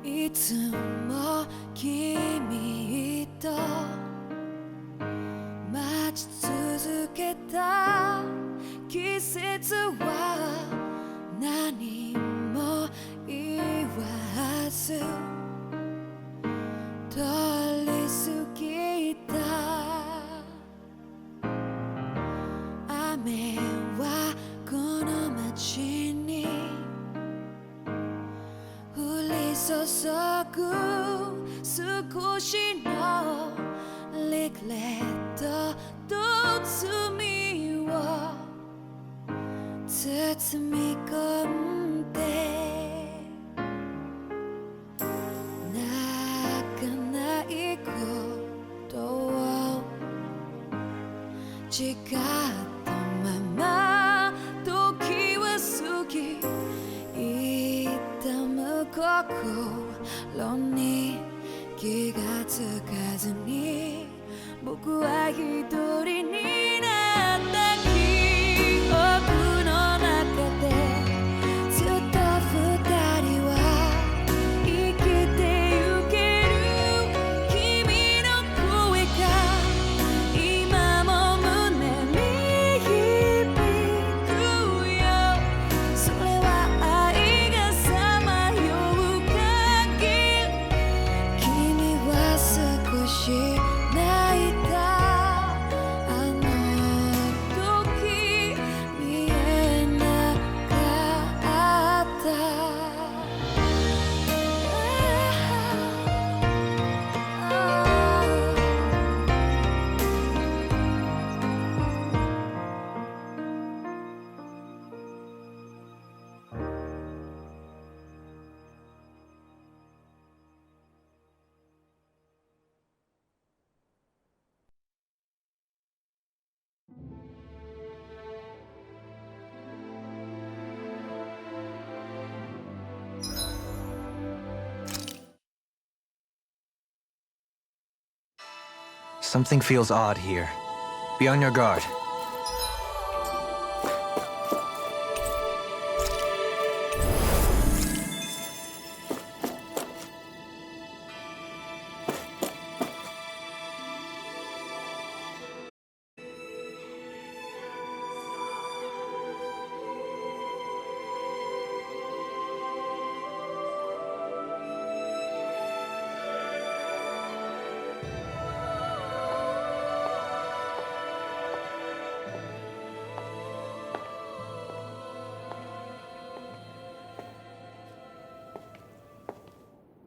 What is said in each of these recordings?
いつも君と待ち続けた季節は何も言わず通り過ぎた。雨はこの街に降り注ぐ少しのリグレットと罪を包み込んで泣かないことを誓ったまま時は過ぎ痛む心に気がつかずに僕は一人になった記憶の中でずっと二人は生きてゆける。君の声が今も胸に響くよ。それは愛がさまよう限り君は少し泣いた。あの時見えなかった。Something feels odd here. Be on your guard.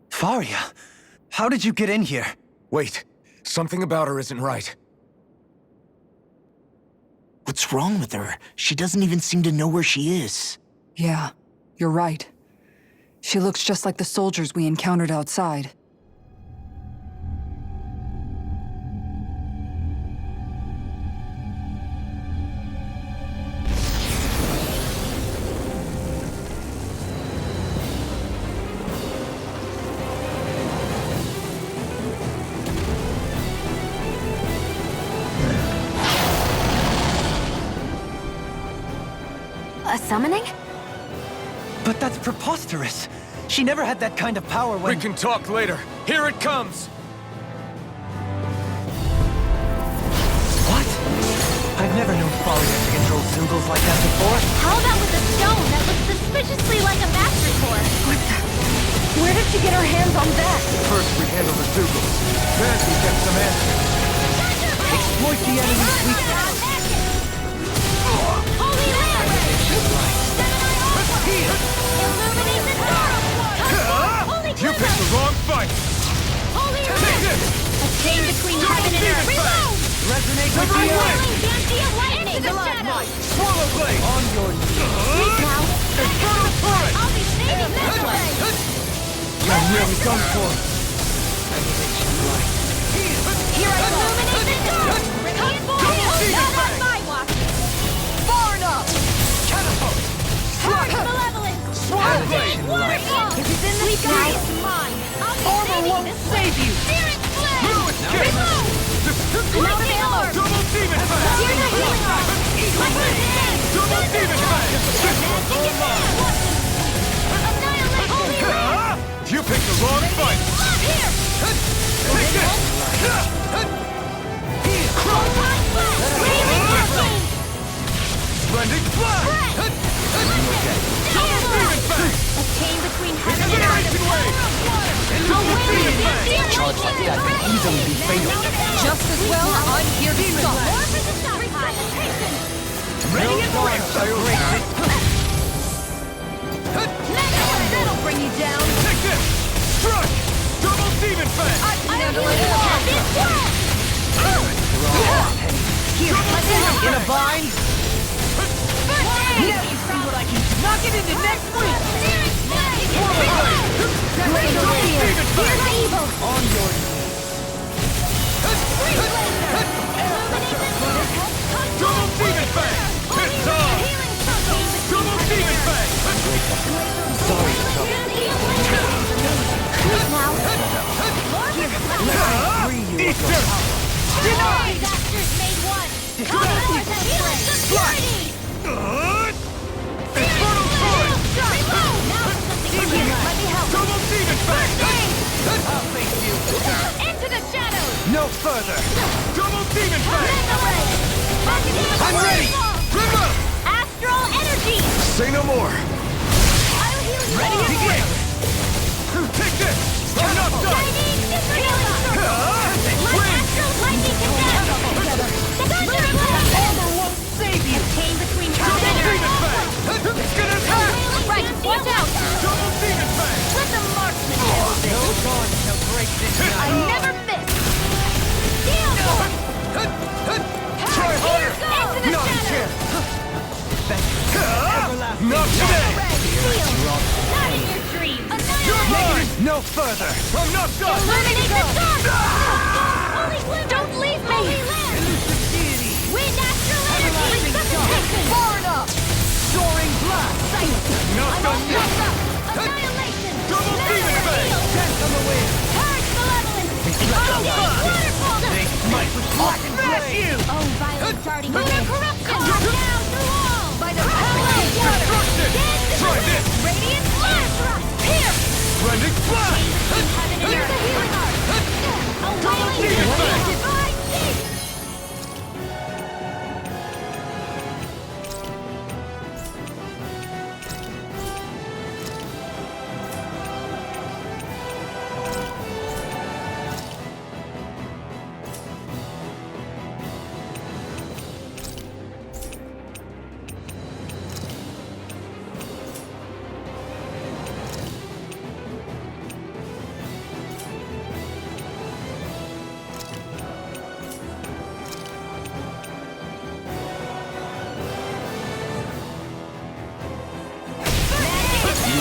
Faria, how did you get in here? Wait, something about her isn't right. What's wrong with her? She doesn't even seem to know where she is. Yeah, you're right. She looks just like the soldiers we encountered outside. A summoning? But that's preposterous. She never had that kind of power when... We can talk later. Here it comes! What? I've never known Faria to control symbols like that before. How about with a stone that looks suspiciously like a master core? What the? Where did she get her hands on that? First we handle the Dougal, then we get some answers. Exploit the enemy's weakness. Holy Land! Illuminate the storm! Holy You picked the wrong fight! Holy Take Land! this! A chain between heaven and earth! Reload! Resonate with the Everyone! earth. Whirling Dancy of lightning! Into the shadows! Swallow blade! On your knees. Speak now! Infernal turret! I'll be saving this way! You're nearly done for. Annihilation light. Here I illuminate the dark! Come forward! Not on my watch! Far enough! Catapult! Hard malevolence! Swallow blade! If it's in the sky, it's mine! I'll be Armor saving won't this save way. you! Searing flame! No escape! Reload! Lightning orb! Double demon Here's fang! a healing orb! My hand! Double demon fang! Annihilate! You picked the Long fight! Here! Take this! Proton blast! Railing hurricane! Splendid blast! Double demon fang! A chain between heaven and earth. Incineration wave! Double demon fang! Charge like that can easily be fatal. Just as well, I'm here to stop. More for the stockpile! Ready and ready! That'll bring you down! Take this! Strike! Double demon fang! Handle it! This world! Here, in a bind. First aid! Now you see what I can do. Knock it into next week. Great fear! Here's evil! On your Double demon fang! It's on! Double demon fang! sorry. Eat this! Denied! Disasters made one! Come forth and heal us security! Infernal sword! Reload! Now for something here! Let me help! Double demon fang! I'll face you. Into the shadows! No further. Double demon fang! I'm ready! Bring up! Astral energy! Say no more! I'll heal you! Ready and quick! Take this! I'm not done! Shining super healing circle! Like astral lightning condemned! Thunder blast! Armor won't save you. A chain between heaven Double and demon earth! fang! It's gonna attack! Right, watch out! Double demon fang! Let the marksman handle this! No dawn shall break this I night. never miss! Steel force! Try harder! Into the Not a shadows! chance! Not today! Seal! Not in your dreams! You're Annihilate! mine! No further. I'm not done! Illuminate the dark! Holy glimmer! Don't leave me! Holy land! Wind astral energy! Resuscitation! Far enough. Soaring blast. Not I'm done all yet! set up! Annihilation! Double demon Never fang! heal! Can't come away. Purge malevolence! Waterfall! They might with black and gray. Oh, violent darting lunar corruption! Now through all! By the power of water! Destruction! Try this! Radiant flare! Here! Splendid blast! Heaven and earth! Healing art! A wailing demon fang! divine peace!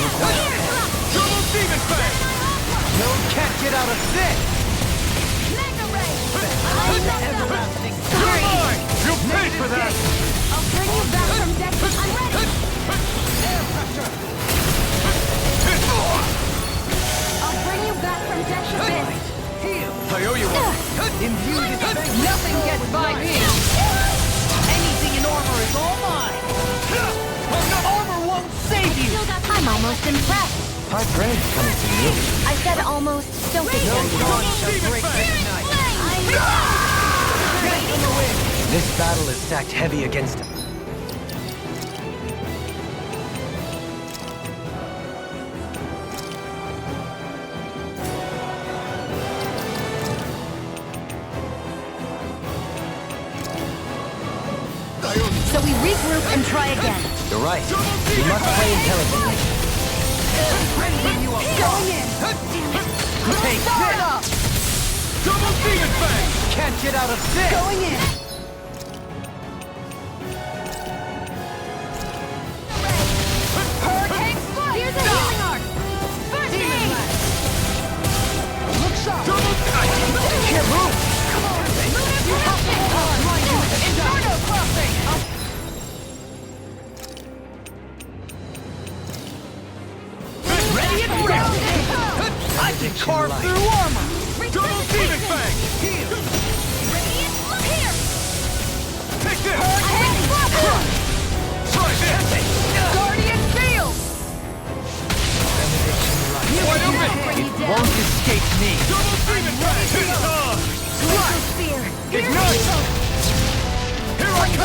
Double demon fang! No can't get out of this. Mega ray! Everlasting. You're mine! You'll pay for that! I'll bring you back from death. I'm ready! I'll bring you back from death's abyss. I owe you one! Imbued in faith. Nothing gets by me. Anything in armor is all mine. Armor won't save you. I'm almost impressed. My friend's coming to you. I said almost. Don't get No sensitive. dawn shall break this night. This battle is stacked heavy against him. So we regroup and try again. You're right. We must play intelligently. Going in. Take this. Double demon fang! Can't get out of this. Going in. Hurricane strike. Here's a healing arc. First aid. Look sharp. Can't move. Lunar corruption. Inferno crossing. Ready and ready. I can carve through armor. Double demon fang! Radiant, look here.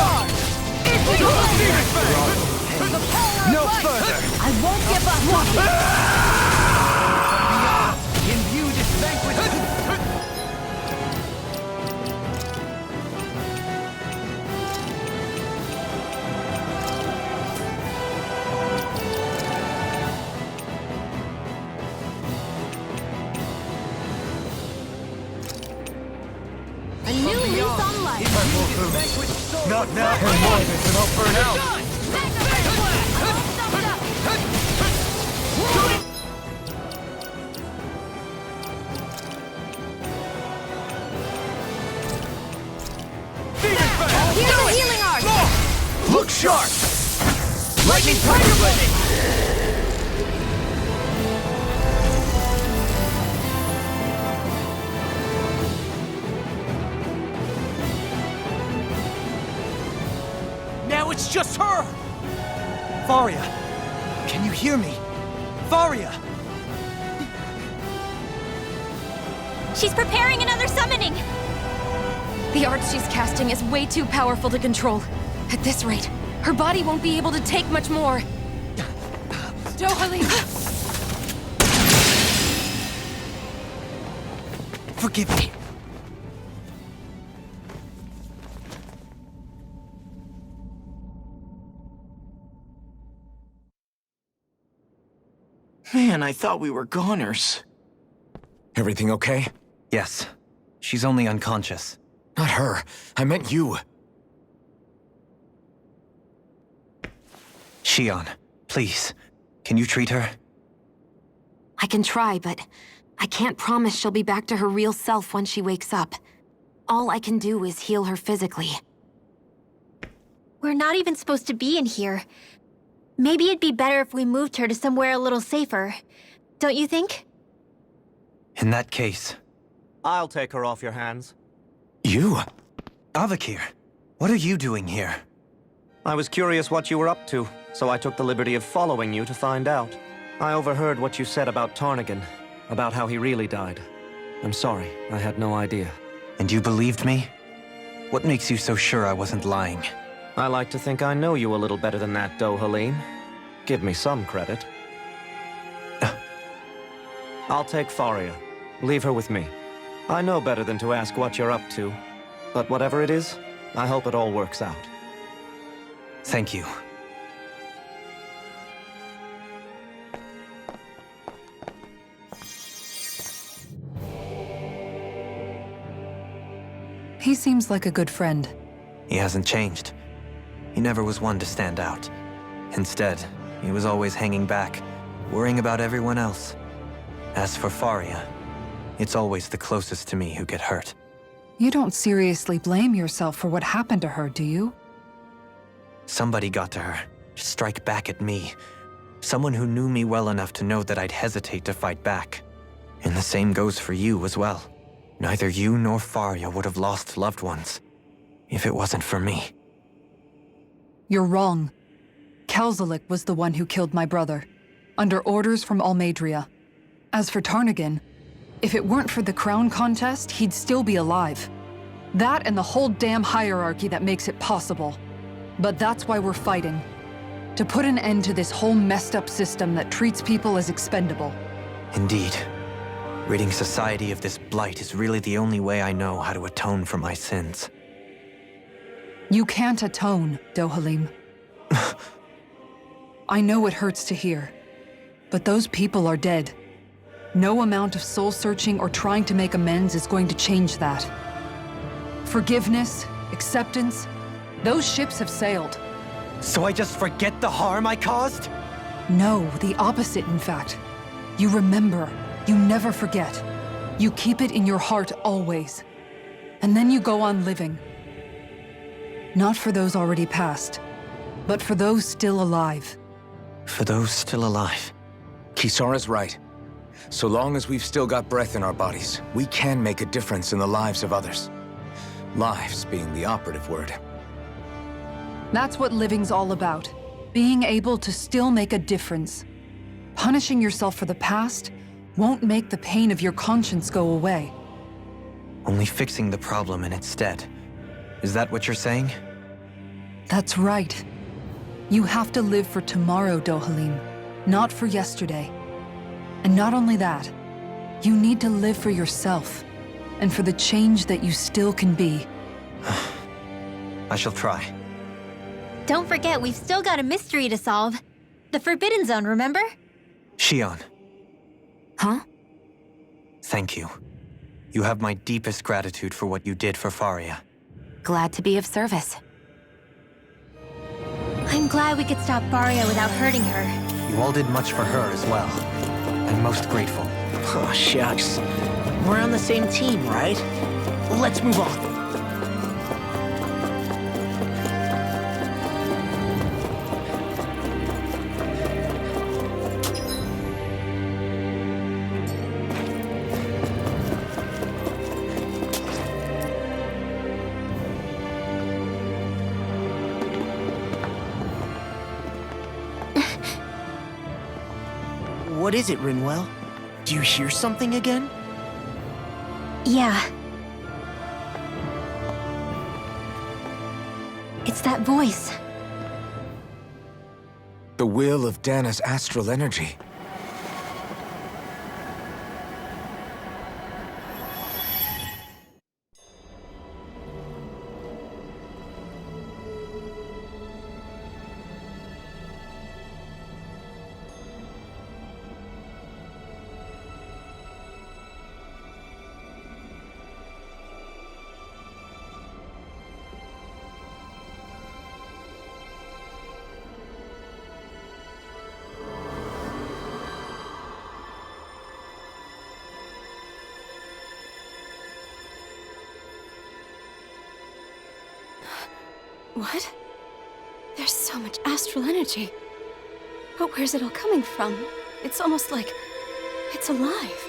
charge! Double Phoenix Fang! No further! I won't give up. Imbue this vanquish. A new lease on life. Not now. And more of it, and I'll burn out. Phoenix Fang! Here's the healing art. Look sharp! Lightning Tiger Blade! Now it's just her! Faria! Can you hear me? Faria! She's preparing another summoning. The art she's casting is way too powerful to control. At this rate, her body won't be able to take much more. Dohalim! Forgive me. Man, I thought we were goners. Everything okay? Yes. She's only unconscious. Not her. I meant you. Shion, please. Can you treat her? I can try, but I can't promise she'll be back to her real self when she wakes up. All I can do is heal her physically. We're not even supposed to be in here. Maybe it'd be better if we moved her to somewhere a little safer. Don't you think? In that case, I'll take her off your hands. You? Avakir, what are you doing here? I was curious what you were up to, so I took the liberty of following you to find out. I overheard what you said about Tarnagin, about how he really died. I'm sorry, I had no idea. And you believed me? What makes you so sure I wasn't lying? I like to think I know you a little better than that, Dohalim. Give me some credit. I'll take Faria. Leave her with me. I know better than to ask what you're up to. But whatever it is, I hope it all works out. Thank you. He seems like a good friend. He hasn't changed. He never was one to stand out. Instead, he was always hanging back, worrying about everyone else. As for Faria, it's always the closest to me who get hurt. You don't seriously blame yourself for what happened to her, do you? Somebody got to her, to strike back at me. Someone who knew me well enough to know that I'd hesitate to fight back. And the same goes for you as well. Neither you nor Faria would have lost loved ones, if it wasn't for me. You're wrong. Kelzalik was the one who killed my brother, under orders from Almeidria. As for Tarnagin, if it weren't for the crown contest, he'd still be alive. That and the whole damn hierarchy that makes it possible. But that's why we're fighting. To put an end to this whole messed up system that treats people as expendable. Indeed. Ridding society of this blight is really the only way I know how to atone for my sins. You can't atone, Dohalim. I know it hurts to hear, but those people are dead. No amount of soul-searching or trying to make amends is going to change that. Forgiveness, acceptance, those ships have sailed. So I just forget the harm I caused? No, the opposite, in fact. You remember. You never forget. You keep it in your heart always. And then you go on living. Not for those already past, but for those still alive. For those still alive. Kisara's right. So long as we've still got breath in our bodies, we can make a difference in the lives of others. Lives being the operative word. That's what living's all about. Being able to still make a difference. Punishing yourself for the past won't make the pain of your conscience go away. Only fixing the problem in its stead. Is that what you're saying? That's right. You have to live for tomorrow, Dohalim, not for yesterday. And not only that, you need to live for yourself, and for the change that you still can be. I shall try. Don't forget, we've still got a mystery to solve. The Forbidden Zone, remember? Shion, Huh? thank you. You have my deepest gratitude for what you did for Faria. Glad to be of service. I'm glad we could stop Faria without hurting her. You all did much for her as well. I'm most grateful. Oh, shucks. We're on the same team, right? Let's move on. What is it, Rinwell? Do you hear something again? Yeah. It's that voice. The will of Dana's astral energy. What? There's so much astral energy. But where's it all coming from? It's almost like it's alive.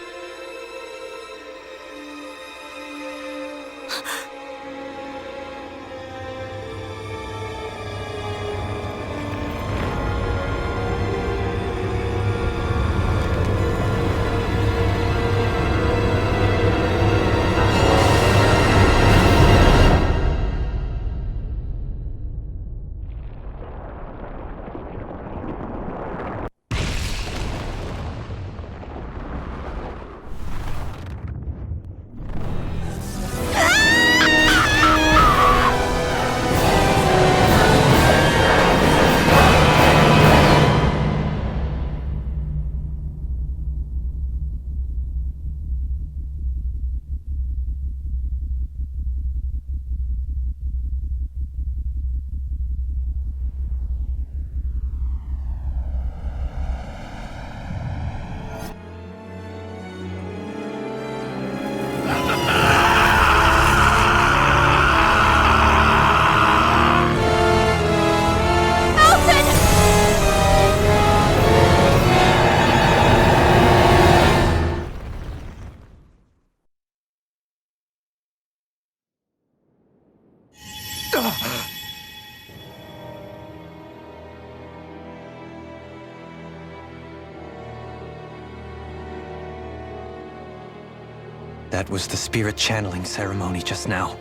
That was the spirit channeling ceremony just now.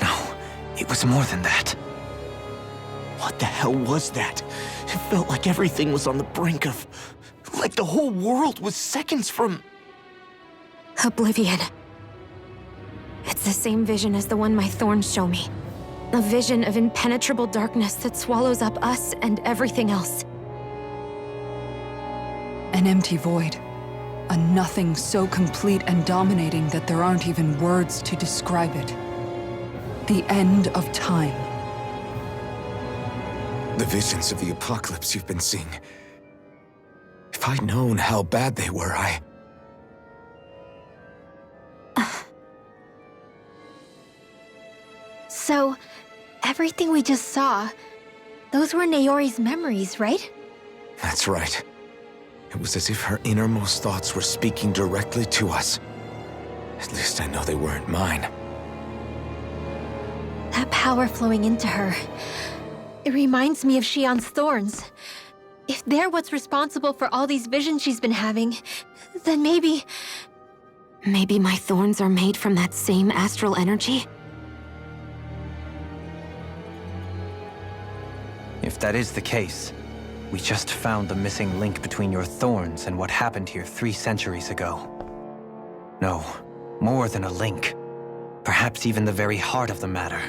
No, it was more than that. What the hell was that? It felt like everything was on the brink of... like the whole world was seconds from... Oblivion. It's the same vision as the one my thorns show me. A vision of impenetrable darkness that swallows up us and everything else. An empty void. A nothing so complete and dominating that there aren't even words to describe it. The end of time. The visions of the apocalypse you've been seeing. If I'd known how bad they were, So, everything we just saw, those were Naori's memories, right? That's right. It was as if her innermost thoughts were speaking directly to us. At least I know they weren't mine. That power flowing into her, it reminds me of Shion's thorns. If they're what's responsible for all these visions she's been having, then maybe... Maybe my thorns are made from that same astral energy? that is the case, we just found the missing link between your thorns and what happened here 3 centuries ago. No, more than a link. Perhaps even the very heart of the matter.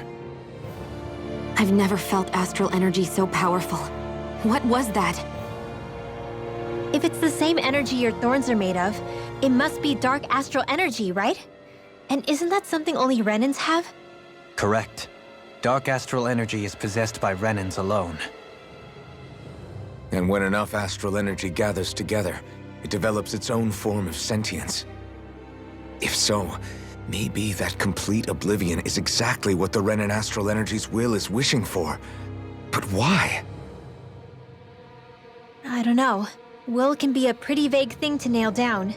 I've never felt astral energy so powerful. What was that? If it's the same energy your thorns are made of, it must be dark astral energy, right? And isn't that something only Renans have? Correct. Dark astral energy is possessed by Renans alone. And when enough astral energy gathers together, it develops its own form of sentience. If so, maybe that complete oblivion is exactly what the Renan astral energy's will is wishing for. But why? I don't know. Will can be a pretty vague thing to nail down.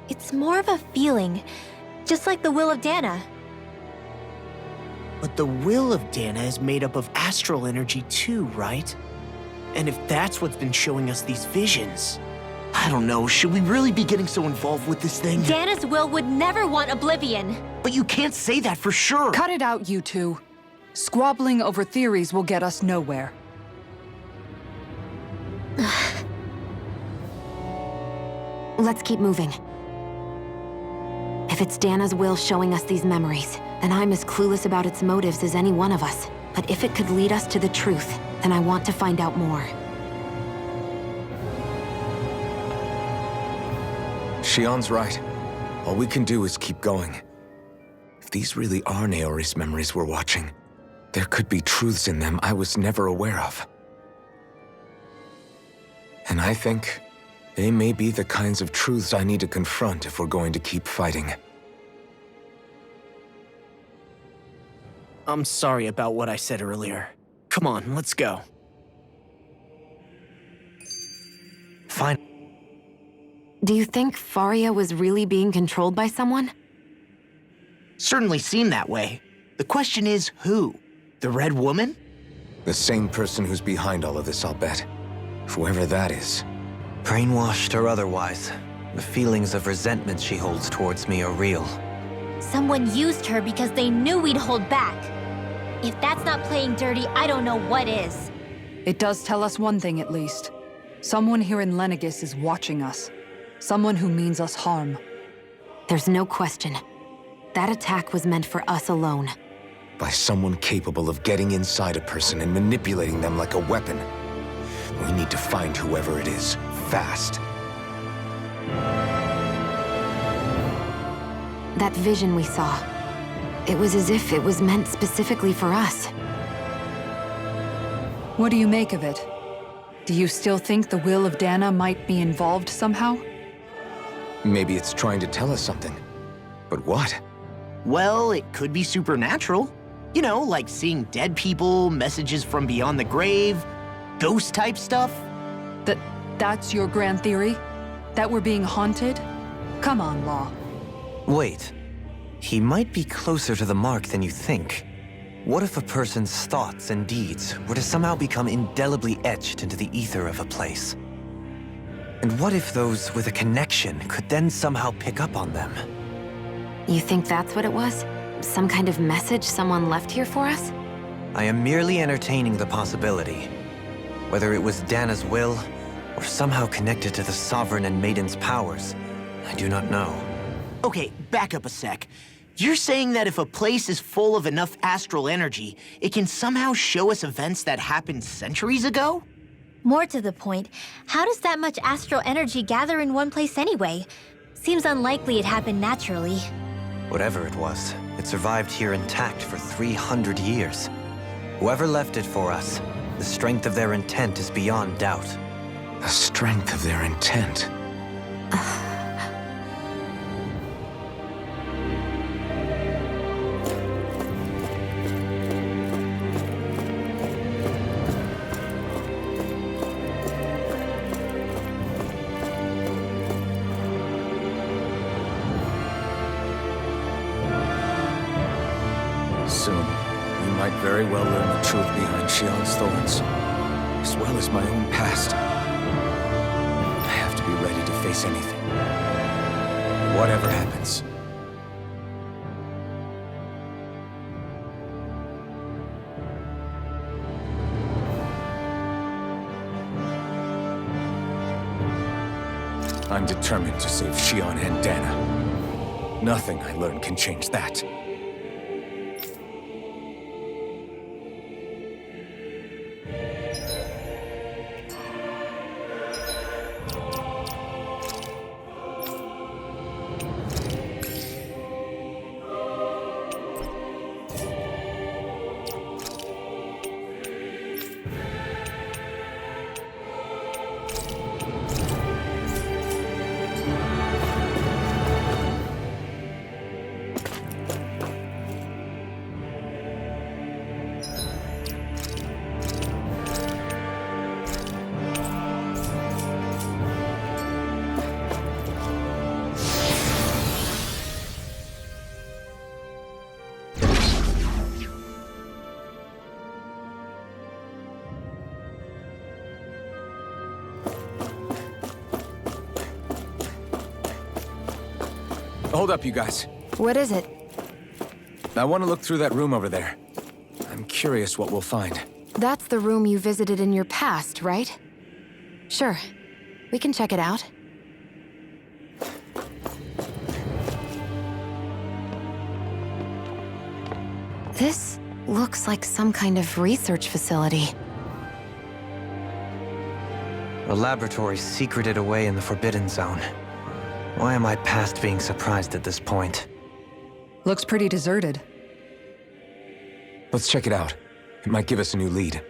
It's more of a feeling, just like the will of Dana. But the will of Dana is made up of astral energy too, right? And if that's what's been showing us these visions... I don't know, should we really be getting so involved with this thing? Dana's will would never want oblivion. But you can't say that for sure! Cut it out, you two. Squabbling over theories will get us nowhere. Let's keep moving. If it's Dana's will showing us these memories, then I'm as clueless about its motives as any one of us. But if it could lead us to the truth, then I want to find out more. Shionne's right. All we can do is keep going. If these really are Naori's memories we're watching, there could be truths in them I was never aware of. And I think they may be the kinds of truths I need to confront if we're going to keep fighting. I'm sorry about what I said earlier. Come on, let's go. Fine. Do you think Faria was really being controlled by someone? Certainly seemed that way. The question is, who? The Red Woman? The same person who's behind all of this, I'll bet. Whoever that is. Brainwashed or otherwise, the feelings of resentment she holds towards me are real. Someone used her because they knew we'd hold back. If that's not playing dirty, I don't know what is. It does tell us one thing at least. Someone here in Lenegis is watching us. Someone who means us harm. There's no question. That attack was meant for us alone. By someone capable of getting inside a person and manipulating them like a weapon. We need to find whoever it is, fast. That vision we saw, it was as if it was meant specifically for us. What do you make of it? Do you still think the will of Dana might be involved somehow? Maybe it's trying to tell us something. But what? Well, it could be supernatural. You know, like seeing dead people, messages from beyond the grave, ghost-type stuff. That's your grand theory? That we're being haunted? Come on, Law. Wait. He might be closer to the mark than you think. What if a person's thoughts and deeds were to somehow become indelibly etched into the ether of a place? And what if those with a connection could then somehow pick up on them? You think that's what it was? Some kind of message someone left here for us? I am merely entertaining the possibility. Whether it was Dana's will, or somehow connected to the Sovereign and Maiden's powers, I do not know. Okay, back up a sec. You're saying that if a place is full of enough astral energy, it can somehow show us events that happened centuries ago? More to the point, how does that much astral energy gather in one place anyway? Seems unlikely it happened naturally. Whatever it was, it survived here intact for 300 years. Whoever left it for us, the strength of their intent is beyond doubt. The strength of their intent. Soon, we might very well learn the truth behind Shionne's thorns, as well as my own past. I have to be ready to face anything. Whatever happens. I'm determined to save Xion and Dana. Nothing I learn can change that. Hold up, you guys. What is it? I want to look through that room over there. I'm curious what we'll find. That's the room you visited in your past, right? Sure. We can check it out. This looks like some kind of research facility. A laboratory secreted away in the Forbidden Zone. Why am I past being surprised at this point? Looks pretty deserted. Let's check it out. It might give us a new lead.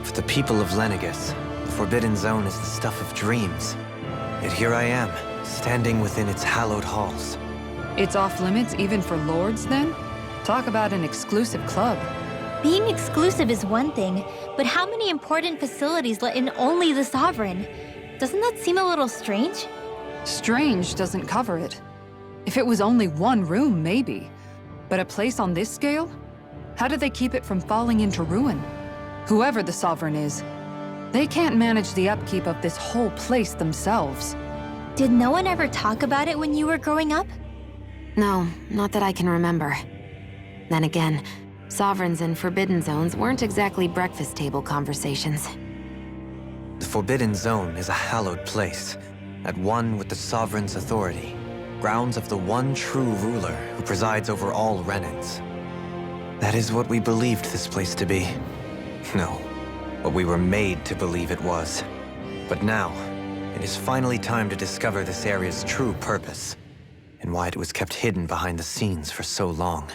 For the people of Lenegis, the Forbidden Zone is the stuff of dreams. Yet here I am, standing within its hallowed halls. It's off limits even for lords, then? Talk about an exclusive club. Being exclusive is one thing, but how many important facilities let in only the Sovereign? Doesn't that seem a little strange? Strange doesn't cover it. If it was only one room, maybe. But a place on this scale? How do they keep it from falling into ruin? Whoever the Sovereign is, they can't manage the upkeep of this whole place themselves. Did no one ever talk about it when you were growing up? No, not that I can remember. Then again, Sovereigns and Forbidden Zones weren't exactly breakfast table conversations. The Forbidden Zone is a hallowed place, at one with the Sovereign's authority, grounds of the one true ruler who presides over all Renans. That is what we believed this place to be. No, what we were made to believe it was. But now, it is finally time to discover this area's true purpose, and why it was kept hidden behind the scenes for so long.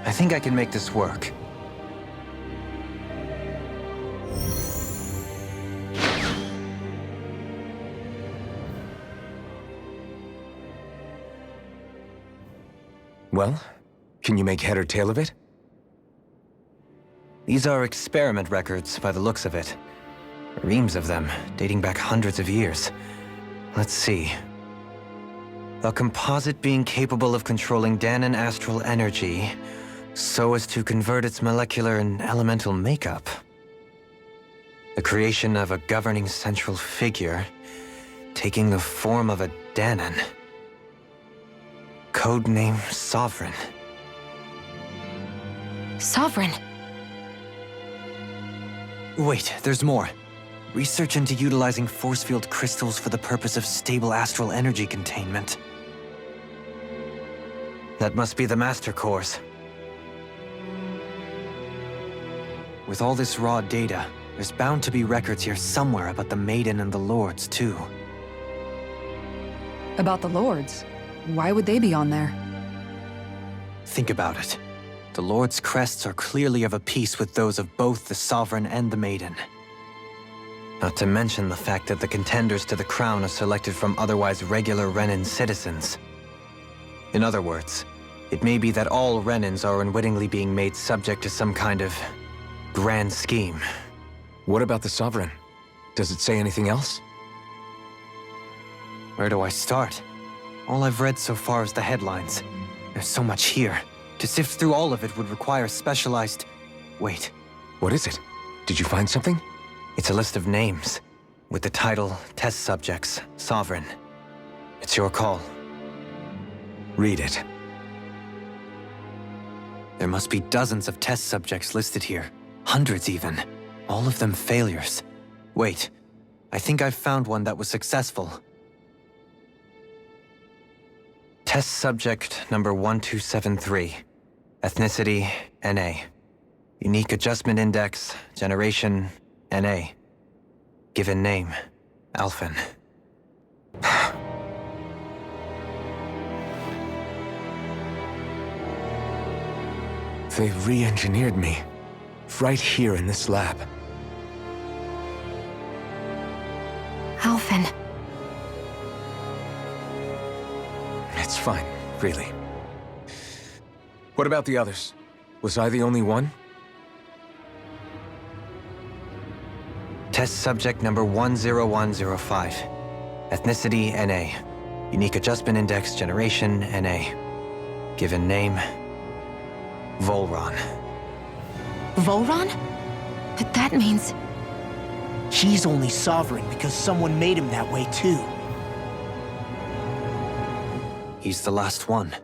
I think I can make this work. Well, can you make head or tail of it? These are experiment records, by the looks of it. Reams of them, dating back hundreds of years. Let's see. A composite being capable of controlling Dahnan astral energy so as to convert its molecular and elemental makeup. The creation of a governing central figure, taking the form of a Dahnan. Codename Sovereign. Sovereign? Wait, there's more. Research into utilizing force field crystals for the purpose of stable astral energy containment. That must be the Master Course. With all this raw data, there's bound to be records here somewhere about the Maiden and the Lords, too. About the Lords? Why would they be on there? Think about it. The Lord's crests are clearly of a piece with those of both the Sovereign and the Maiden. Not to mention the fact that the contenders to the crown are selected from otherwise regular Renan citizens. In other words, it may be that all Renans are unwittingly being made subject to some kind of grand scheme. What about the Sovereign? Does it say anything else? Where do I start? All I've read so far is the headlines. There's so much here. To sift through all of it would require specialized... Wait, What is it? Did you find something? it's a list of names, with the title, Test Subjects, Sovereign. It's your call. Read it. There must be dozens of test subjects listed here. Hundreds even. All of them failures. Wait, I think I've found one that was successful. Test subject number 1273. Ethnicity, NA. Unique Adjustment Index, Generation, NA. Given name, Alphen. They re-engineered me. Right here in this lab. Alphen. It's fine, really. What about the others? Was I the only one? Test subject number 10105. Ethnicity, NA. Unique Adjustment Index, Generation, NA. Given name, Volron. Volron? But that means... He's only sovereign because someone made him that way too. He's the last one.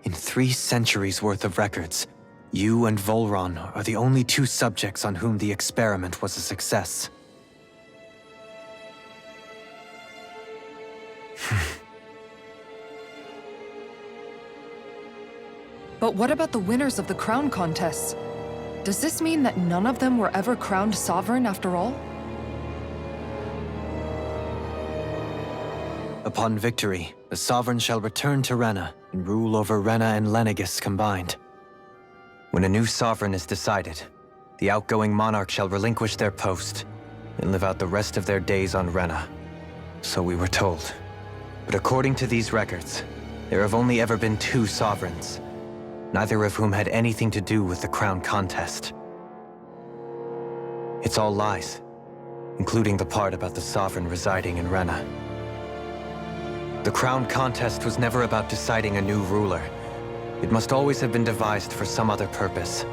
In 3 centuries worth of records, you and Volron are the only 2 subjects on whom the experiment was a success. But what about the winners of the crown contests? Does this mean that none of them were ever crowned sovereign after all? Upon victory, the Sovereign shall return to Rena and rule over Rena and Lenegis combined. When a new Sovereign is decided, the outgoing monarch shall relinquish their post and live out the rest of their days on Rena. So we were told. But according to these records, there have only ever been 2 Sovereigns, neither of whom had anything to do with the crown contest. It's all lies, including the part about the Sovereign residing in Rena. The crown contest was never about deciding a new ruler. It must always have been devised for some other purpose.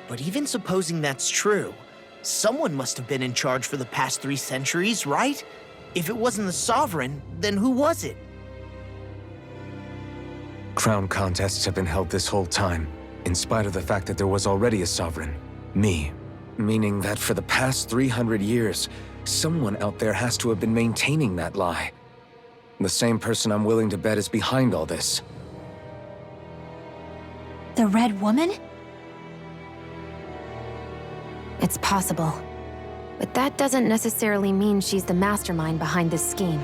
But even supposing that's true, someone must have been in charge for the past 3 centuries, right? If it wasn't the Sovereign, then who was it? Crown contests have been held this whole time, in spite of the fact that there was already a Sovereign. Me. Meaning that for the past 300 years, someone out there has to have been maintaining that lie. The same person I'm willing to bet is behind all this. The Red Woman? It's possible. But that doesn't necessarily mean she's the mastermind behind this scheme.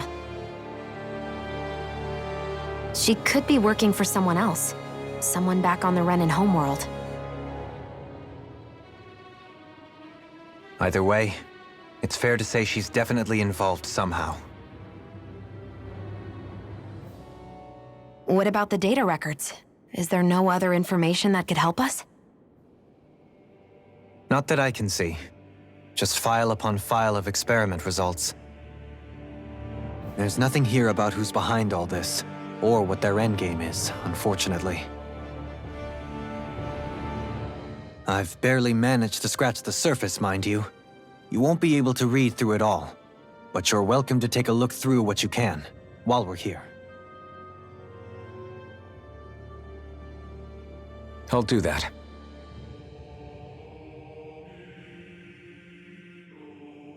She could be working for someone else. Someone back on the Renan homeworld. Either way, it's fair to say she's definitely involved somehow. What about the data records? Is there no other information that could help us? Not that I can see. Just file upon file of experiment results. There's nothing here about who's behind all this, or what their endgame is, unfortunately. I've barely managed to scratch the surface, mind you. You won't be able to read through it all, but you're welcome to take a look through what you can, while we're here. I'll do that.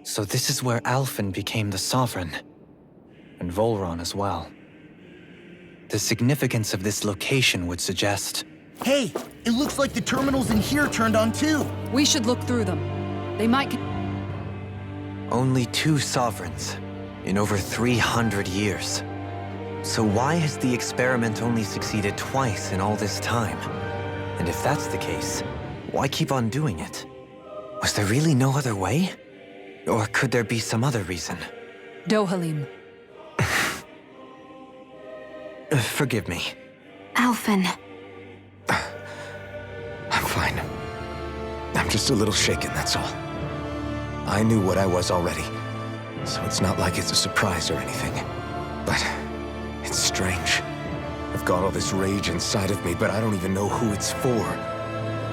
So this is where Alphen became the Sovereign, and Volron as well. The significance of this location would suggest... Hey, it looks like the terminals in here turned on too. We should look through them. They might... Only 2 Sovereigns in over 300 years. So why has the experiment only succeeded twice in all this time? And if that's the case, why keep on doing it? Was there really no other way? Or could there be some other reason? Dohalim. Forgive me. Alphen. I'm fine. I'm just a little shaken, that's all. I knew what I was already, so it's not like it's a surprise or anything. But it's strange. I've got all this rage inside of me, but I don't even know who it's for.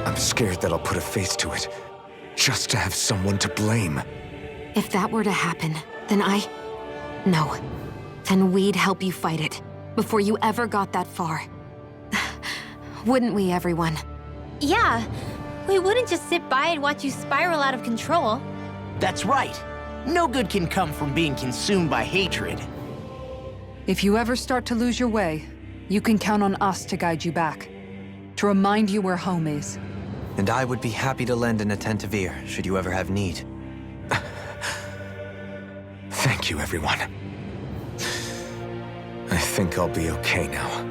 I'm scared that I'll put a face to it, just to have someone to blame. If that were to happen, then No. Then we'd help you fight it, before you ever got that far. Wouldn't we, everyone? Yeah, we wouldn't just sit by and watch you spiral out of control. That's right. No good can come from being consumed by hatred. If you ever start to lose your way, you can count on us to guide you back. To remind you where home is. And I would be happy to lend an attentive ear, should you ever have need. Thank you, everyone. I think I'll be okay now.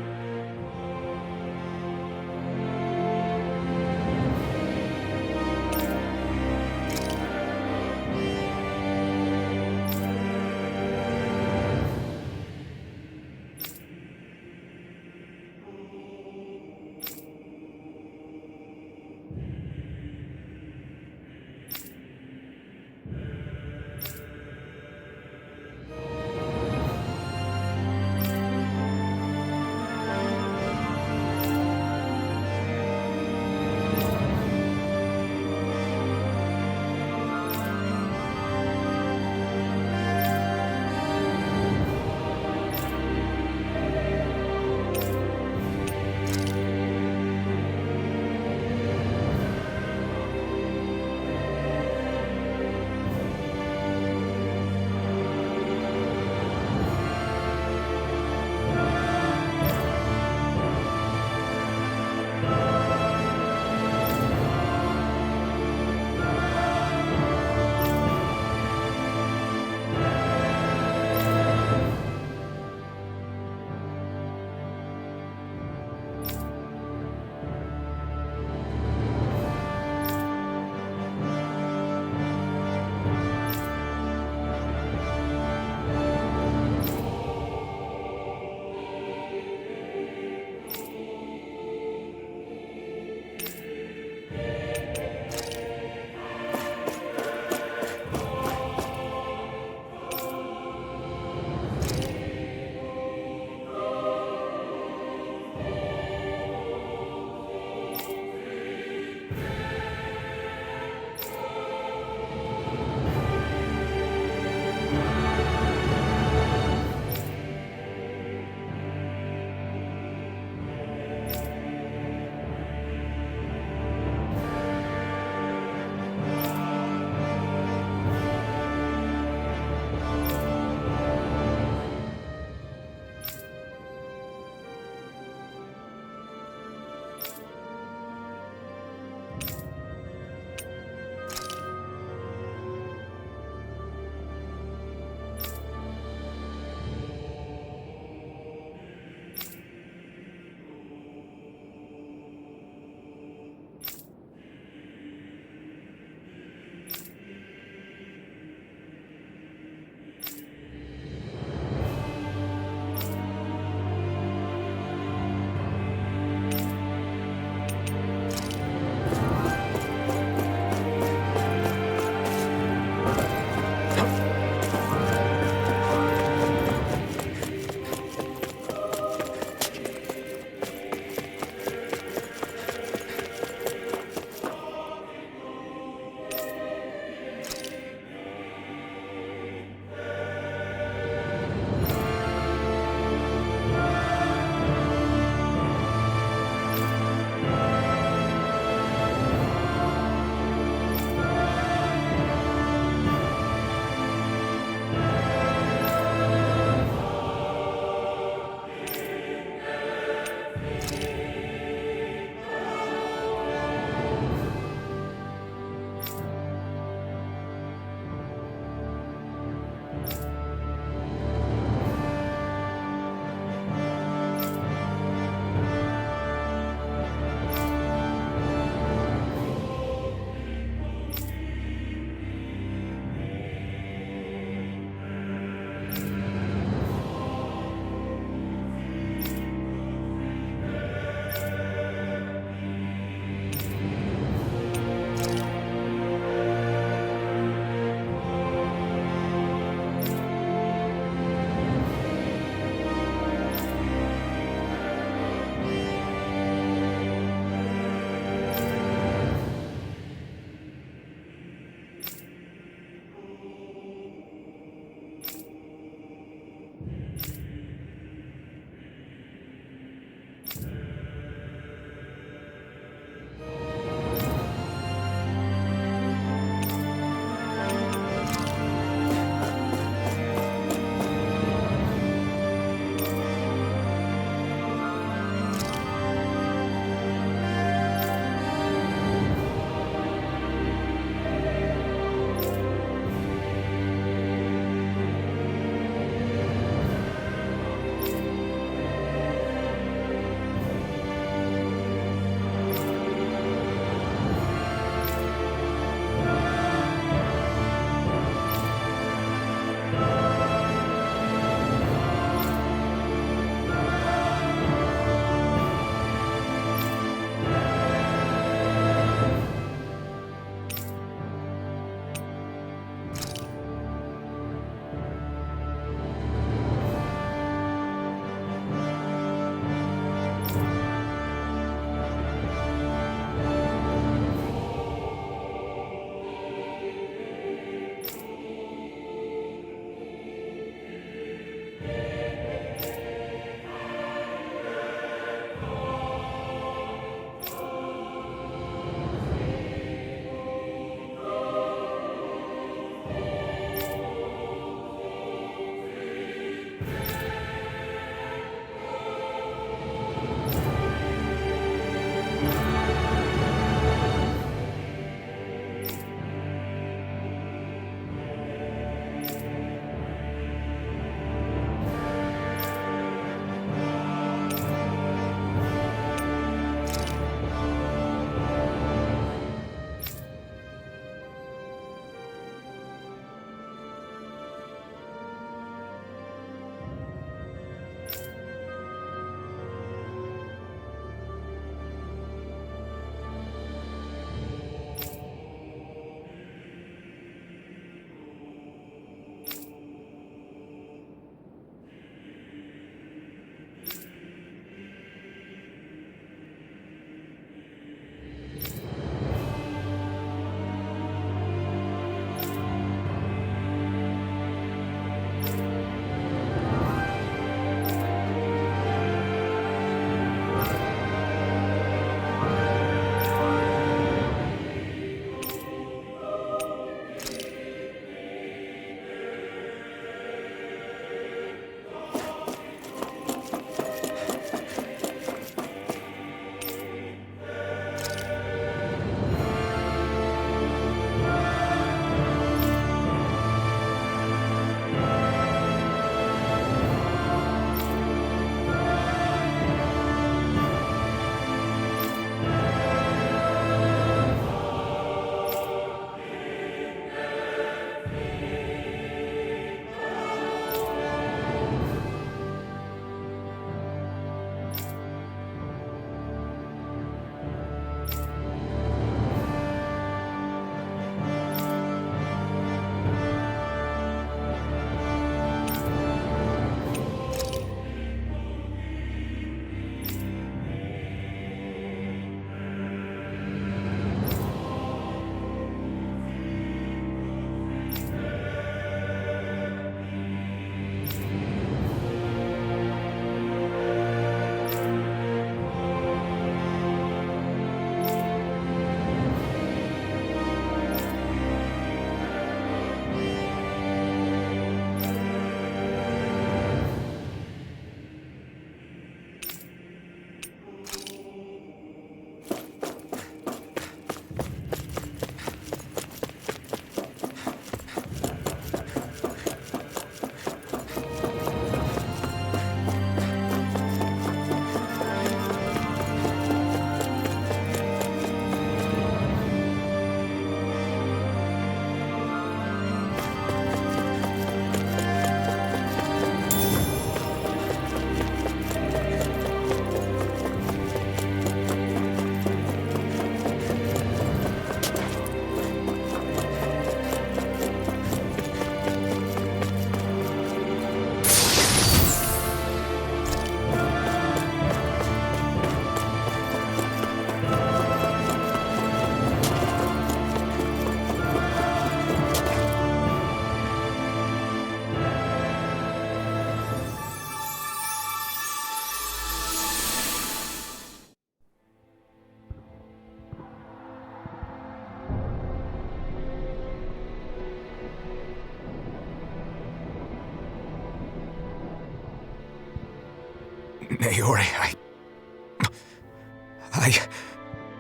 Naori, I...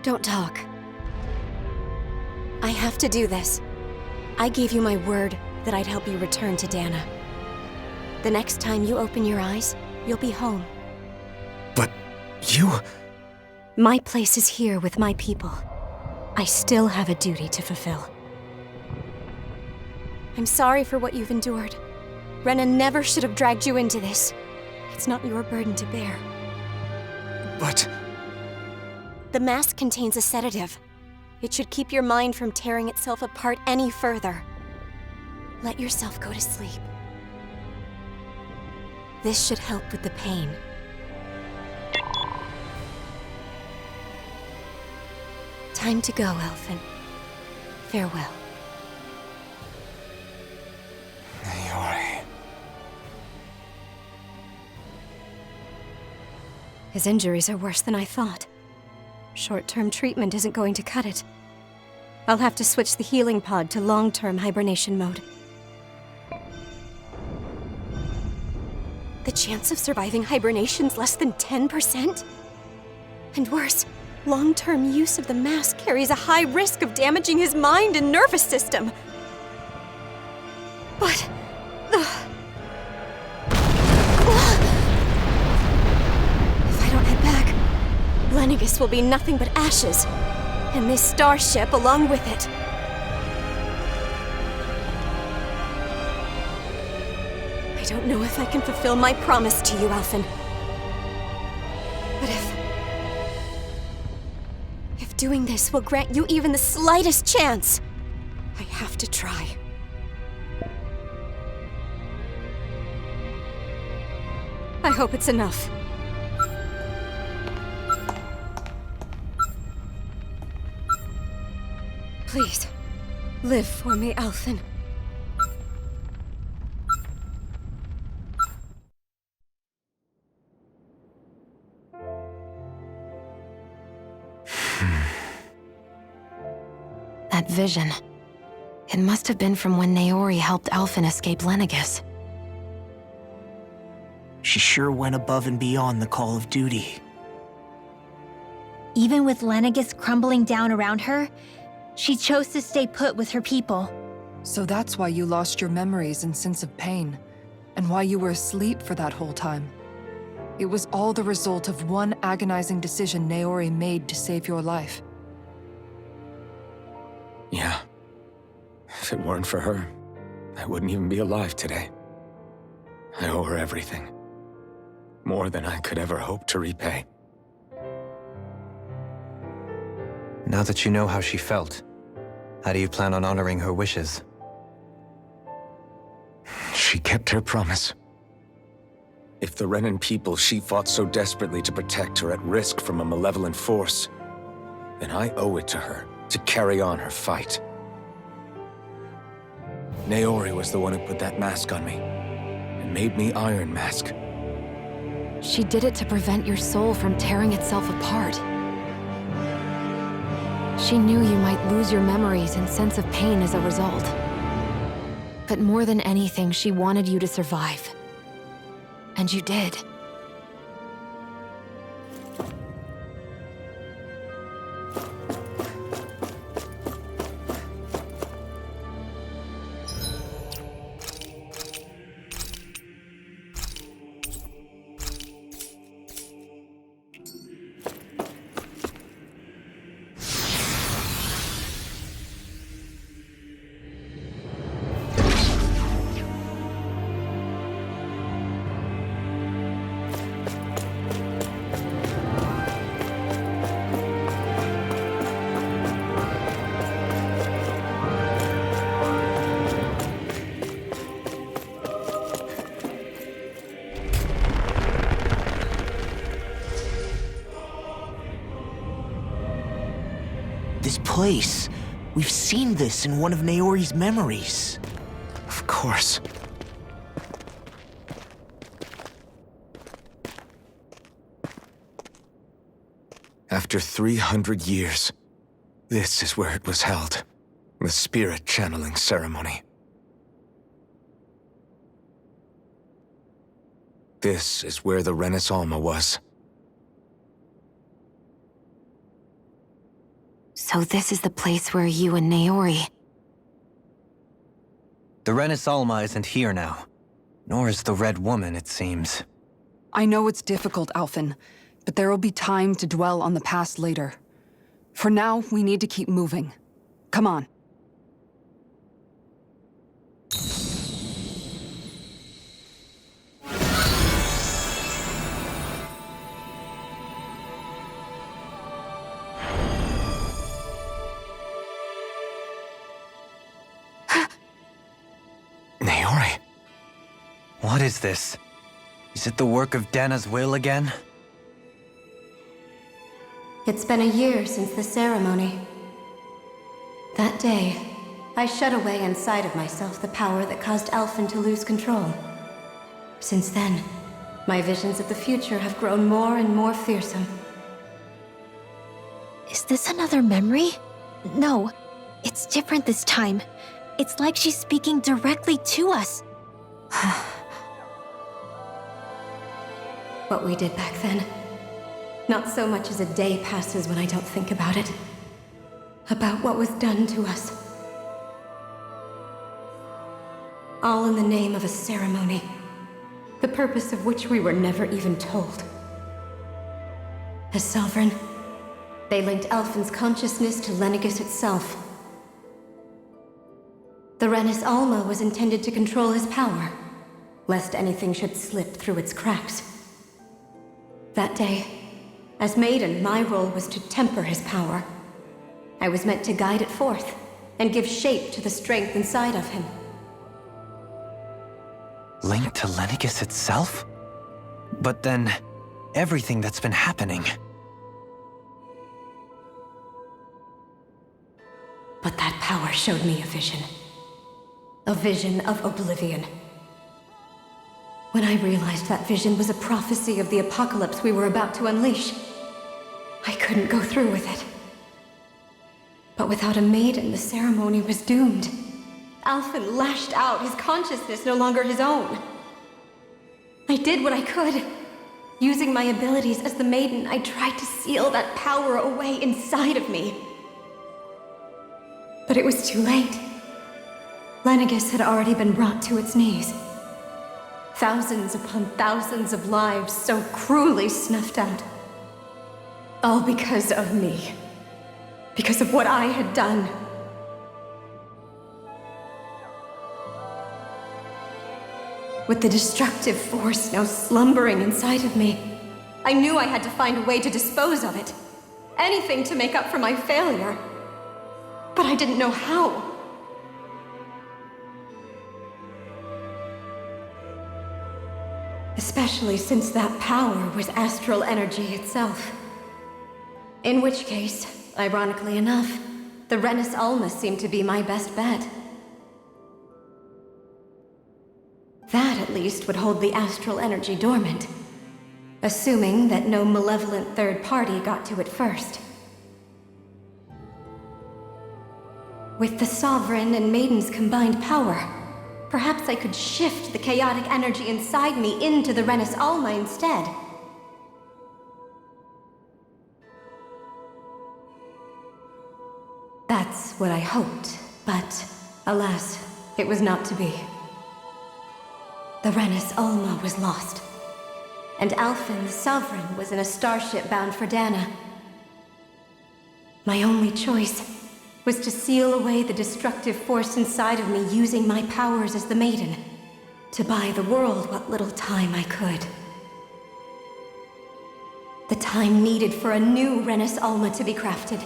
Don't talk. I have to do this. I gave you my word that I'd help you return to Dana. The next time you open your eyes, you'll be home. But you... My place is here with my people. I still have a duty to fulfill. I'm sorry for what you've endured. Rena never should have dragged you into this. It's not your burden to bear. But... The mask contains a sedative. It should keep your mind from tearing itself apart any further. Let yourself go to sleep. This should help with the pain. Time to go, Elfin. Farewell. Naori... His injuries are worse than I thought. Short-term treatment isn't going to cut it. I'll have to switch the healing pod to long-term hibernation mode. The chance of surviving hibernation's less than 10%? And worse, long-term use of the mask carries a high risk of damaging his mind and nervous system. But... if I don't head back, Lenegis will be nothing but ashes, and this starship along with it. I don't know if I can fulfill my promise to you, Alphen. But if doing this will grant you even the slightest chance, I have to try. I hope it's enough. Please, live for me, Alphen. That vision. It must have been from when Naori helped Alphen escape Lenegis. She sure went above and beyond the call of duty. Even with Lenegis crumbling down around her, she chose to stay put with her people. So that's why you lost your memories and sense of pain, and why you were asleep for that whole time. It was all the result of one agonizing decision Naori made to save your life. Yeah. If it weren't for her, I wouldn't even be alive today. I owe her everything. More than I could ever hope to repay. Now that you know how she felt, how do you plan on honoring her wishes? She kept her promise. If the Renan people she fought so desperately to protect are at risk from a malevolent force, then I owe it to her to carry on her fight. Naori was the one who put that mask on me, and made me Iron Mask. She did it to prevent your soul from tearing itself apart. She knew you might lose your memories and sense of pain as a result. But more than anything, she wanted you to survive. And you did. This place. We've seen this in one of Naori's memories. Of course. After 300 years, this is where it was held. The spirit channeling ceremony. This is where the Renis Alma was. So this is the place where you and Naori... The Renis Alma isn't here now. Nor is the Red Woman, it seems. I know it's difficult, Alphen, but there will be time to dwell on the past later. For now, we need to keep moving. Come on. Naori? What is this? Is it the work of Dana's will again? It's been a year since the ceremony. That day, I shut away inside of myself the power that caused Alphen to lose control. Since then, My visions of the future have grown more and more fearsome. Is this another memory? No, it's different this time. It's like she's speaking directly to us. What we did back then. Not so much as a day passes when I don't think about it. About what was done to us. All in the name of a ceremony, the purpose of which we were never even told. As Sovereign, they linked Alphen's consciousness to Lenegis itself. The Renis Alma was intended to control his power, lest anything should slip through its cracks. That day, as Maiden, my role was to temper his power. I was meant to guide it forth, and give shape to the strength inside of him. Linked to Lenegis itself? But then, everything that's been happening. But that power showed me a vision. A vision of oblivion. When I realized that vision was a prophecy of the apocalypse we were about to unleash, I couldn't go through with it. But without a maiden, the ceremony was doomed. Alphen lashed out, his consciousness no longer his own. I did what I could. Using my abilities as the maiden, I tried to seal that power away inside of me. But it was too late. Lenegis had already been brought to its knees. Thousands upon thousands of lives so cruelly snuffed out. All because of me. Because of what I had done. With the destructive force now slumbering inside of me, I knew I had to find a way to dispose of it. Anything to make up for my failure. But I didn't know how. Especially since that power was astral energy itself. In which case, ironically enough, the Renis Alma seemed to be my best bet. That, at least, would hold the astral energy dormant. Assuming that no malevolent third party got to it first. With the Sovereign and Maiden's combined power, perhaps I could shift the chaotic energy inside me into the Renis Alma instead. That's what I hoped, but alas, it was not to be. The Renis Alma was lost, and Alphen, the Sovereign, was in a starship bound for Dana. My only choice was to seal away the destructive force inside of me using my powers as the Maiden, to buy the world what little time I could. The time needed for a new Renis Alma to be crafted,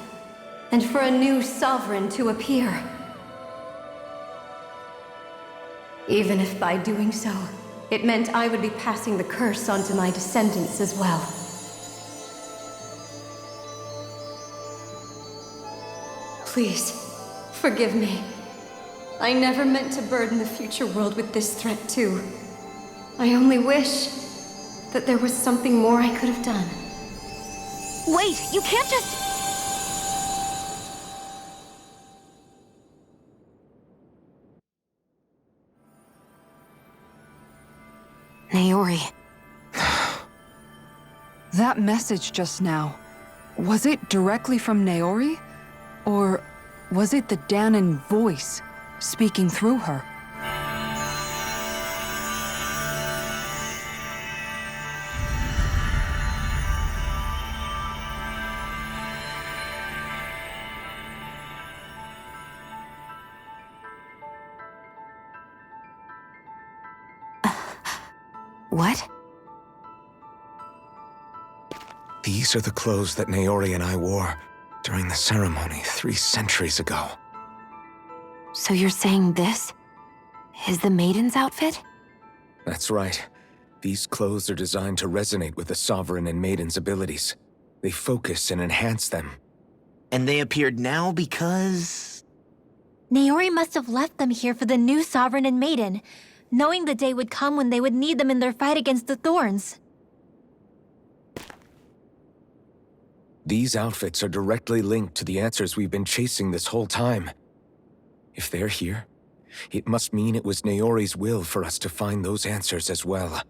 and for a new Sovereign to appear. Even if by doing so, it meant I would be passing the curse on to my descendants as well. Please, forgive me. I never meant to burden the future world with this threat too. I only wish that there was something more I could have done. Wait, you can't just... Naori. That message just now, was it directly from Naori? Or was it the Dahnan voice speaking through her? What? These are the clothes that Naori and I wore during the ceremony 3 centuries ago. So you're saying this is the Maiden's outfit? That's right. These clothes are designed to resonate with the Sovereign and Maiden's abilities. They focus and enhance them. And they appeared now because... Naori must have left them here for the new Sovereign and Maiden. knowing the day would come when they would need them in their fight against the Thorns. These outfits are directly linked to the answers we've been chasing this whole time. If they're here, it must mean it was Naori's will for us to find those answers as well.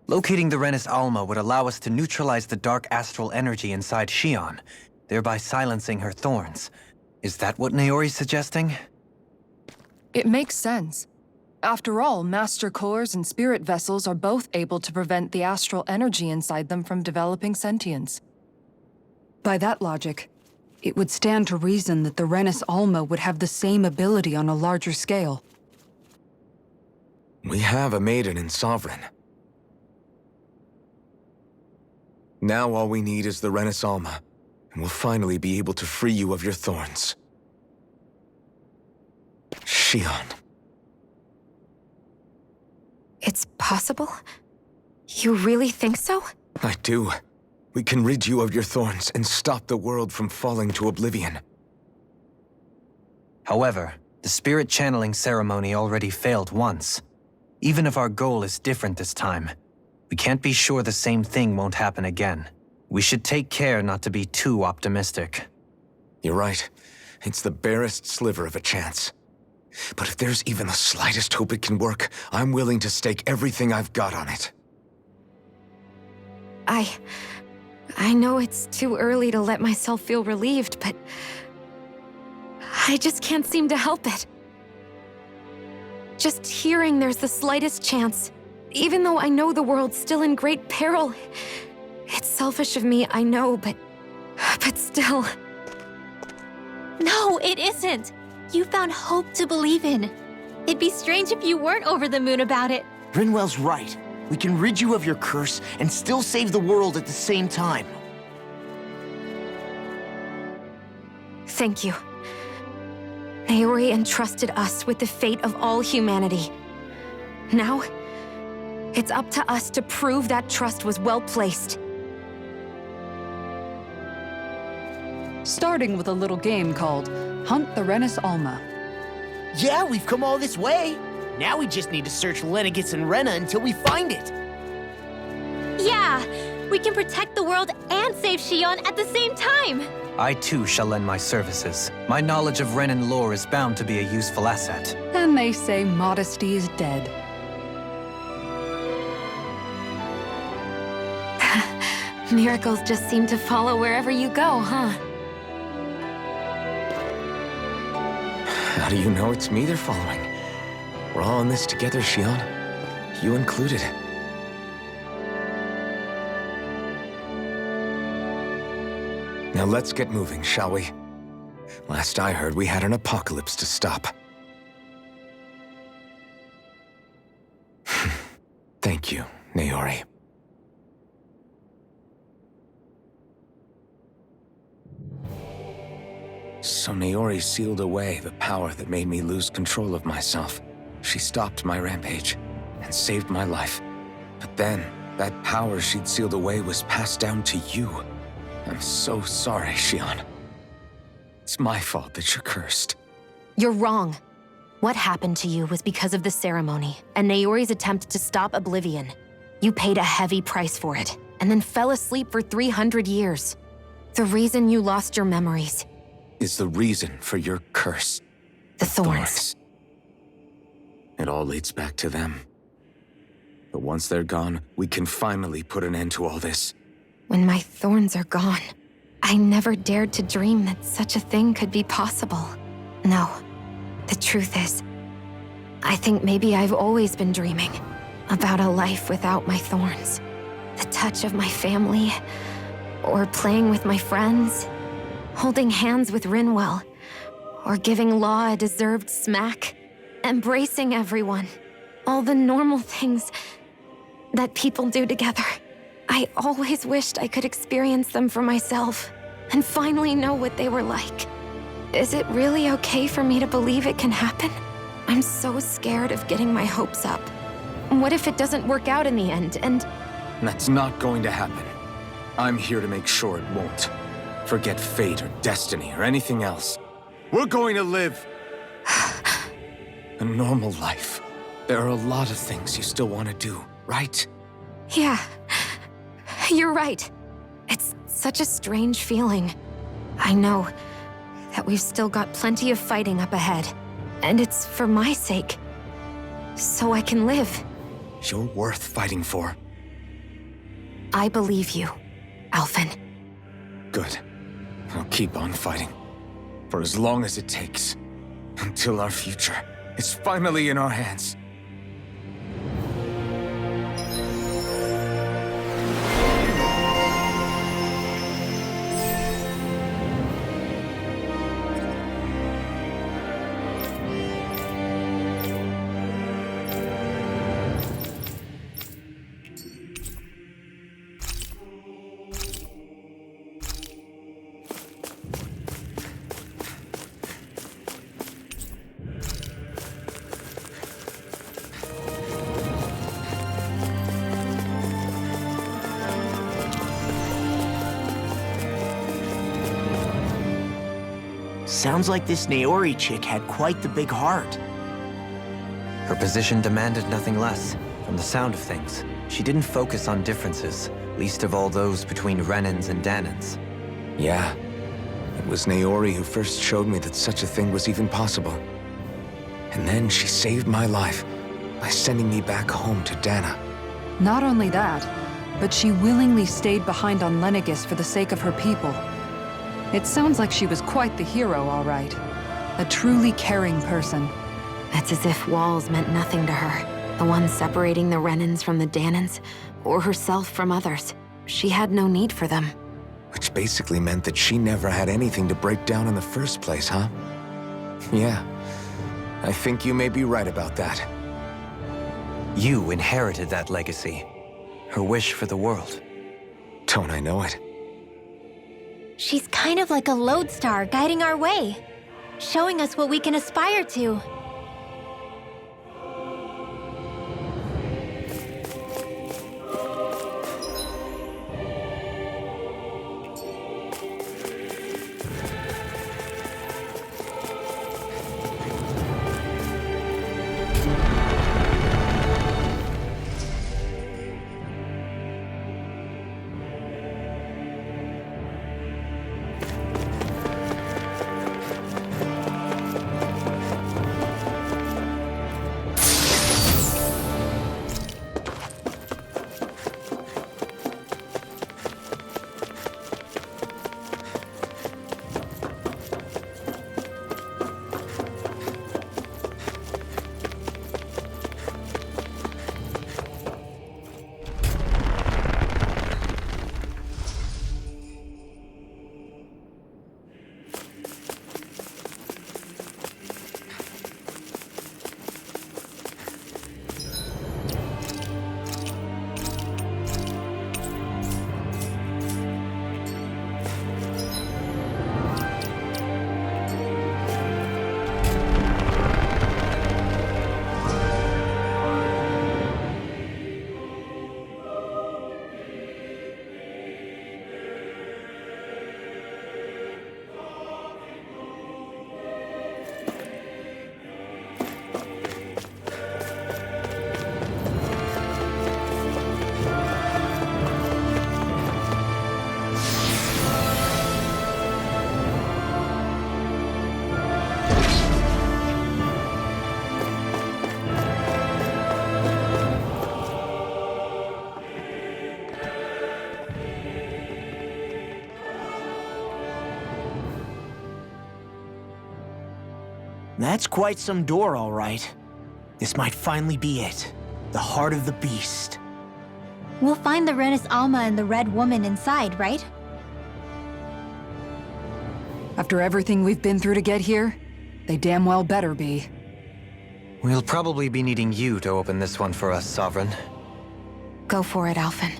Locating the Renis Alma would allow us to neutralize the dark astral energy inside Shion, thereby silencing her thorns. Is that what Naori's suggesting? It makes sense. After all, Master Cores and Spirit Vessels are both able to prevent the astral energy inside them from developing sentience. By that logic, it would stand to reason that the Renis Alma would have the same ability on a larger scale. We have a maiden in Sovereign. Now all we need is the Renis Alma, and we'll finally be able to free you of your thorns. Shion. It's possible? You really think so? I do. We can rid you of your thorns and stop the world from falling to oblivion. However, the spirit channeling ceremony already failed once. Even if our goal is different this time, we can't be sure the same thing won't happen again. We should take care not to be too optimistic. You're right. It's the barest sliver of a chance. But if there's even the slightest hope it can work, I'm willing to stake everything I've got on it. I know it's too early to let myself feel relieved, but I just can't seem to help it. Just hearing there's the slightest chance, even though I know the world's still in great peril. It's selfish of me, I know, but still. No, it isn't. You found hope to believe in. It'd be strange if you weren't over the moon about it. Rinwell's right. We can rid you of your curse and still save the world at the same time. Thank you. Naori entrusted us with the fate of all humanity. Now, it's up to us to prove that trust was well placed. Starting with a little game called Hunt the Renis Alma. Yeah, we've come all this way. Now we just need to search Lenegis and Rena until we find it. Yeah, we can protect the world and save Shion at the same time. I too shall lend my services. My knowledge of Renin lore is bound to be a useful asset. And they say modesty is dead. Miracles just seem to follow wherever you go, huh? How do you know it's me they're following? We're all in this together, Shion. You included. Now let's get moving, shall we? Last I heard, we had an apocalypse to stop. Thank you, Naori. So Naori sealed away the power that made me lose control of myself. She stopped my rampage and saved my life. But then, that power she'd sealed away was passed down to you. I'm so sorry, Shion. It's my fault that you're cursed. You're wrong. What happened to you was because of the ceremony and Naori's attempt to stop Oblivion. You paid a heavy price for it, and then fell asleep for 300 years. The reason you lost your memories is the reason for your curse. The thorns. It all leads back to them. But once they're gone, we can finally put an end to all this. When my thorns are gone, I never dared to dream that such a thing could be possible. No, the truth is, I think maybe I've always been dreaming about a life without my thorns. The touch of my family, or playing with my friends, holding hands with Rinwell, or giving Law a deserved smack, embracing everyone. All the normal things that people do together. I always wished I could experience them for myself, and finally know what they were like. Is it really okay for me to believe it can happen? I'm so scared of getting my hopes up. What if it doesn't work out in the end, and... That's not going to happen. I'm here to make sure it won't. Forget fate or destiny or anything else. We're going to live. a normal life. There are a lot of things you still want to do, right? Yeah, you're right. It's such a strange feeling. I know that we've still got plenty of fighting up ahead, and it's for my sake, so I can live. You're worth fighting for. I believe you, Alphen. Good. I'll keep on fighting. For as long as it takes. Until our future is finally in our hands. Sounds like this Naori chick had quite the big heart. Her position demanded nothing less. From the sound of things, she didn't focus on differences, least of all those between Renans and Danans. Yeah. It was Naori who first showed me that such a thing was even possible. And then she saved my life by sending me back home to Dana. Not only that, but she willingly stayed behind on Lenegis for the sake of her people. It sounds like she was quite the hero, all right. A truly caring person. It's as if walls meant nothing to her. The ones separating the Renans from the Danans, or herself from others. She had no need for them. Which basically meant that she never had anything to break down in the first place, huh? Yeah. I think you may be right about that. You inherited that legacy. Her wish for the world. Don't I know it? She's kind of like a lodestar guiding our way, showing us what we can aspire to. That's quite some door, all right. This might finally be it. The heart of the beast. We'll find the Renis Alma and the Red Woman inside, right? After everything we've been through to get here, they damn well better be. We'll probably be needing you to open this one for us, Sovereign. Go for it, Alphen.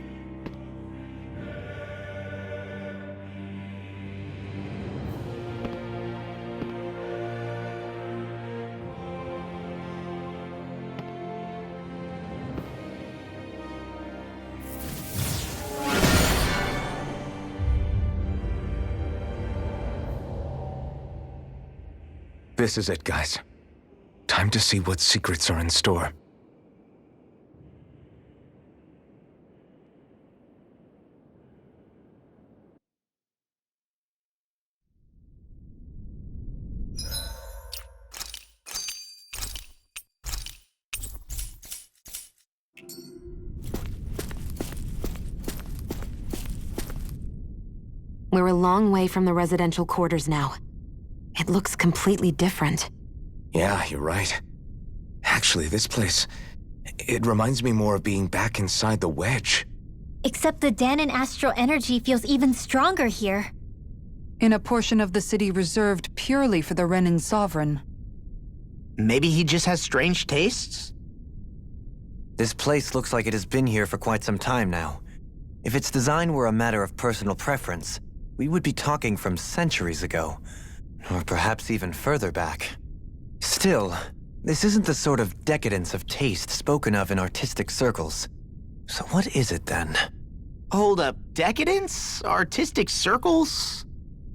This is it, guys. Time to see what secrets are in store. We're a long way from the residential quarters now. It looks completely different. Yeah, you're right. Actually, this place... it reminds me more of being back inside the Wedge. Except the Dahnan astral energy feels even stronger here. In a portion of the city reserved purely for the Renan Sovereign. Maybe he just has strange tastes? This place looks like it has been here for quite some time now. If its design were a matter of personal preference, we would be talking from centuries ago. Or perhaps even further back. Still, this isn't the sort of decadence of taste spoken of in artistic circles. So what is it then? Hold up, decadence? Artistic circles?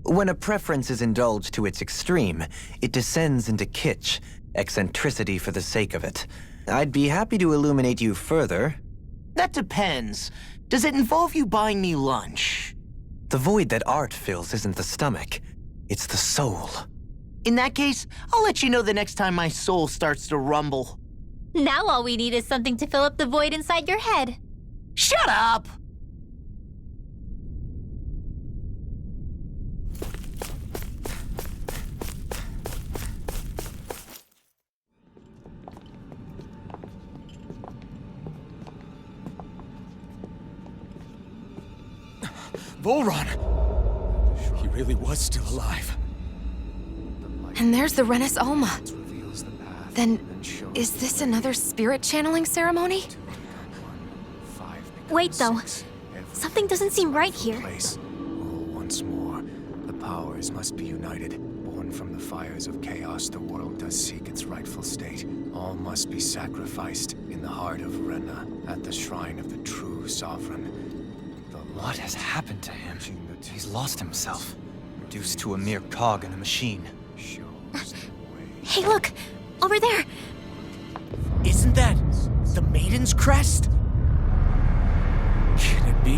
When a preference is indulged to its extreme, it descends into kitsch, eccentricity for the sake of it. I'd be happy to illuminate you further. That depends. Does it involve you buying me lunch? The void that art fills isn't the stomach, it's the soul. In that case, I'll let you know the next time my soul starts to rumble. Now all we need is something to fill up the void inside your head. Shut up! Volron! He really was still alive. And there's the Renis Alma. Then, is this another spirit channeling ceremony? Wait, though. Something doesn't seem right here. Once more, the powers must be united. Born from the fires of chaos, the world does seek its rightful state. All must be sacrificed in the heart of Rena, at the shrine of the true sovereign. What has happened to him? He's lost himself, reduced to a mere cog in a machine. Hey, look! Over there! Isn't that the Maiden's crest? Can it be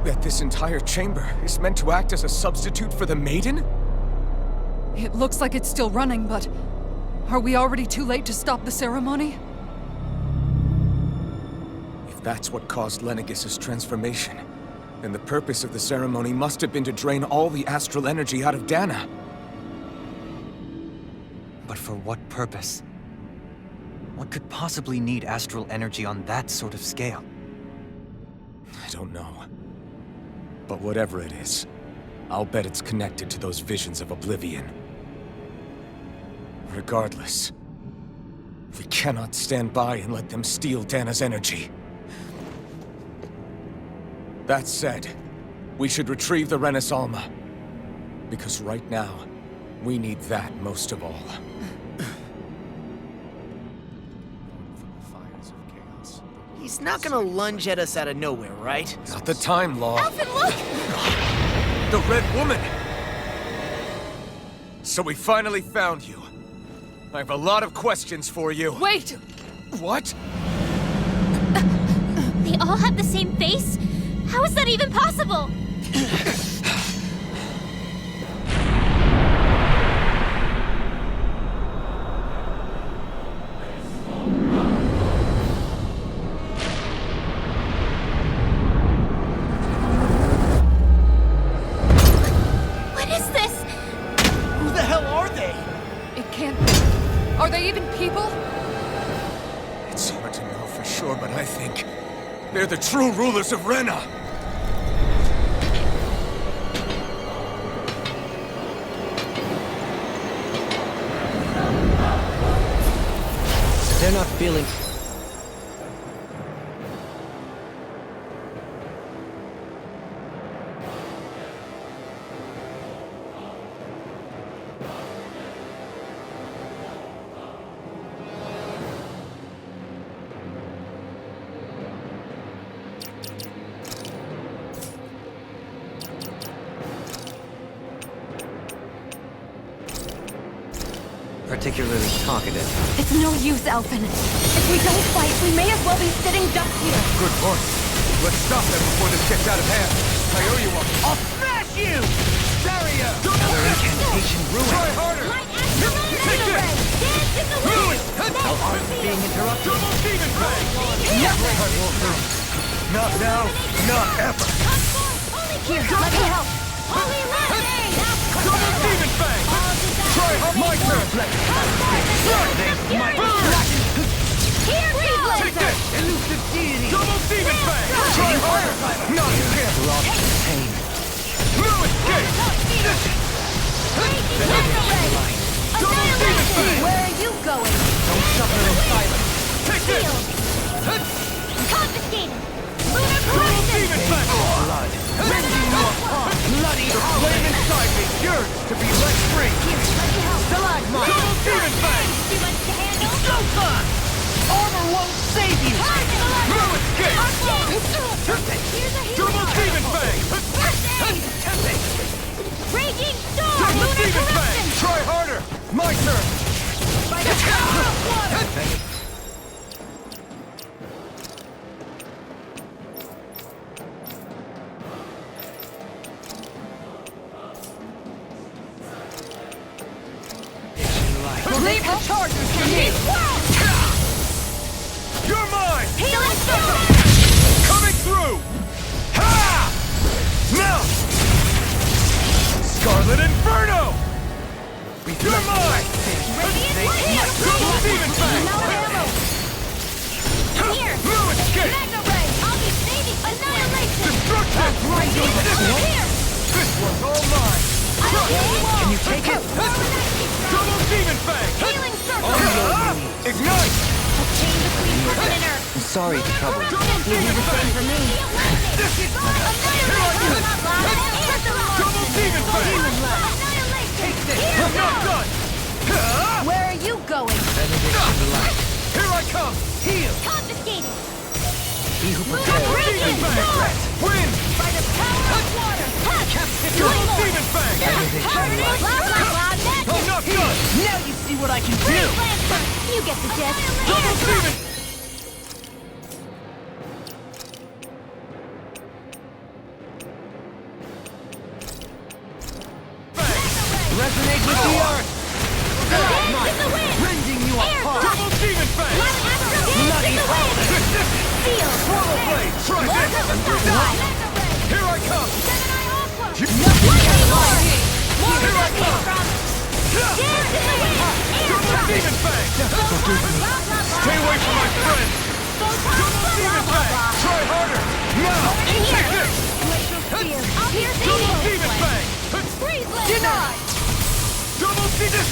that this entire chamber is meant to act as a substitute for the Maiden? It looks like it's still running, but are we already too late to stop the ceremony? If that's what caused Lenegis' transformation, then the purpose of the ceremony must have been to drain all the astral energy out of Dahna. But for what purpose? What could possibly need astral energy on that sort of scale? I don't know. But whatever it is, I'll bet it's connected to those visions of oblivion. Regardless, we cannot stand by and let them steal Dahna's energy. That said, we should retrieve the Renis Alma. Because right now, we need that most of all. He's not gonna lunge at us out of nowhere, right? Not the time, Law. Alphen, look! The Red Woman! So we finally found you. I have a lot of questions for you. Wait! What? They all have the same face? How is that even possible? What is this? Who the hell are they? It can't be. Are they even people? It's hard to know for sure, but I think they're the true rulers of Rena. They're not feeling... particularly talkative. It's no use, Elfin. If we don't fight, we may as well be sitting ducks here. Good point. Let's stop them before this gets out of hand. I owe you one. I'll smash you! Daria! Another incantation ruined. Try harder! Light Astrolaner Take this! Dance in the wind! Our art is being interrupted. Double Demon Fang! Never cut will through. Not now, not ever. Here, let me help. Holy Lightning! Double Demon Fang! Try hard! My turn! Here goes! Take this! Elusive deity! Double Demon Fang! Try harder! Not again! Drop the pain. No escape! Double Demon Fang! Where are you going? Don't suffer in silence. Take this! Confiscated! Lunar Double Horizon! Demon Fang! Blood. Rending you apart! Bloody the flame inside me yearns to be let free! Stalagmite! Double Demon Fang! Too much to handle? Showtime! Armor won't save you! No escape! Here's a hero! Double Demon Fang! Raging Storm! Double Lunar Demon Fang! Corruption! Try harder! My turn! By the power of water! Leave the charges to me! You're mine! Healing Storm! Coming through! Ha! Now! Scarlet Inferno! You're mine! Double Demon Fang! Here! No escape! Mega Ray! I'll be saving Annihilation! Destruction! Here! This one's all mine! Can you take it? Double Demon Fang! Healing Circle! Ignite! Chain between heaven and earth! I'm sorry to trouble you. Double Demon Fang! Double Demon Fang! I'm not done! Where are you going? Benediction light. Here I come! Heal! Confiscated! He who Double prepares Demon Fang! Win! By the power of water! Double Demon Fang! Blah, blah, blah, magic! I'm not done! Now you see what I can do! Lancer! You get the gist! Double Demon! Resonate with the earth! Dance in the wind! Rending you apart! Double Demon Fang! Dance in the wind! Seal! Swallow Blade! Try Lord this! of the Sky! Here I come! Gemini Aqua! Here More I that came come! from! Dance in the wind! Double Demon Fang! Stay away from my friend! Double Demon Fang! Try harder! Now! Take this! I'll pierce Double evil! Demon Fang! Freeze Lancer! Denied! Double Demon!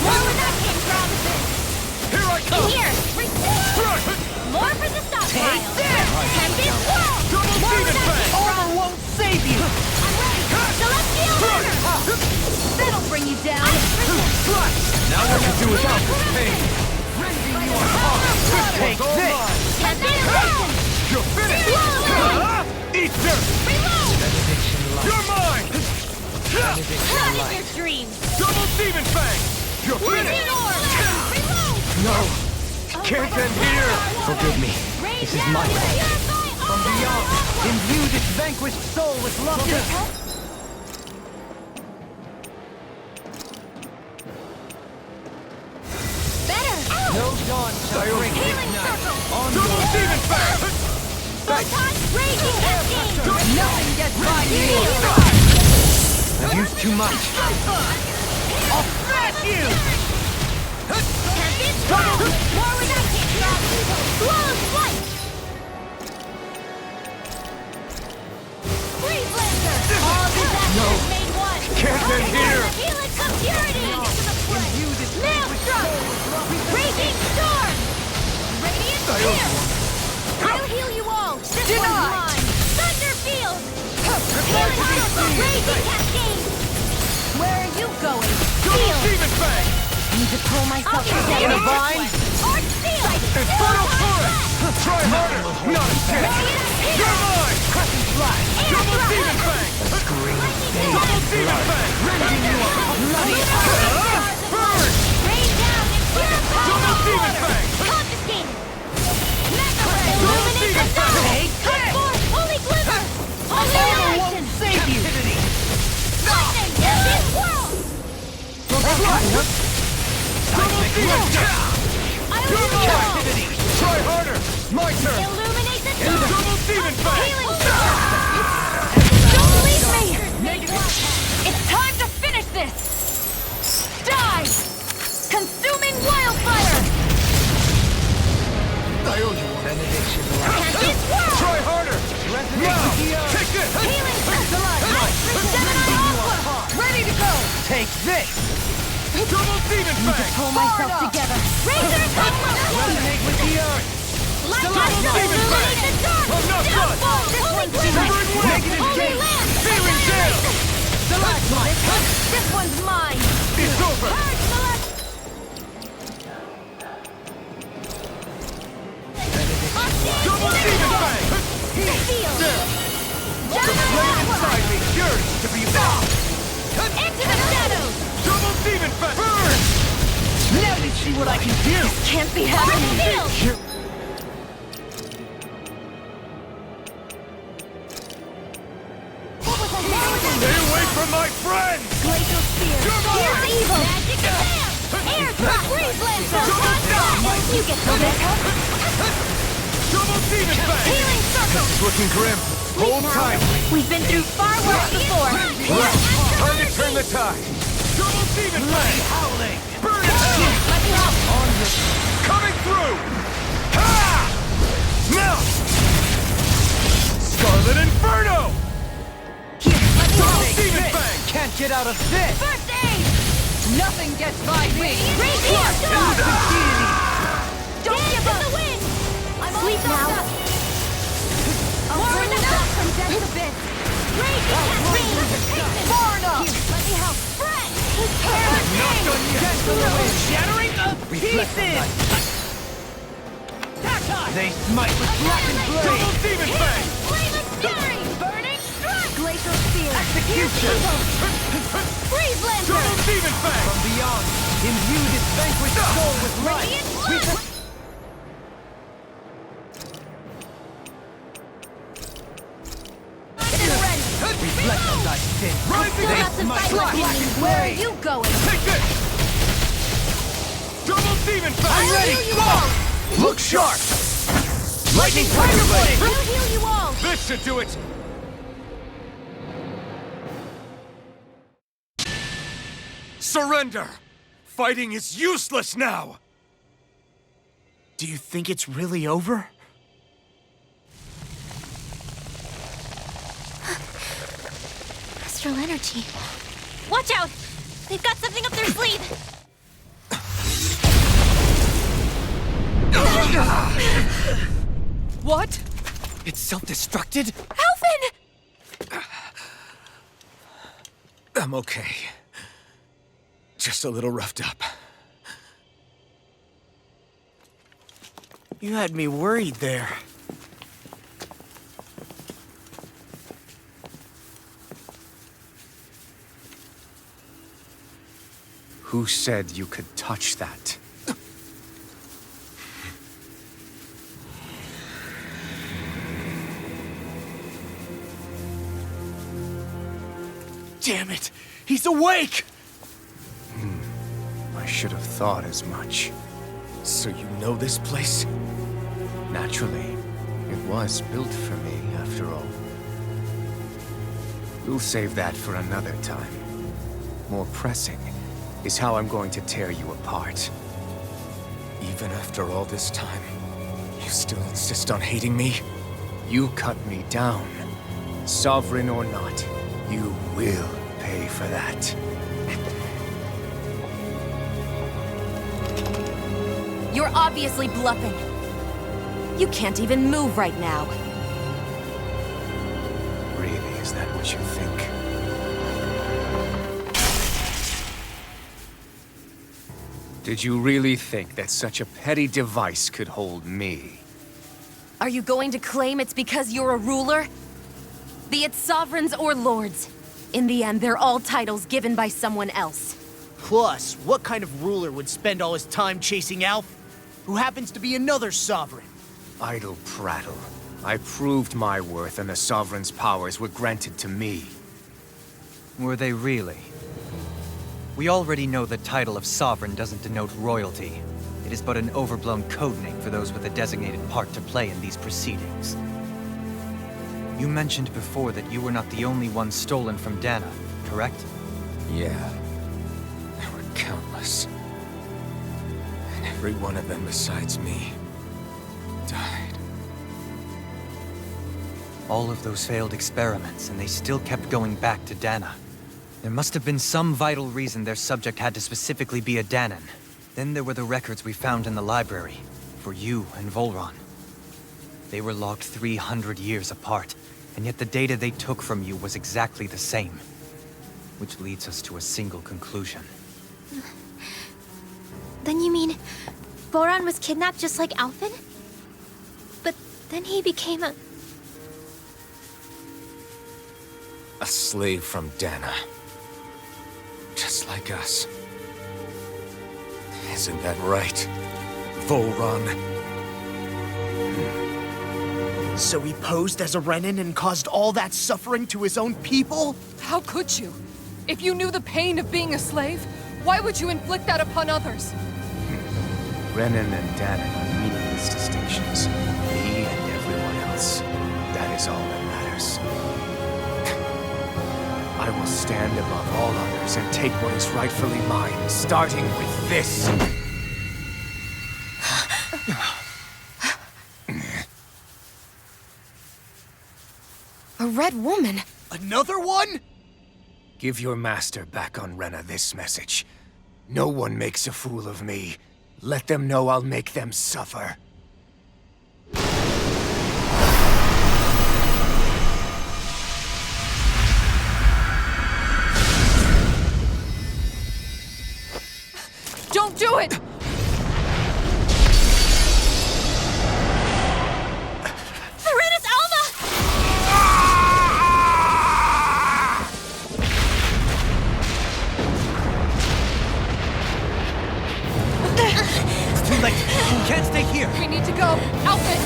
More where that came from! Here I come! Here! Receive! More for the stockpile! Take this! Tempest Wall! Double More where Demon that Fang! came from! Armor won't save you! I'm ready! Celestial Runner! That'll bring you down! Now what to do without this pain? Take this! Tempest Wall! You're finished! Eat dirt! Reload! You're mine! Not in your dreams! Double Demon Fang! You're Raging finished! Orb! Reload! No! Can't end here! Forgive me. This is my fault. From beyond, imbue this vanquished soul with love. Better! No dawn shall bring Healing this night. Circle! Double Demon Fang! Photon Raging Cascade! Nothing gets by me! I've used too much. I'll smash you! Tempest Wall! More where that came from! Wall of Flight! Freeze Lancer! All disasters made one! Can't end here! Helix of Purity! Maelstrom! Raging Storm! Radiant Spear! I'll heal you all! This one's mine! Thunder Field! Healing Raging Cascade! Where are you going? Double Demon Fang! Need to pull myself I'll together. Divine! Arch Seal! Infernal Torrent! Try harder! Not a chance! You're mine! Crescent Flash! Double Demon Fang! Double Demon Fang! Rending you up! Bloody Burn! I owe you one benediction. Try harder! Now! Take this! Healing Gemini Aqua! Ready to go! Take this! Double Demon Fang! Pull myself together. Razor Resonate with the earth! Light Double Demon Fang! I'm not done! Negative gate! Fearing Gale! This one's mine! It's over! Double Demon Fang! Flame inside me yearns to be lost! Into the shadows! Double Demon Fang! Burn! Let me see what I can do! Can't be happening! Stay away from my friends! Glacial Spear! Here's evil! Magic Command! Air Trap! Freeze Lancer! You get this! Double Demon Fang! Healing Circle! This is looking grim. Hold tight! We've been through far worse before! Time to turn the tide! Double Demon Fang! Howling! Burn it out! Coming through! Ha! Now! Scarlet Inferno! Double Demon Fang! Can't get out of this! First aid! Nothing gets by me! Raise the Deity! Don't give up! The wind! I'm sleep now! More enough from death to bits! Raise the catch! More enough! Let me help! Spread! Not done yet! Shattering of pieces! They smite with blackened blade! Double Demon Fang! Flame of Fury! Burning Strike! Glacial Spear! Execution! Freeze Lancer! Double Demon Fang! From beyond, imbue this vanquished soul with light! Radiant Look! Reflect on thy sin! Still got some fight left in me. Where are you going? Take this! Double Demon Fang! I'm ready! Heal you all! Look sharp! Lightning Tiger Blade! I'll heal you all! This should do it! Surrender! Fighting is useless now! Do you think it's really over? Astral energy. Watch out! They've got something up their sleeve! What? It's self-destructed? Alphen! I'm okay. Just a little roughed up. You had me worried there. Who said you could touch that? Damn it! He's awake! I should have thought as much. So you know this place? Naturally, it was built for me, after all. We'll save that for another time. More pressing is how I'm going to tear you apart. Even after all this time, you still insist on hating me? You cut me down. Sovereign or not, you will pay for that. You're obviously bluffing. You can't even move right now. Really, is that what you think? Did you really think that such a petty device could hold me? Are you going to claim it's because you're a ruler? Be it sovereigns or lords. In the end, they're all titles given by someone else. Plus, what kind of ruler would spend all his time chasing Alph, who happens to be another sovereign? Idle prattle. I proved my worth and the Sovereign's powers were granted to me. Were they really? We already know the title of Sovereign doesn't denote royalty. It is but an overblown codename for those with a designated part to play in these proceedings. You mentioned before that you were not the only one stolen from Dana, correct? Yeah. There were countless. And every one of them besides me All of those failed experiments, and they still kept going back to Dana. There must have been some vital reason their subject had to specifically be a Danan. Then there were the records we found in the library, for you and Volron. They were logged 300 years apart, and yet the data they took from you was exactly the same. Which leads us to a single conclusion. Then you mean Voron was kidnapped just like Alphen? But then he became a slave from Dana. Just like us. Isn't that right, Volron? So he posed as a Renan and caused all that suffering to his own people? How could you? If you knew the pain of being a slave, why would you inflict that upon others? Renan and Danan are meaningless distinctions. Me and everyone else. That is all that matters. I will stand above all others and take what is rightfully mine, starting with this. A red woman? Another one? Give your master back on Rena this message. No one makes a fool of me. Let them know I'll make them suffer. Don't do it! Serenus Alma! It's too late! We can't stay here! We need to go! Alphen!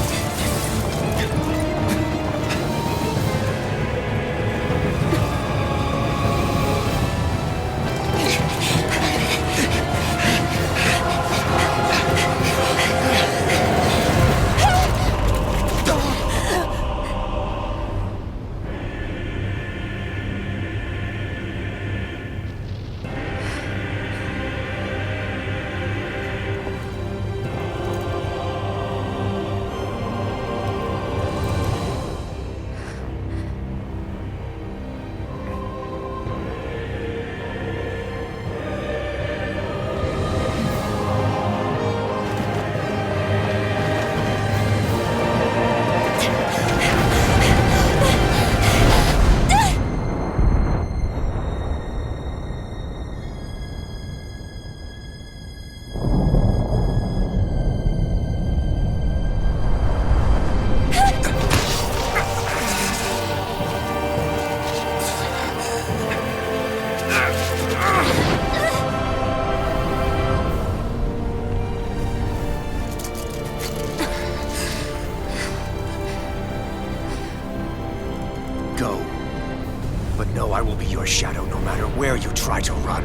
Go. But know I will be your shadow no matter where you try to run.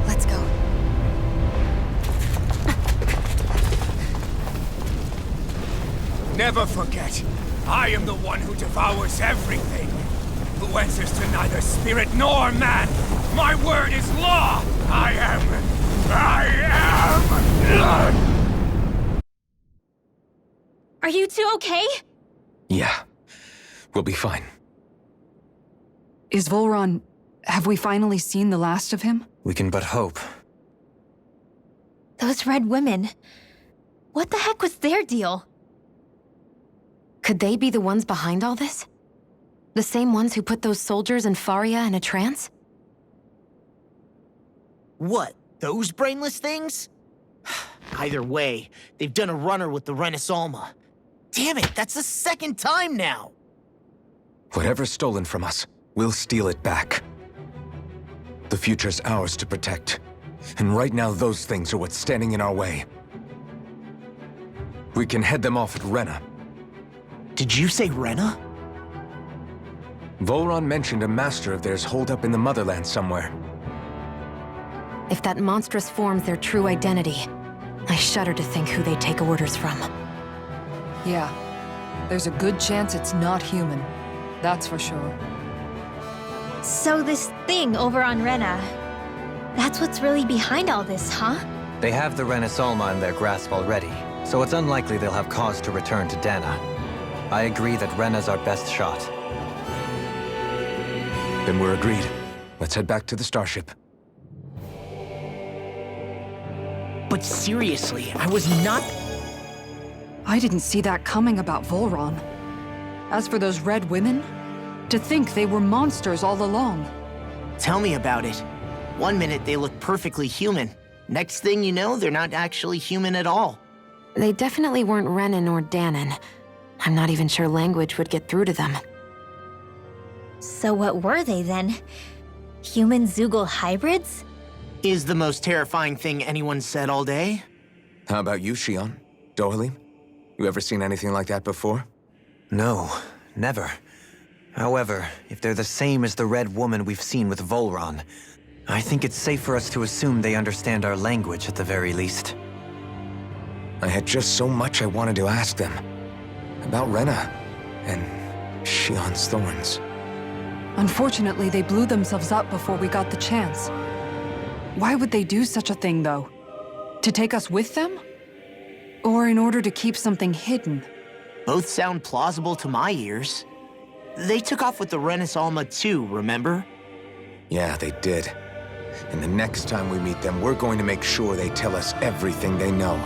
Let's go. Never forget, I am the one who devours everything. Who answers to neither spirit nor man. My word is law. I am. Are you two okay? Yeah. We'll be fine. Is Volron... have we finally seen the last of him? We can but hope. Those red women. What the heck was their deal? Could they be the ones behind all this? The same ones who put those soldiers in Faria in a trance? What, those brainless things? Either way, they've done a runner with the Renis Alma. Damn it, that's the second time now! Whatever's stolen from us, we'll steal it back. The future's ours to protect. And right now those things are what's standing in our way. We can head them off at Rena. Did you say Rena? Volron mentioned a master of theirs holed up in the motherland somewhere. If that monstrous form's their true identity, I shudder to think who they take orders from. Yeah. There's a good chance it's not human. That's for sure. So this thing over on Rena, that's what's really behind all this, huh? They have the Renis Alma in their grasp already, so it's unlikely they'll have cause to return to Dana. I agree that Rena's our best shot. Then we're agreed. Let's head back to the starship. But seriously, I was not... I didn't see that coming about Volron. As for those red women, to think they were monsters all along. Tell me about it. One minute they look perfectly human. Next thing you know, they're not actually human at all. They definitely weren't Renan or Danon. I'm not even sure language would get through to them. So what were they then? Human Zoogle hybrids? Is the most terrifying thing anyone said all day. How about you, Shion? Dohalim? You ever seen anything like that before? No, never. However, if they're the same as the red woman we've seen with Volron, I think it's safe for us to assume they understand our language at the very least. I had just so much I wanted to ask them. About Rena, and Shion's thorns. Unfortunately, they blew themselves up before we got the chance. Why would they do such a thing, though? To take us with them? Or in order to keep something hidden? Both sound plausible to my ears. They took off with the Renis Alma too, remember? Yeah, they did. And the next time we meet them, we're going to make sure they tell us everything they know.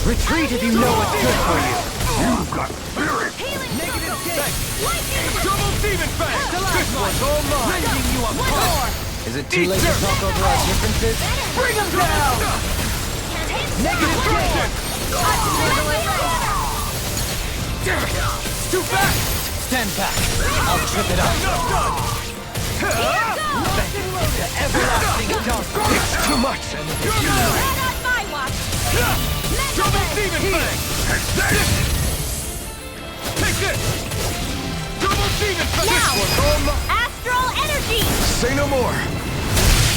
Retreat if you know what's good for you! You've got spirit! Negative gain! Double demon fang! This one's all mine! Rending you apart! Is it too late to talk over our differences? Bring him down! Negative gain! Damn it! Too fast! Stand back. I'll trip it up. The everlasting dunk! It's too much! Not on my watch! Double demon fang! Take this! Double demon fang! This one's all mine! Astral energy! Say no more!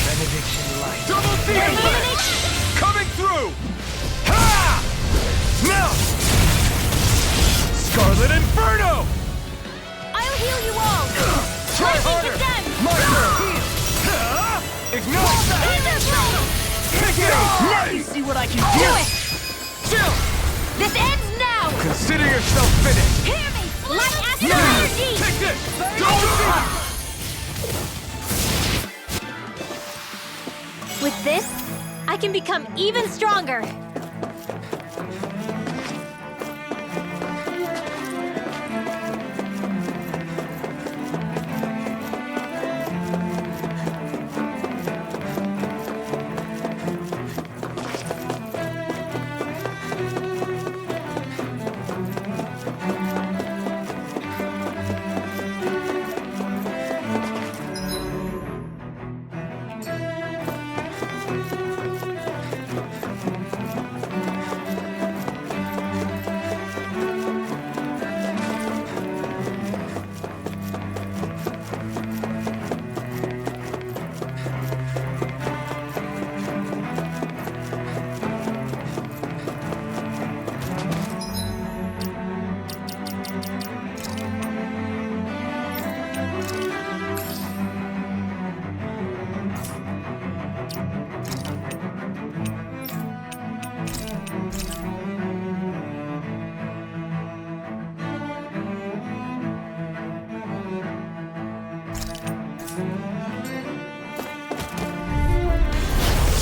Benediction light! Double demon fang! Coming through! Ha! Now! Scarlet Inferno! I'll heal you all! Try harder! My turn! Now you see what I can do! Do it! Chill! This ends now! Consider yourself finished! Hear me! Light astral energy! Take this! Double With this, I can become even stronger.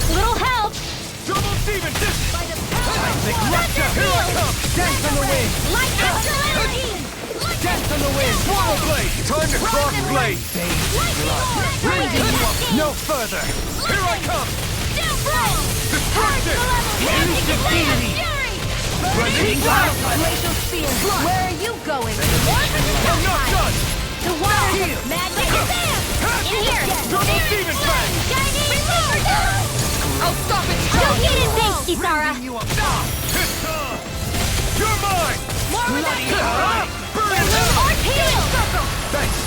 Little help! Double Demon! Here I come! Dance on the wind! Light astral energy! Dance on the wind! Swallow Blade! Time to cross blade! No further! Here I come! Destruction! Glacial Spear! Where are you going? I'm not done! The water! Magnificent! In here! Double Demon Fang! Shining sword! I'll stop it! You'll get it, thanks, Kisara! You up! It's on! You're mine! More with that! Burn it out! Or heal! Thanks!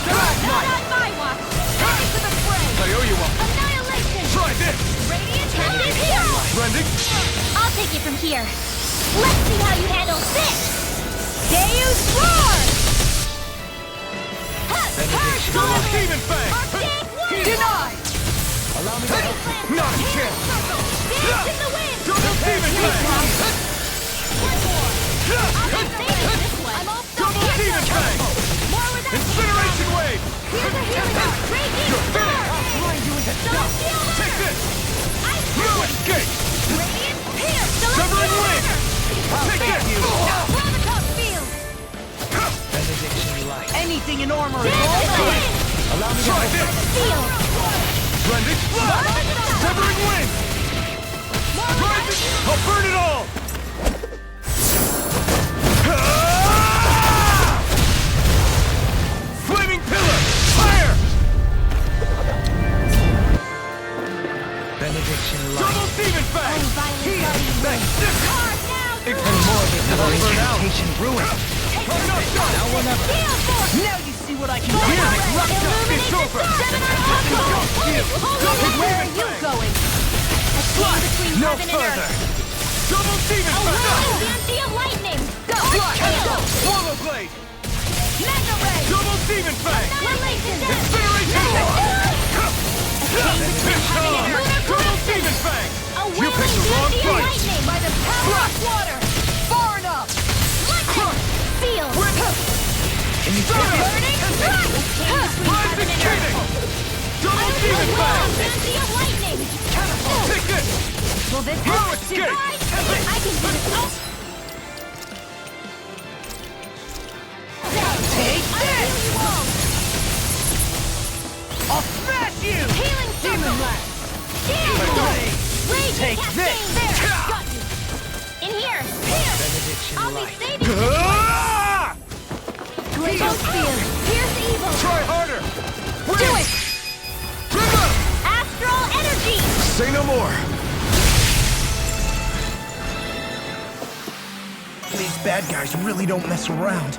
Not on my watch! Headed to the fray! I owe you one! Annihilation! Try this! Radiant is here! Rending? I'll take it from here. Let's see how you handle this! Deus Roar! Double Demon Fang! Denied! Allow me to help you. Not a chance! Dance in the wind! Double Demon Fang! I'm all Double Demon Fang! More with that Incineration Wave! Here's a healing! Raging You're Star! finished! I'll grind you into Don't dust! feel that! Take this! Ice No Power! escape! Radiant Pierce! Severing Wind! Take this! Graviton Field! Anything in armor is Dance all in the good! wind! Allow me to help you. Field! Rending? Severing Wind! Rising! I'll burn it all! Flaming Pillar! Fire! Benediction Double Demon Fang! Thanks! And more than our incantation ruined. I'm not done! Now or never. Now you see what I can do! It's over! Double Where are Demon you Fang! going? Between No heaven and further! earth! Double Demon Fang! Fancy of lightning! Swallow Blade! Mega Ray! Double Demon Fang! Annihilation! Incineration! Double Demon Fang! A You picked the wrong whirling fight! lightning! By the power of water! Far enough! Lightning! Field! Burning strike! Rising Kidding! Double Demon Fang! Fancy of lightning! Take this! Will this No help? escape! I can do this! Oh! Take this! I'll smash you! Healing Demon Blast! Raging Take Cascade! this! There! Got you! In here! Here! I'll be saving you! Ah! Glacial Spear! Pierce evil! Try harder! Do it! Trigger! Astral energy! Say no more! These bad guys really don't mess around.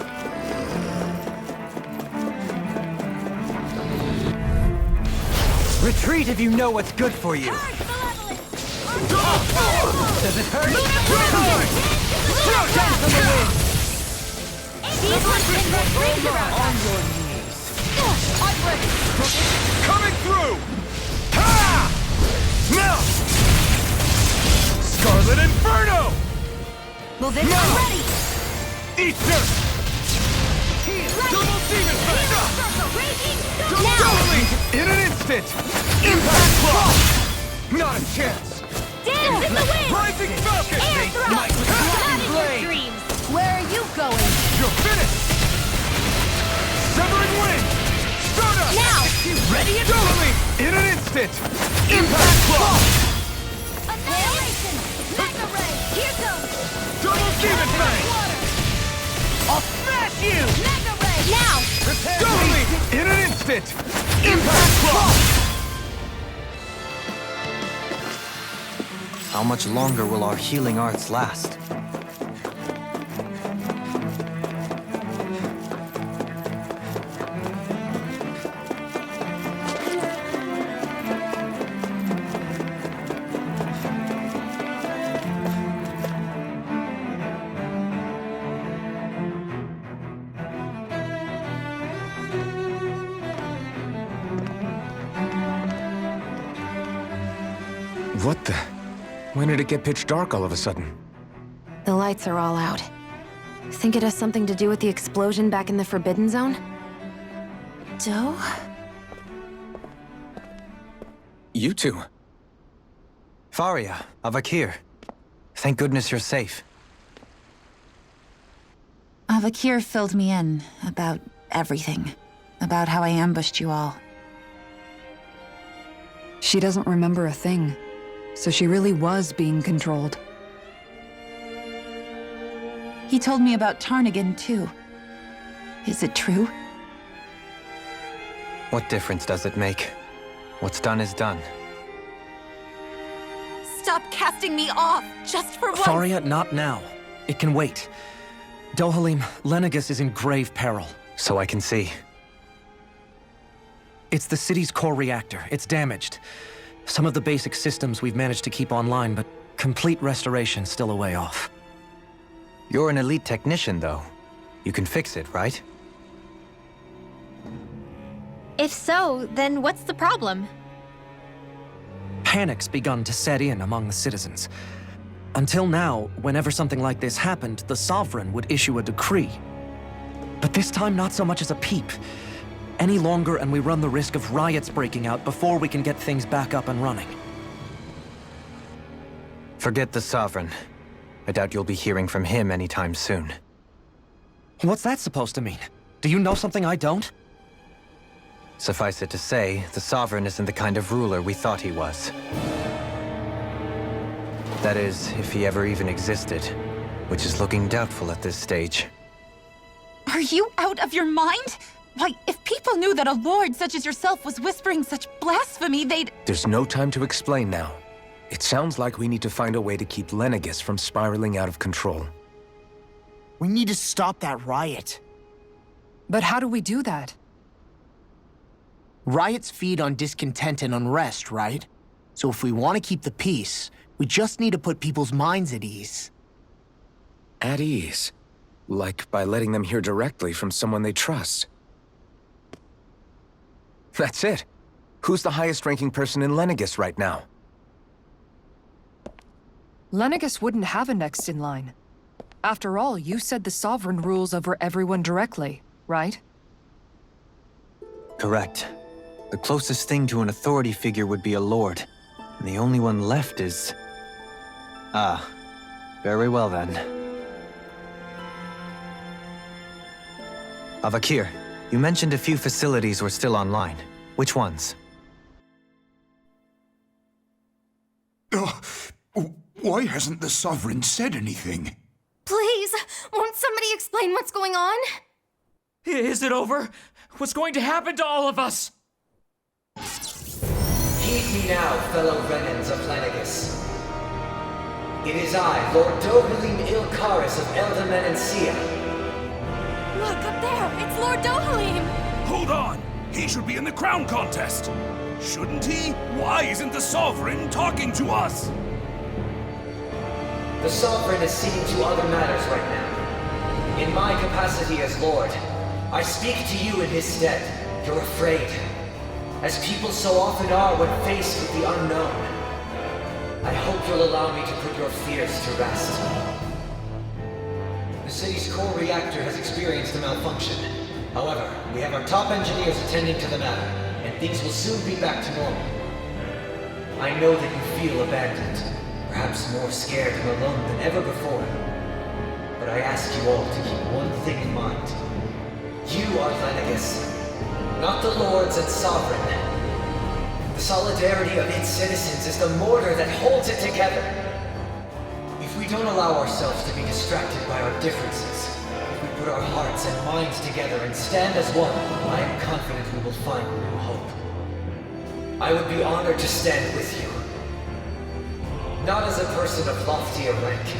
Retreat if you know what's good for you. Charge malevolence! Does it hurt? These ones can retreat around On your knees. I'm ready! Coming through! Ha! Now! Inferno! Move it. No! I'm ready. Eat this! Double demon fang! Totally! In an instant! Impact block! Not a chance! Dance in the wind! Rising Falcon! Air thrust! Not in your Blade! Dreams! Where are you going? You're finished! Severing wind! Stardust! Now! Ready and totally! In an instant! Impact block! Annihilation! Mega Ray! Here comes! Double demon fang! I'll smash you! Mega Ray! Now! Totally! In an instant! Impact block! How much longer will our healing arts last? What the? When did it get pitch dark all of a sudden? The lights are all out. Think it has something to do with the explosion back in the Forbidden Zone? Doe? You two. Faria, Avakir. Thank goodness you're safe. Avakir filled me in about everything. About how I ambushed you all. She doesn't remember a thing, so she really was being controlled. He told me about Tarnagin, too. Is it true? What difference does it make? What's done is done. Stop casting me off, just for once! Faria, not now. It can wait. Dohalim, Lenegis is in grave peril. So I can see. It's the city's core reactor. It's damaged. Some of the basic systems we've managed to keep online, but complete restoration's still a way off. You're an elite technician, though. You can fix it, right? If so, then what's the problem? Panic's begun to set in among the citizens. Until now, whenever something like this happened, the Sovereign would issue a decree. But this time, not so much as a peep. Any longer and we run the risk of riots breaking out before we can get things back up and running. Forget the Sovereign. I doubt you'll be hearing from him anytime soon. What's that supposed to mean? Do you know something I don't? Suffice it to say, the Sovereign isn't the kind of ruler we thought he was. That is, if he ever even existed, which is looking doubtful at this stage. Are you out of your mind? Why, if people knew that a lord such as yourself was whispering such blasphemy, they'd— There's no time to explain now. It sounds like we need to find a way to keep Lenegis from spiraling out of control. We need to stop that riot. But how do we do that? Riots feed on discontent and unrest, right? So if we want to keep the peace, we just need to put people's minds at ease. At ease? Like by letting them hear directly from someone they trust. That's it. Who's the highest-ranking person in Lenegis right now? Lenegis wouldn't have a next in line. After all, you said the Sovereign rules over everyone directly, right? Correct. The closest thing to an authority figure would be a lord. And the only one left is... Ah. Very well then. Avakir, you mentioned a few facilities were still online. Which ones? Why hasn't the Sovereign said anything? Please, won't somebody explain what's going on? Is it over? What's going to happen to all of us? Heed me now, fellow Renans of Lenegis. It is I, Lord Dohalim Ilkaris of Elda Menancia. Look, up there! It's Lord Dohalim! Hold on! He should be in the crown contest! Shouldn't he? Why isn't the Sovereign talking to us? The Sovereign is seeing to other matters right now. In my capacity as Lord, I speak to you in his stead. You're afraid. As people so often are when faced with the unknown. I hope you'll allow me to put your fears to rest. The city's core reactor has experienced a malfunction. However, we have our top engineers attending to the matter, and things will soon be back to normal. I know that you feel abandoned, perhaps more scared and alone than ever before. But I ask you all to keep one thing in mind. You are Lenegis, not the Lords and Sovereign. The solidarity of its citizens is the mortar that holds it together. If we don't allow ourselves to be distracted by our differences, if we put our hearts and minds together and stand as one, I am confident we will find new hope. I would be honored to stand with you. Not as a person of loftier rank,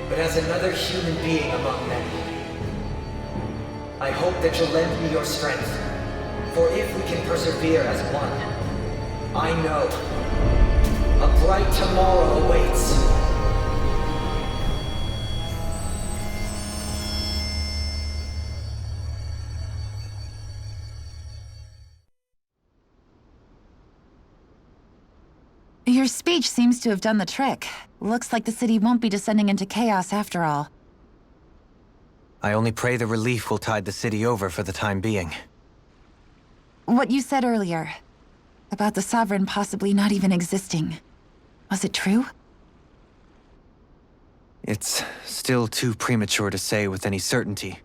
but as another human being among many. I hope that you'll lend me your strength, for if we can persevere as one, I know a bright tomorrow awaits. Your speech seems to have done the trick. Looks like the city won't be descending into chaos after all. I only pray the relief will tide the city over for the time being. What you said earlier, about the Sovereign possibly not even existing, was it true? It's still too premature to say with any certainty,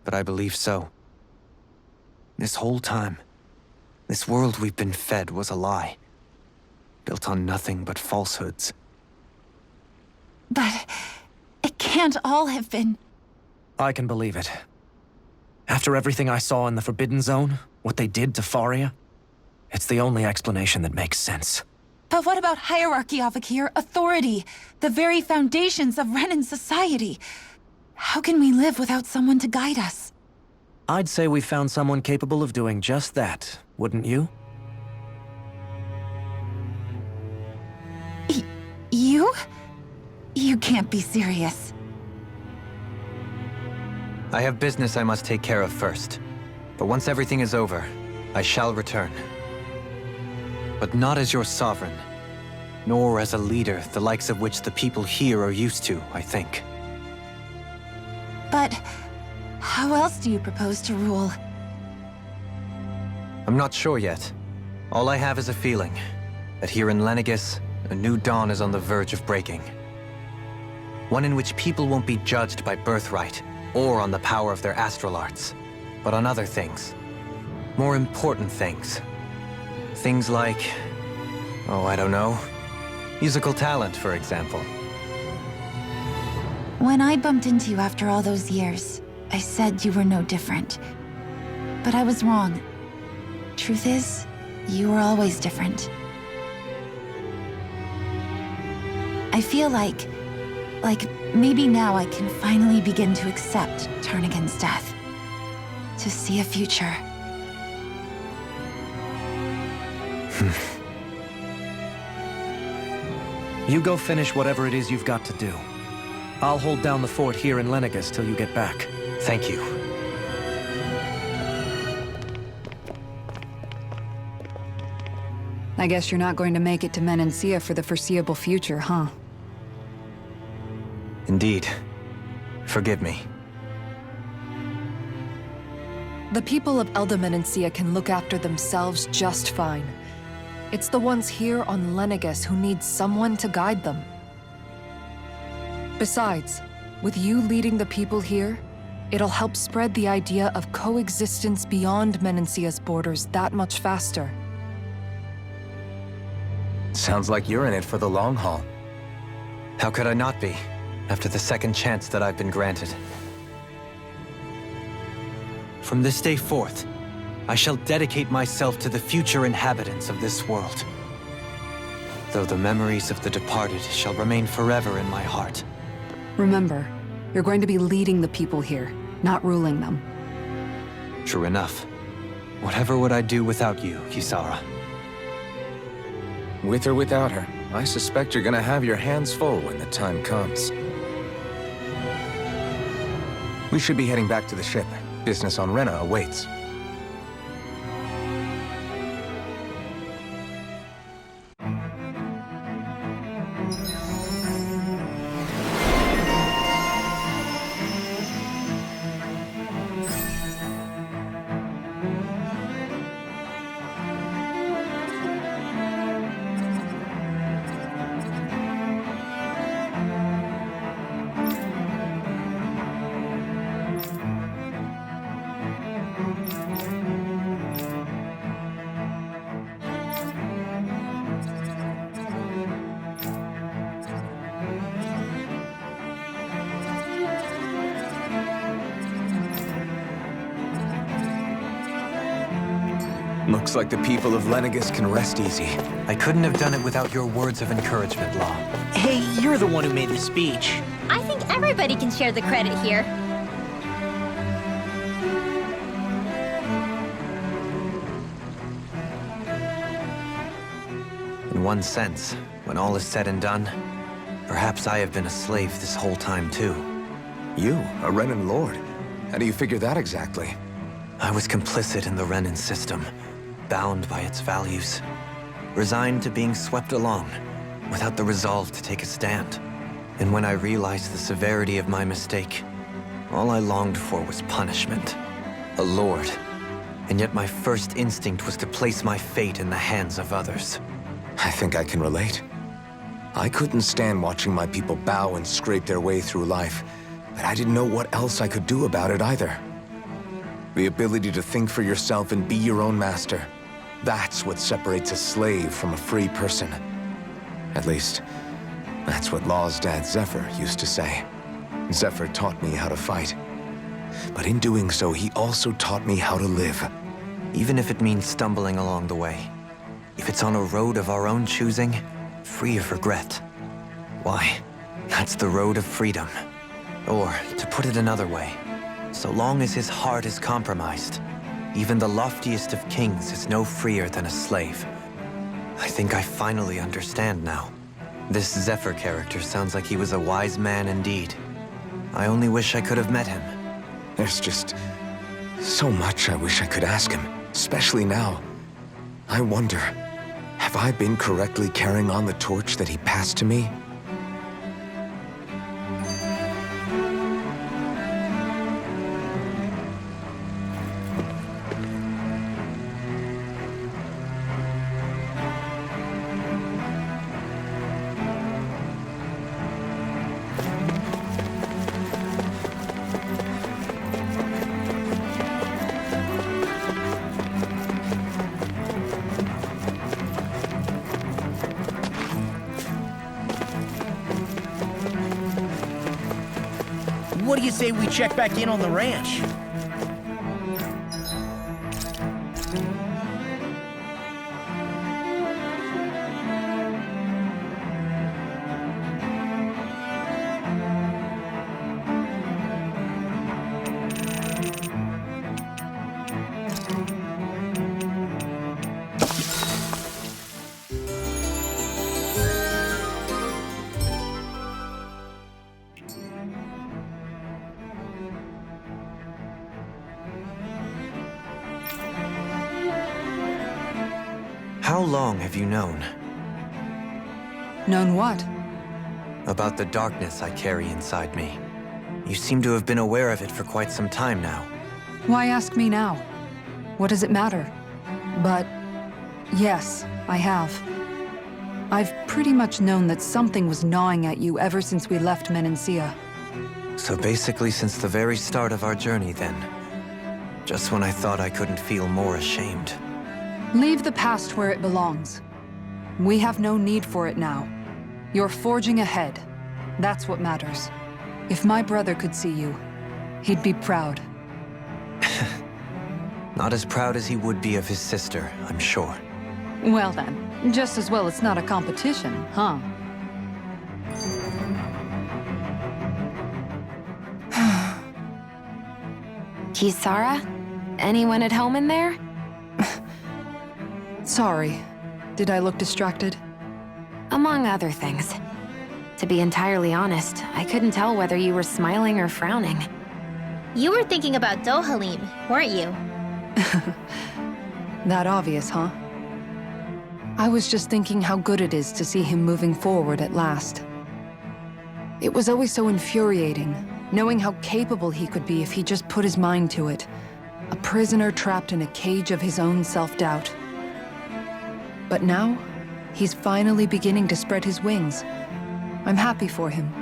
but I believe so. This whole time, this world we've been fed was a lie, built on nothing but falsehoods. But it can't all have been... I can believe it. After everything I saw in the Forbidden Zone, what they did to Faria, it's the only explanation that makes sense. But what about hierarchy, Avakir? Authority? The very foundations of Renan society? How can we live without someone to guide us? I'd say we found someone capable of doing just that, wouldn't you? You? You can't be serious. I have business I must take care of first. But once everything is over, I shall return. But not as your sovereign, nor as a leader the likes of which the people here are used to, I think. But how else do you propose to rule? I'm not sure yet. All I have is a feeling that here in Lenegis, a new dawn is on the verge of breaking. One in which people won't be judged by birthright, or on the power of their astral arts, but on other things. More important things. Things like, oh, I don't know, musical talent, for example. When I bumped into you after all those years, I said you were no different. But I was wrong. Truth is, you were always different. I feel like maybe now I can finally begin to accept Tarnigan's death. To see a future. You go finish whatever it is you've got to do. I'll hold down the fort here in Lenegis till you get back. Thank you. I guess you're not going to make it to Menancia for the foreseeable future, huh? Indeed. Forgive me. The people of Elda Menancia can look after themselves just fine. It's the ones here on Lenegis who need someone to guide them. Besides, with you leading the people here, it'll help spread the idea of coexistence beyond Menancia's borders that much faster. Sounds like you're in it for the long haul. How could I not be, after the second chance that I've been granted? From this day forth, I shall dedicate myself to the future inhabitants of this world. Though the memories of the departed shall remain forever in my heart. Remember, you're going to be leading the people here, not ruling them. True enough. Whatever would I do without you, Kisara? With or without her, I suspect you're gonna have your hands full when the time comes. We should be heading back to the ship. Business on Rena awaits. Looks like the people of Lenegus can rest easy. I couldn't have done it without your words of encouragement, Law. Hey, you're the one who made the speech. I think everybody can share the credit here. In one sense, when all is said and done, perhaps I have been a slave this whole time too. You, a Renan Lord? How do you figure that exactly? I was complicit in the Renan system, bound by its values, resigned to being swept along, without the resolve to take a stand. And when I realized the severity of my mistake, all I longed for was punishment. A lord. And yet my first instinct was to place my fate in the hands of others. I think I can relate. I couldn't stand watching my people bow and scrape their way through life, but I didn't know what else I could do about it either. The ability to think for yourself and be your own master. That's what separates a slave from a free person. At least, that's what Law's dad Zephyr used to say. Zephyr taught me how to fight. But in doing so, he also taught me how to live. Even if it means stumbling along the way. If it's on a road of our own choosing, free of regret. Why, that's the road of freedom. Or, to put it another way, so long as his heart is compromised, even the loftiest of kings is no freer than a slave. I think I finally understand now. This Zephyr character sounds like he was a wise man indeed. I only wish I could have met him. There's just so much I wish I could ask him, especially now. I wonder, have I been correctly carrying on the torch that he passed to me? What do you say we check back in on the ranch? How long have you known? Known what? About the darkness I carry inside me. You seem to have been aware of it for quite some time now. Why ask me now? What does it matter? But yes, I have. I've pretty much known that something was gnawing at you ever since we left Menancia. So basically since the very start of our journey then. Just when I thought I couldn't feel more ashamed. Leave the past where it belongs. We have no need for it now. You're forging ahead. That's what matters. If my brother could see you, he'd be proud. Not as proud as he would be of his sister, I'm sure. Well then, just as well it's not a competition, huh? Kisara? Anyone at home in there? Sorry. Did I look distracted? Among other things. To be entirely honest, I couldn't tell whether you were smiling or frowning. You were thinking about Dohalim, weren't you? That obvious, huh? I was just thinking how good it is to see him moving forward at last. It was always so infuriating, knowing how capable he could be if he just put his mind to it. A prisoner trapped in a cage of his own self-doubt. But now, he's finally beginning to spread his wings. I'm happy for him.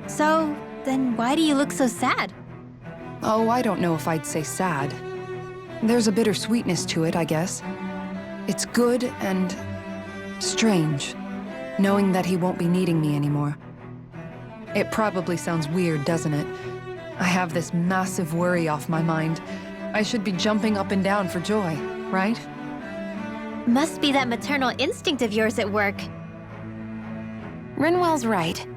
So, then why do you look so sad? Oh, I don't know if I'd say sad. There's a bittersweetness to it, I guess. It's good and strange, knowing that he won't be needing me anymore. It probably sounds weird, doesn't it? I have this massive worry off my mind. I should be jumping up and down for joy, right? Must be that maternal instinct of yours at work. Rinwell's right.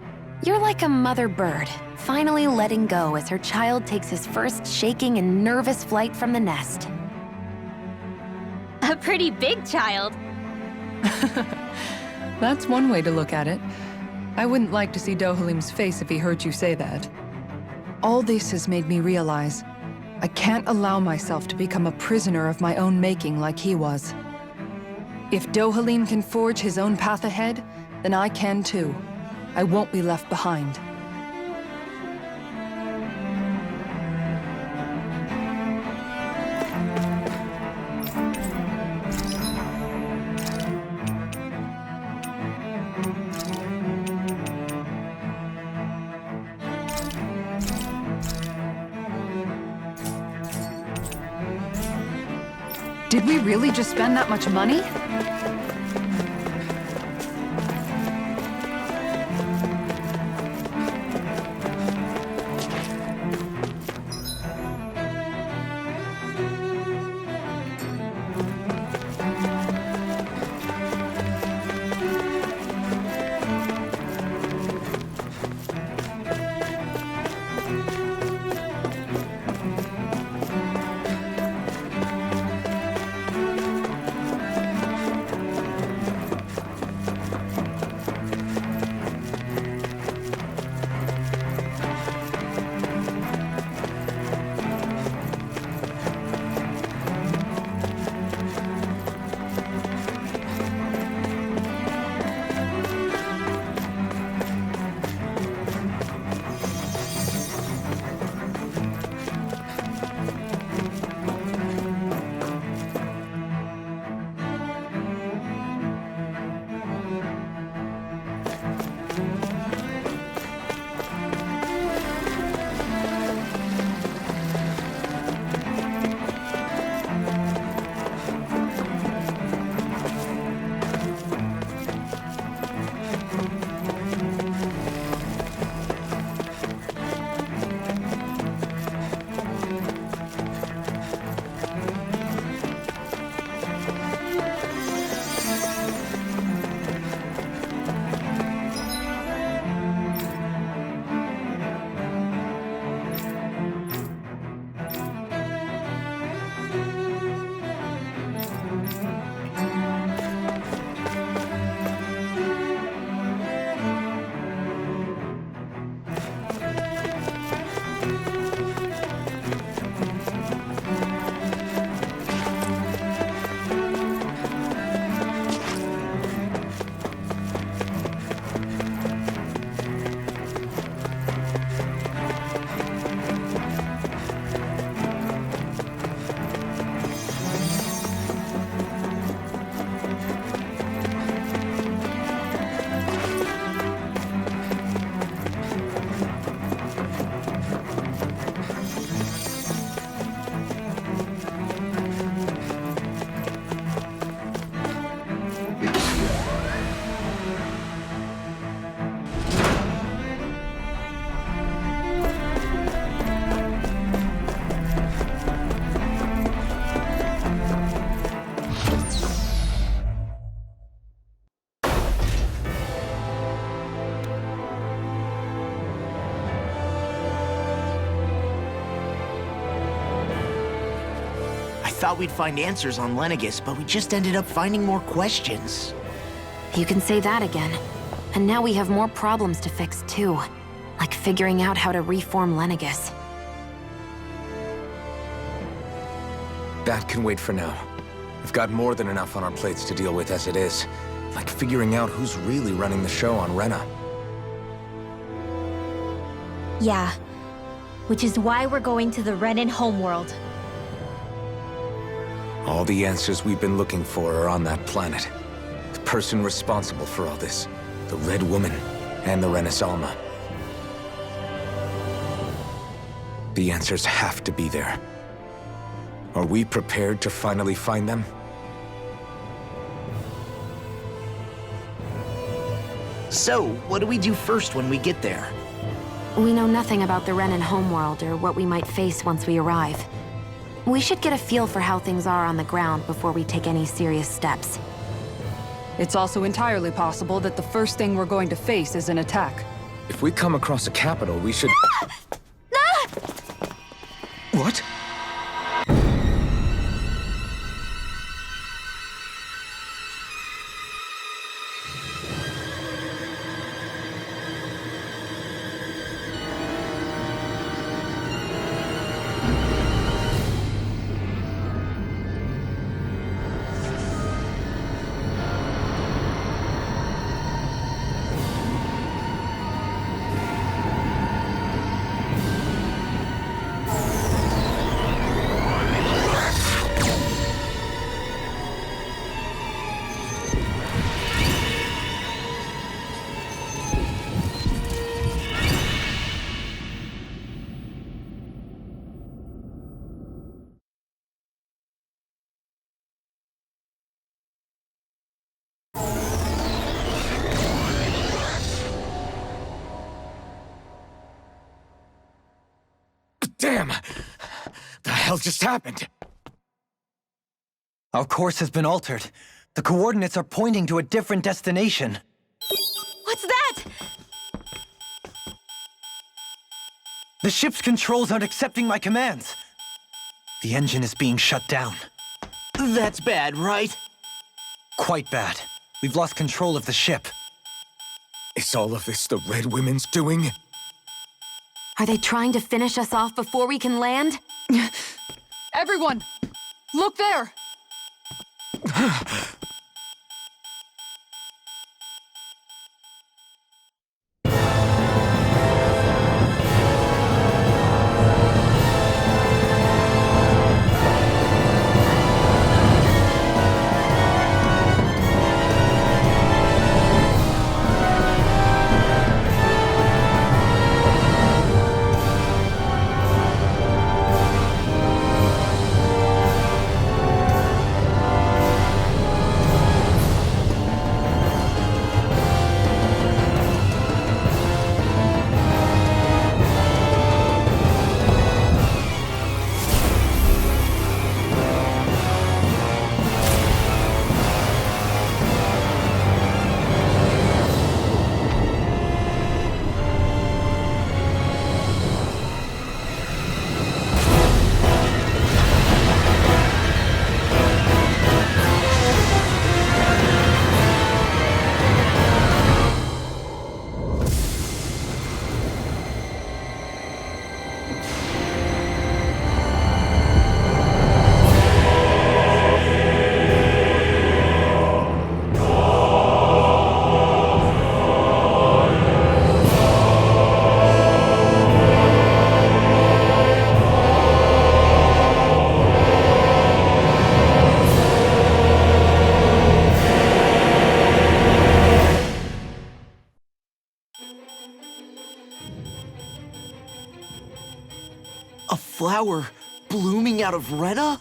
You're like a mother bird, finally letting go as her child takes his first shaking and nervous flight from the nest. A pretty big child. That's one way to look at it. I wouldn't like to see Dohalim's face if he heard you say that. All this has made me realize I can't allow myself to become a prisoner of my own making like he was. If Dohalim can forge his own path ahead, then I can too. I won't be left behind. Did we really just spend that much money? Thought we'd find answers on Lenegis, but we just ended up finding more questions. You can say that again. And now we have more problems to fix too. Like figuring out how to reform Lenegis. That can wait for now. We've got more than enough on our plates to deal with as it is. Like figuring out who's really running the show on Rena. Yeah. Which is why we're going to the Renan homeworld. All the answers we've been looking for are on that planet. The person responsible for all this. The Red Woman and the Renis Alma. The answers have to be there. Are we prepared to finally find them? So, what do we do first when we get there? We know nothing about the Renan homeworld or what we might face once we arrive. We should get a feel for how things are on the ground before we take any serious steps. It's also entirely possible that the first thing we're going to face is an attack. If we come across a capital, we should... What? Damn! The hell just happened? Our course has been altered. The coordinates are pointing to a different destination. What's that? The ship's controls aren't accepting my commands. The engine is being shut down. That's bad, right? Quite bad. We've lost control of the ship. Is all of this the Red Women's doing? Are they trying to finish us off before we can land? Everyone! Look there! A flower blooming out of Rena?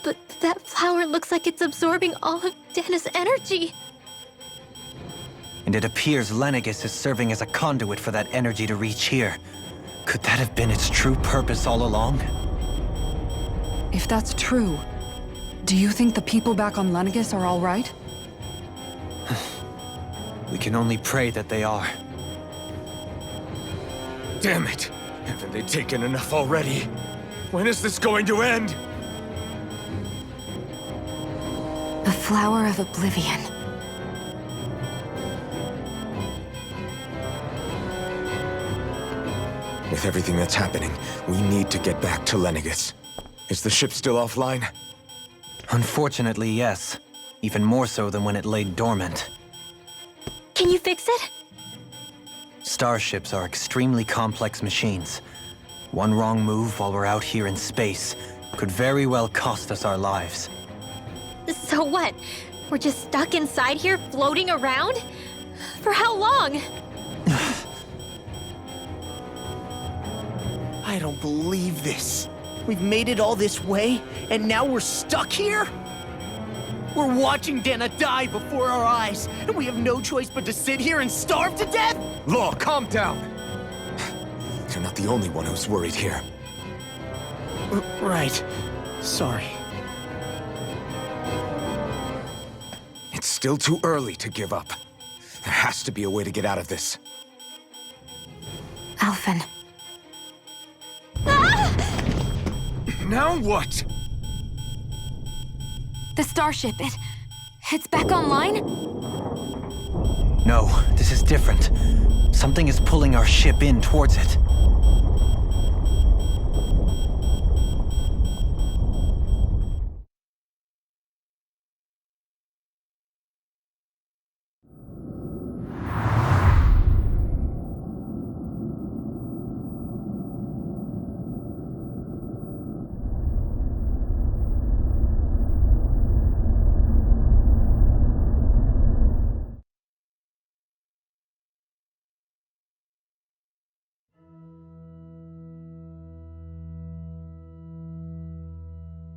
But that flower looks like it's absorbing all of Dana's energy. And it appears Lenegis is serving as a conduit for that energy to reach here. Could that have been its true purpose all along? If that's true, do you think the people back on Lenegis are all right? We can only pray that they are. Damn it! Haven't they taken enough already? When is this going to end? A flower of oblivion. With everything that's happening, we need to get back to Lenegis. Is the ship still offline? Unfortunately, yes. Even more so than when it lay dormant. Can you fix it? Starships are extremely complex machines. One wrong move while we're out here in space could very well cost us our lives. So what? We're just stuck inside here, floating around? For how long? I don't believe this. We've made it all this way, and now we're stuck here? We're watching Dana die before our eyes, and we have no choice but to sit here and starve to death? Law, calm down! You're not the only one who's worried here. Right. Sorry. It's still too early to give up. There has to be a way to get out of this. Alphen. Now what? The starship, it's back online? No, this is different. Something is pulling our ship in towards it.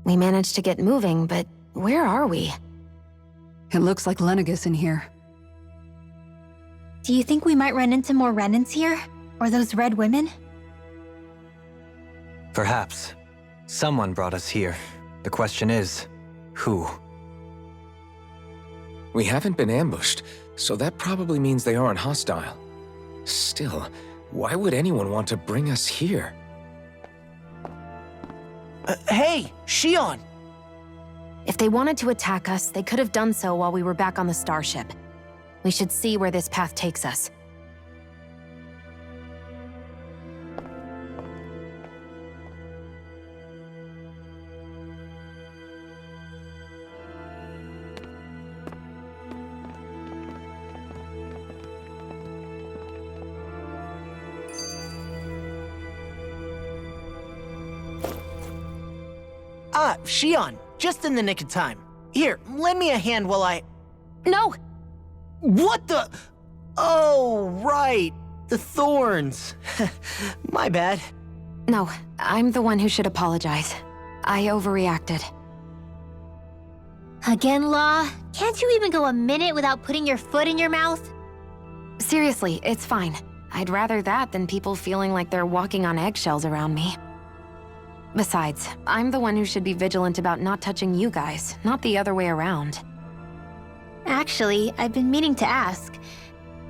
We managed to get moving, but where are we? It looks like Lenegis in here. Do you think we might run into more Renans here? Or those red women? Perhaps. Someone brought us here. The question is, who? We haven't been ambushed, so that probably means they aren't hostile. Still, why would anyone want to bring us here? Hey, Shion! If they wanted to attack us, they could have done so while we were back on the starship. We should see where this path takes us. Shion, just in the nick of time. Here, lend me a hand while I... No! What the... Oh, right. The thorns. My bad. No, I'm the one who should apologize. I overreacted. Again, Law? Can't you even go a minute without putting your foot in your mouth? Seriously, it's fine. I'd rather that than people feeling like they're walking on eggshells around me. Besides, I'm the one who should be vigilant about not touching you guys, not the other way around. Actually, I've been meaning to ask.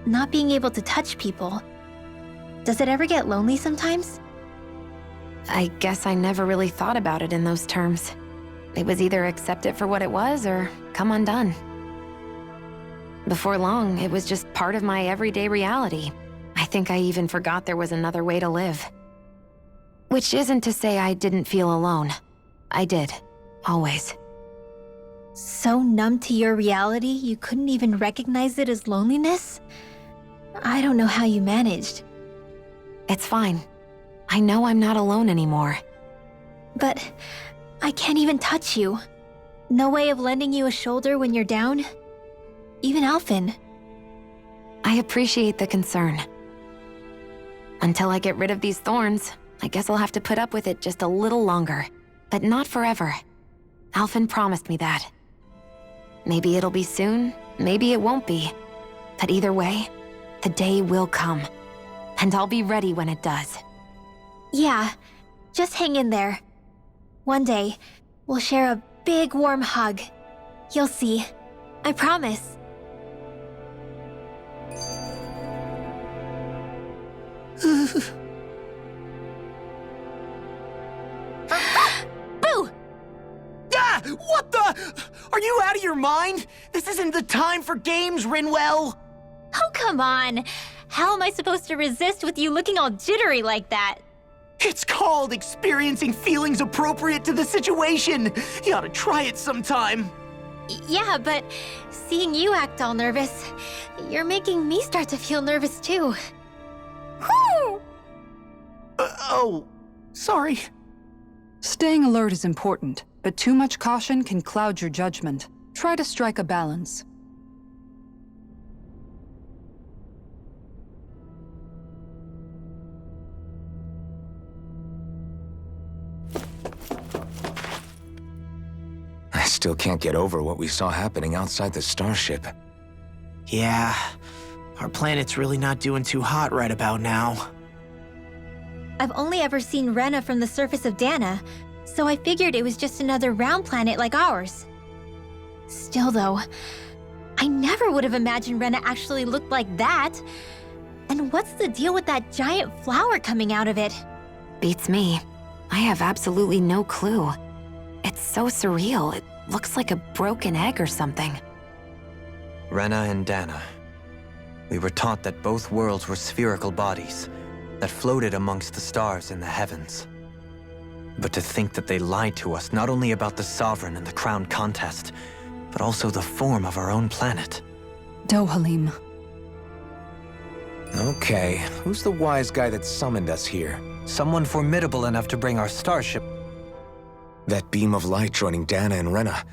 Not being able to touch people, does it ever get lonely sometimes? I guess I never really thought about it in those terms. It was either accept it for what it was or come undone. Before long, it was just part of my everyday reality. I think I even forgot there was another way to live. Which isn't to say I didn't feel alone. I did. Always. So numb to your reality, you couldn't even recognize it as loneliness? I don't know how you managed. It's fine. I know I'm not alone anymore. But I can't even touch you. No way of lending you a shoulder when you're down? Even Alphen. I appreciate the concern. Until I get rid of these thorns, I guess I'll have to put up with it just a little longer. But not forever. Alphen promised me that. Maybe it'll be soon, maybe it won't be. But either way, the day will come. And I'll be ready when it does. Yeah, just hang in there. One day, we'll share a big warm hug. You'll see. I promise. Boo! Ah! What the? Are you out of your mind? This isn't the time for games, Rinwell! Oh, come on. How am I supposed to resist with you looking all jittery like that? It's called experiencing feelings appropriate to the situation. You ought to try it sometime. Yeah, but seeing you act all nervous, you're making me start to feel nervous too. Whew! Oh, sorry. Staying alert is important, but too much caution can cloud your judgment. Try to strike a balance. I still can't get over what we saw happening outside the starship. Yeah, our planet's really not doing too hot right about now. I've only ever seen Rena from the surface of Dana, so I figured it was just another round planet like ours. Still though, I never would have imagined Rena actually looked like that. And what's the deal with that giant flower coming out of it? Beats me. I have absolutely no clue. It's so surreal. It looks like a broken egg or something. Rena and Dana. We were taught that both worlds were spherical bodies that floated amongst the stars in the heavens. But to think that they lied to us not only about the Sovereign and the Crown contest, but also the form of our own planet. Dohalim. Okay, who's the wise guy that summoned us here? Someone formidable enough to bring our starship. That beam of light joining Dana and Rena.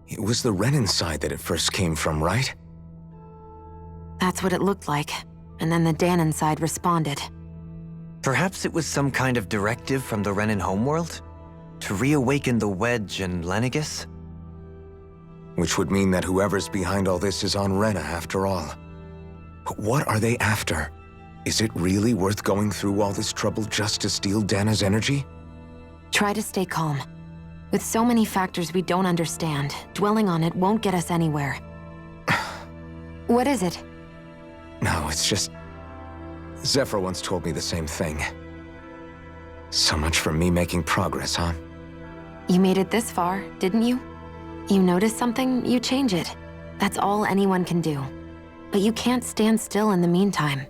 It was the Renan side that it first came from, right? That's what it looked like. And then the Danon side responded. Perhaps it was some kind of directive from the Renan homeworld? To reawaken the Wedge and Lenegis? Which would mean that whoever's behind all this is on Rena after all. But what are they after? Is it really worth going through all this trouble just to steal Dana's energy? Try to stay calm. With so many factors we don't understand, dwelling on it won't get us anywhere. What is it? No, it's just... Zephyr once told me the same thing. So much for me making progress, huh? You made it this far, didn't you? You notice something, you change it. That's all anyone can do. But you can't stand still in the meantime.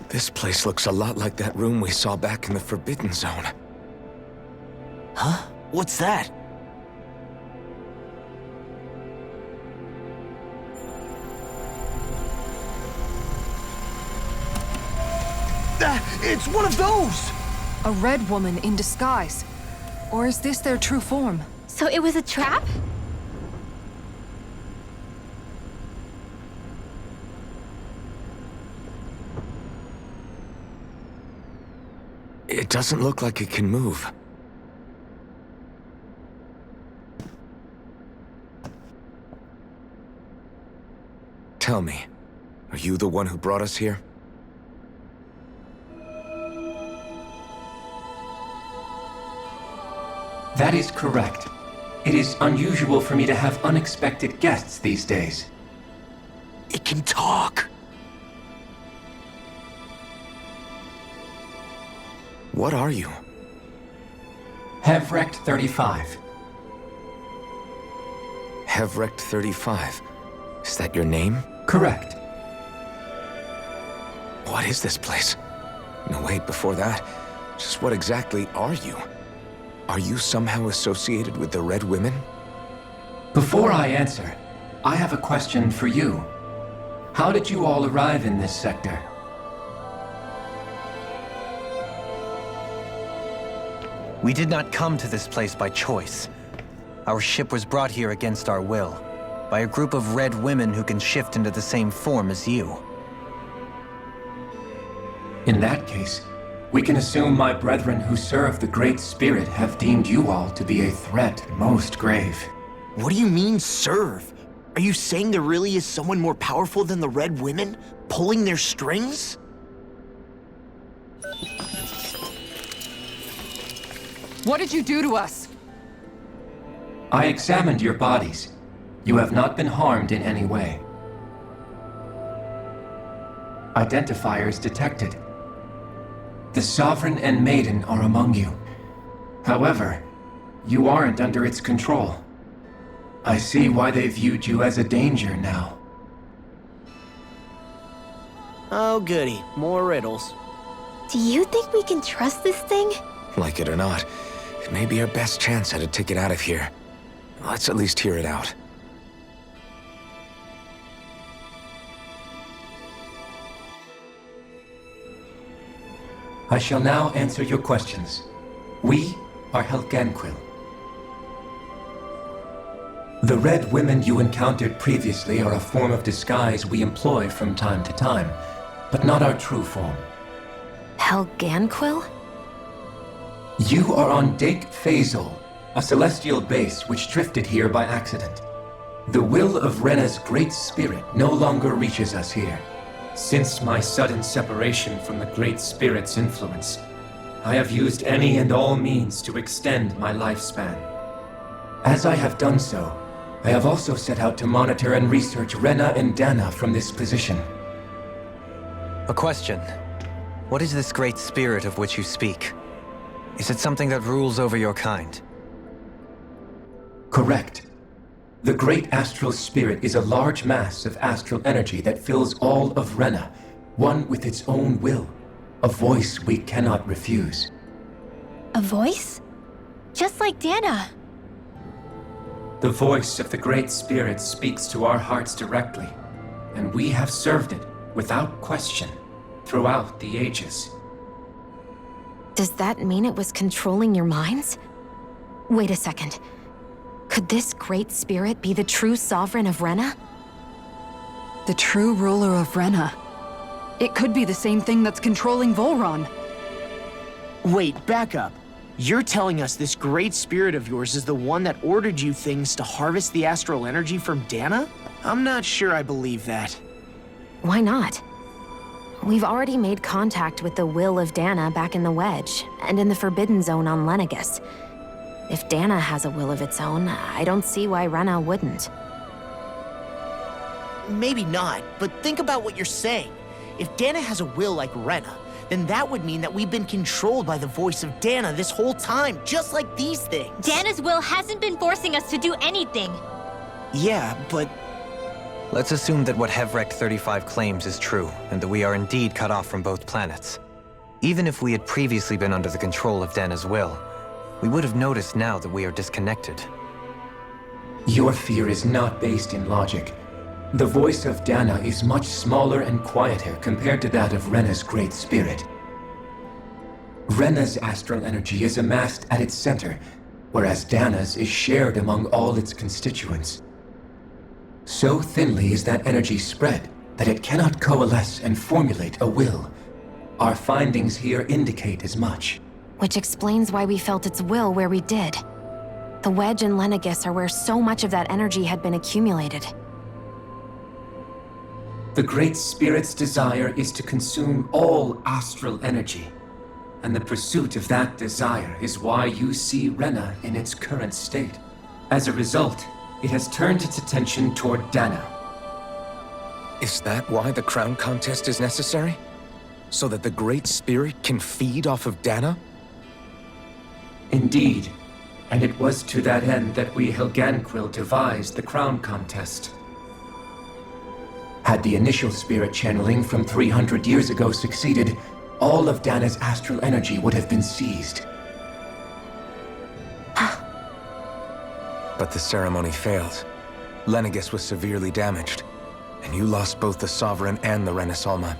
This place looks a lot like that room we saw back in the Forbidden Zone. Huh? What's that? It's one of those! A red woman in disguise. Or is this their true form? So it was a trap? It doesn't look like it can move. Tell me, are you the one who brought us here? That is correct. It is unusual for me to have unexpected guests these days. It can talk. What are you? Hevrect 35. Hevrect 35. Is that your name? Correct. What is this place? No, wait, before that, just what exactly are you? Are you somehow associated with the Red Women? Before I answer, I have a question for you. How did you all arrive in this sector? We did not come to this place by choice. Our ship was brought here against our will, by a group of red women who can shift into the same form as you. In that case, we can assume my brethren who serve the Great Spirit have deemed you all to be a threat most grave. What do you mean, serve? Are you saying there really is someone more powerful than the Red Women, pulling their strings? What did you do to us? I examined your bodies. You have not been harmed in any way. Identifiers detected. The Sovereign and Maiden are among you. However, you aren't under its control. I see why they viewed you as a danger now. Oh goody, more riddles. Do you think we can trust this thing? Like it or not, it may be our best chance at a ticket out of here. Let's at least hear it out. I shall now answer your questions. We are Helganquil. The red women you encountered previously are a form of disguise we employ from time to time, but not our true form. Helganquil? You are on Dake Phasol, a celestial base which drifted here by accident. The will of Rena's great spirit no longer reaches us here. Since my sudden separation from the Great Spirit's influence, I have used any and all means to extend my lifespan. As I have done so, I have also set out to monitor and research Rena and Dana from this position. A question. What is this great spirit of which you speak? Is it something that rules over your kind? Correct. The Great Astral Spirit is a large mass of astral energy that fills all of Rena, one with its own will, a voice we cannot refuse. A voice? Just like Dana. The voice of the Great Spirit speaks to our hearts directly, and we have served it without question throughout the ages. Does that mean it was controlling your minds? Wait a second. Could this Great Spirit be the true sovereign of Rena? The true ruler of Rena. It could be the same thing that's controlling Volron. Wait, back up. You're telling us this great spirit of yours is the one that ordered you things to harvest the astral energy from Dana? I'm not sure I believe that. Why not? We've already made contact with the will of Dana back in the Wedge, and in the Forbidden Zone on Lenegus. If Dana has a will of its own, I don't see why Rena wouldn't. Maybe not, but think about what you're saying. If Dana has a will like Rena, then that would mean that we've been controlled by the voice of Dana this whole time, just like these things. Dana's will hasn't been forcing us to do anything. Yeah, but... Let's assume that what Hevrect 35 claims is true, and that we are indeed cut off from both planets. Even if we had previously been under the control of Dana's will, we would have noticed now that we are disconnected. Your fear is not based in logic. The voice of Dana is much smaller and quieter compared to that of Rena's great spirit. Rena's astral energy is amassed at its center, whereas Dana's is shared among all its constituents. So thinly is that energy spread that it cannot coalesce and formulate a will. Our findings here indicate as much. Which explains why we felt its will where we did. The Wedge and Lenegus are where so much of that energy had been accumulated. The Great Spirit's desire is to consume all astral energy, and the pursuit of that desire is why you see Rena in its current state. As a result, it has turned its attention toward Dana. Is that why the crown contest is necessary? So that the Great Spirit can feed off of Dana? Indeed, and it was to that end that we Helganquil devised the crown contest. Had the initial spirit channeling from 300 years ago succeeded, all of Dana's astral energy would have been seized. But the ceremony failed. Lenegus was severely damaged, and you lost both the Sovereign and the Renasalma.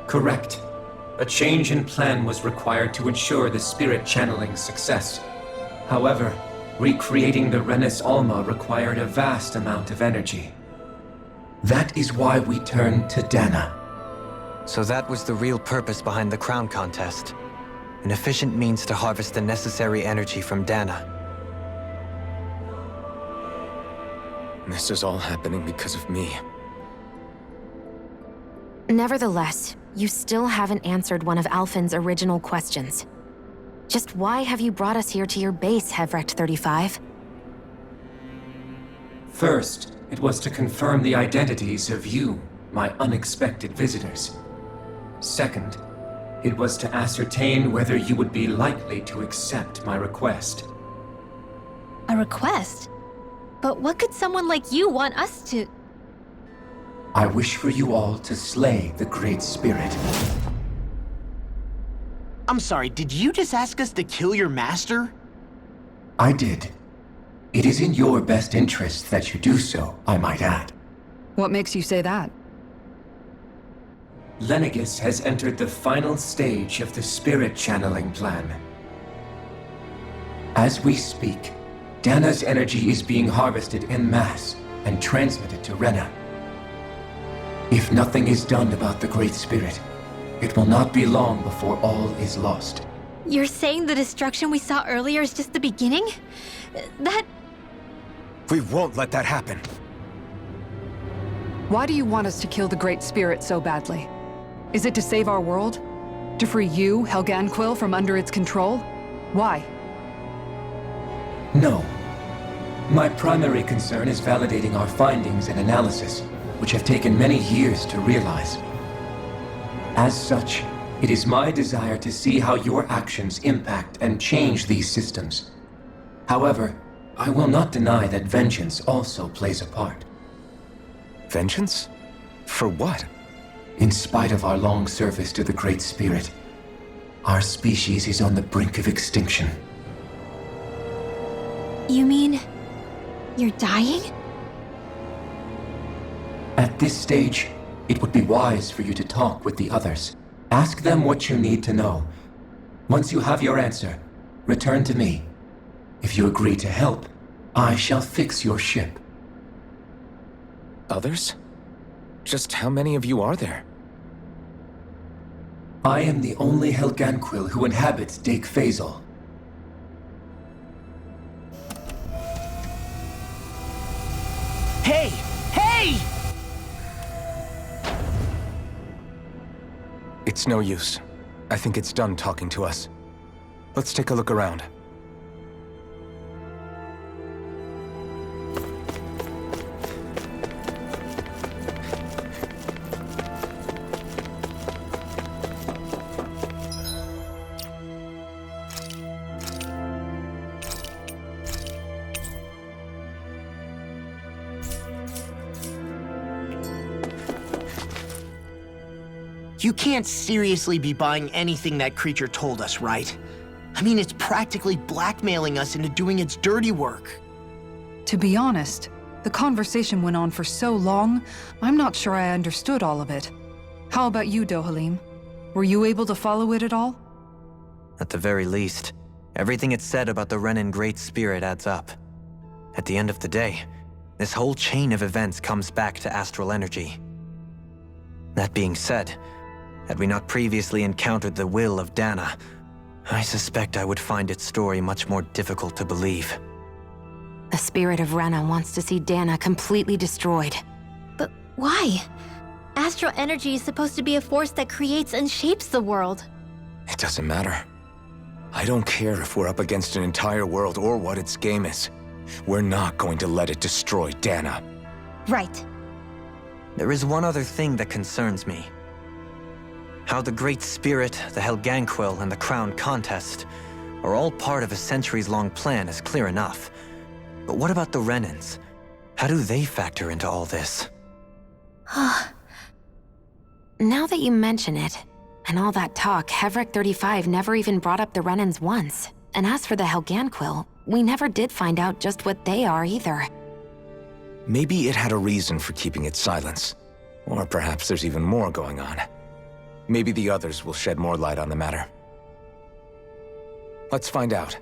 Correct. A change in plan was required to ensure the spirit channeling's success. However, recreating the Renis Alma required a vast amount of energy. That is why we turned to Dana. So that was the real purpose behind the crown contest. An efficient means to harvest the necessary energy from Dana. This is all happening because of me. Nevertheless, you still haven't answered one of Alphen's original questions. Just why have you brought us here to your base, Hevrect 35? First, it was to confirm the identities of you, my unexpected visitors. Second, it was to ascertain whether you would be likely to accept my request. A request? But what could someone like you want us to... I wish for you all to slay the Great Spirit. I'm sorry, did you just ask us to kill your master? I did. It is in your best interest that you do so, I might add. What makes you say that? Lenegis has entered the final stage of the spirit channeling plan. As we speak, Dana's energy is being harvested en masse and transmitted to Rena. If nothing is done about the Great Spirit, it will not be long before all is lost. You're saying the destruction we saw earlier is just the beginning? That... We won't let that happen. Why do you want us to kill the Great Spirit so badly? Is it to save our world? To free you, Helganquil, from under its control? Why? No. My primary concern is validating our findings and analysis, which have taken many years to realize. As such, it is my desire to see how your actions impact and change these systems. However, I will not deny that vengeance also plays a part. Vengeance? For what? In spite of our long service to the Great Spirit, our species is on the brink of extinction. You mean... you're dying? At this stage, it would be wise for you to talk with the others. Ask them what you need to know. Once you have your answer, return to me. If you agree to help, I shall fix your ship. Others? Just how many of you are there? I am the only Helganquil who inhabits Dake Faisal. Hey! Hey! It's no use. I think it's done talking to us. Let's take a look around. You can't seriously be buying anything that creature told us, right? I mean, it's practically blackmailing us into doing its dirty work. To be honest, the conversation went on for so long, I'm not sure I understood all of it. How about you, Dohalim? Were you able to follow it at all? At the very least, everything it said about the Renan Great Spirit adds up. At the end of the day, this whole chain of events comes back to astral energy. That being said, had we not previously encountered the will of Dana, I suspect I would find its story much more difficult to believe. The spirit of Rena wants to see Dana completely destroyed. But why? Astral energy is supposed to be a force that creates and shapes the world. It doesn't matter. I don't care if we're up against an entire world or what its game is. We're not going to let it destroy Dana. Right. There is one other thing that concerns me. How the Great Spirit, the Helganquil, and the Crown Contest are all part of a centuries-long plan is clear enough. But what about the Renans? How do they factor into all this? Now that you mention it, and all that talk, Hevric 35 never even brought up the Renans once. And as for the Helganquil, we never did find out just what they are either. Maybe it had a reason for keeping its silence. Or perhaps there's even more going on. Maybe the others will shed more light on the matter. Let's find out.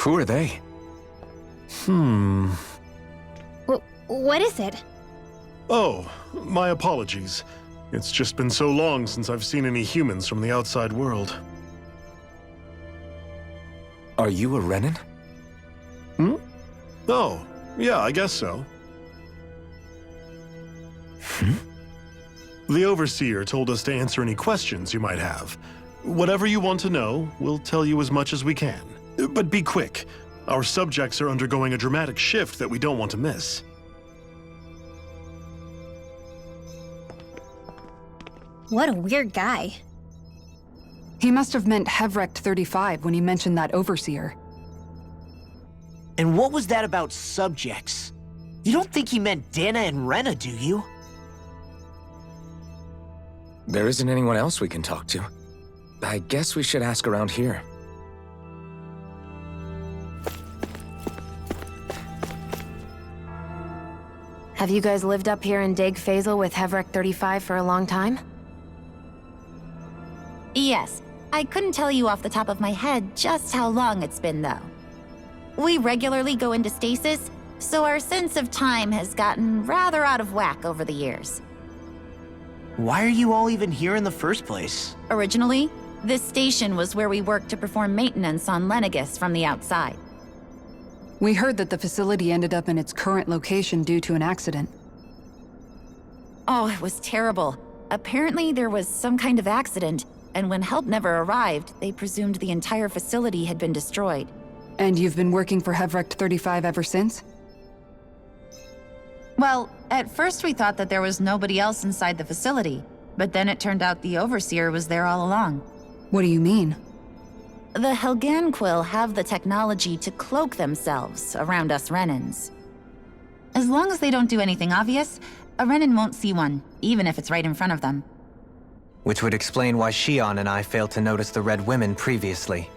Who are they? What is it? Oh, my apologies. It's just been so long since I've seen any humans from the outside world. Are you a Renan? Oh, yeah, I guess so. The Overseer told us to answer any questions you might have. Whatever you want to know, we'll tell you as much as we can. But be quick. Our subjects are undergoing a dramatic shift that we don't want to miss. What a weird guy. He must have meant Hevrecht 35 when he mentioned that Overseer. And what was that about subjects? You don't think he meant Dana and Rena, do you? There isn't anyone else we can talk to. I guess we should ask around here. Have you guys lived up here in Deg Fazel with Hevrecht 35 for a long time? Yes. I couldn't tell you off the top of my head just how long it's been, though. We regularly go into stasis, so our sense of time has gotten rather out of whack over the years. Why are you all even here in the first place? Originally, this station was where we worked to perform maintenance on Lenegis from the outside. We heard that the facility ended up in its current location due to an accident. Oh, it was terrible. Apparently there was some kind of accident, and when help never arrived, they presumed the entire facility had been destroyed. And you've been working for Hevrecht 35 ever since? Well, at first we thought that there was nobody else inside the facility, but then it turned out the Overseer was there all along. What do you mean? The Helganquil have the technology to cloak themselves around us Renans. As long as they don't do anything obvious, a Renan won't see one, even if it's right in front of them. Which would explain why Shion and I failed to notice the Red Women previously.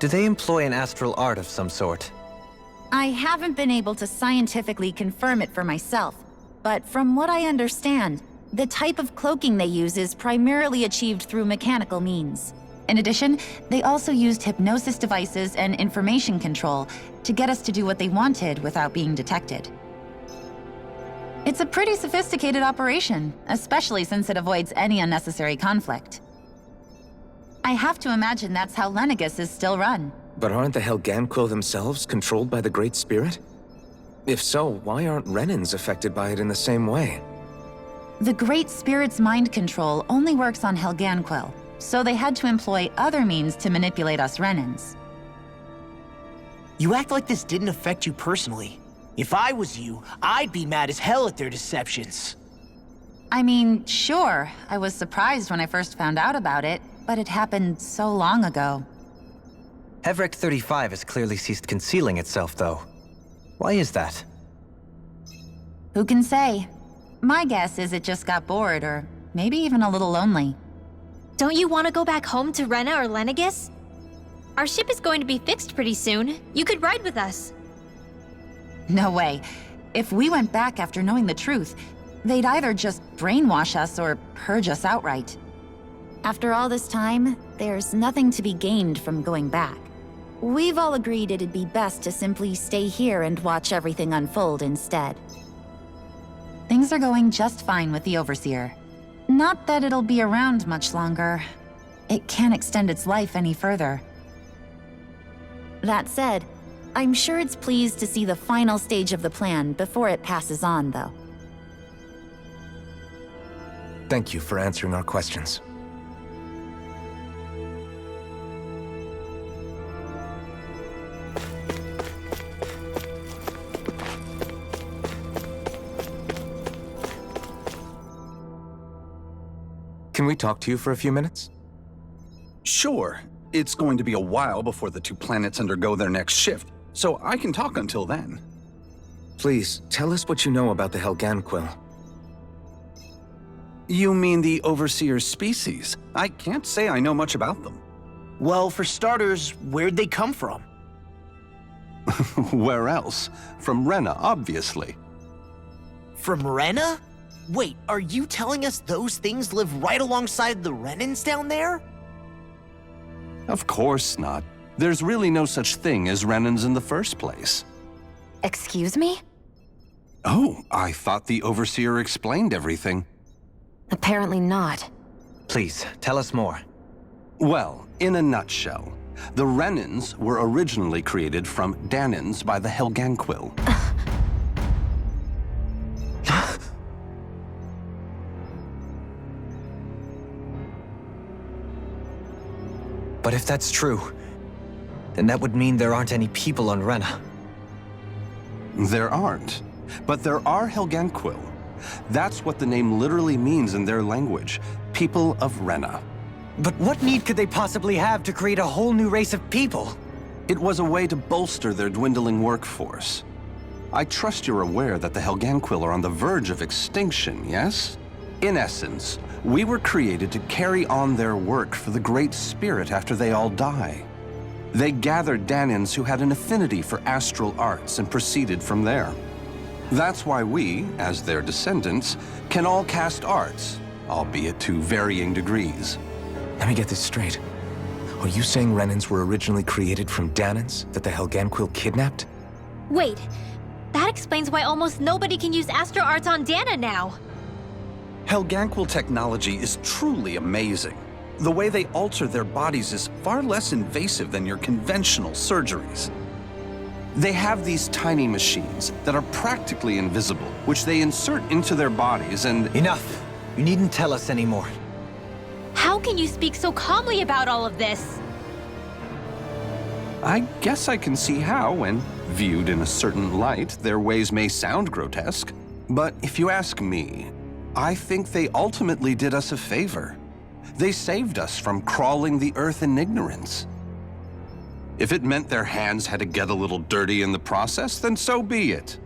Do they employ an astral art of some sort? I haven't been able to scientifically confirm it for myself, but from what I understand, the type of cloaking they use is primarily achieved through mechanical means. In addition, they also used hypnosis devices and information control to get us to do what they wanted without being detected. It's a pretty sophisticated operation, especially since it avoids any unnecessary conflict. I have to imagine that's how Lenegis is still run. But aren't the Helganquil themselves controlled by the Great Spirit? If so, why aren't Renans affected by it in the same way? The Great Spirit's mind control only works on Helganquil, so they had to employ other means to manipulate us Renans. You act like this didn't affect you personally. If I was you, I'd be mad as hell at their deceptions. I mean, sure, I was surprised when I first found out about it, but it happened so long ago. Hevrecht 35 has clearly ceased concealing itself, though. Why is that? Who can say? My guess is it just got bored, or maybe even a little lonely. Don't you want to go back home to Rena or Lenegis? Our ship is going to be fixed pretty soon. You could ride with us. No way. If we went back after knowing the truth, they'd either just brainwash us or purge us outright. After all this time, there's nothing to be gained from going back. We've all agreed it'd be best to simply stay here and watch everything unfold instead. Things are going just fine with the Overseer. Not that it'll be around much longer. It can't extend its life any further. That said, I'm sure it's pleased to see the final stage of the plan before it passes on, though. Thank you for answering our questions. Can we talk to you for a few minutes? Sure. It's going to be a while before the two planets undergo their next shift, so I can talk until then. Please, tell us what you know about the Helganquil. You mean the Overseer's species? I can't say I know much about them. Well, for starters, where'd they come from? Where else? From Rena, obviously. From Rena? Wait, are you telling us those things live right alongside the Renans down there? Of course not. There's really no such thing as Renans in the first place. Excuse me? Oh, I thought the Overseer explained everything. Apparently not. Please, tell us more. Well, in a nutshell, the Renans were originally created from Danans by the Helganquil. But if that's true, then that would mean there aren't any people on Rena. There aren't, but there are Helganquil. That's what the name literally means in their language, people of Rena. But what need could they possibly have to create a whole new race of people? It was a way to bolster their dwindling workforce. I trust you're aware that the Helganquil are on the verge of extinction, yes? In essence, we were created to carry on their work for the Great Spirit after they all die. They gathered Danans who had an affinity for astral arts and proceeded from there. That's why we, as their descendants, can all cast arts, albeit to varying degrees. Let me get this straight. Are you saying Renans were originally created from Danans that the Helganquil kidnapped? Wait, that explains why almost nobody can use astral arts on Dana now. Helganquil technology is truly amazing. The way they alter their bodies is far less invasive than your conventional surgeries. They have these tiny machines that are practically invisible, which they insert into their bodies and— Enough! You needn't tell us anymore. How can you speak so calmly about all of this? I guess I can see how, when viewed in a certain light, their ways may sound grotesque. But if you ask me, I think they ultimately did us a favor. They saved us from crawling the earth in ignorance. If it meant their hands had to get a little dirty in the process, then so be it.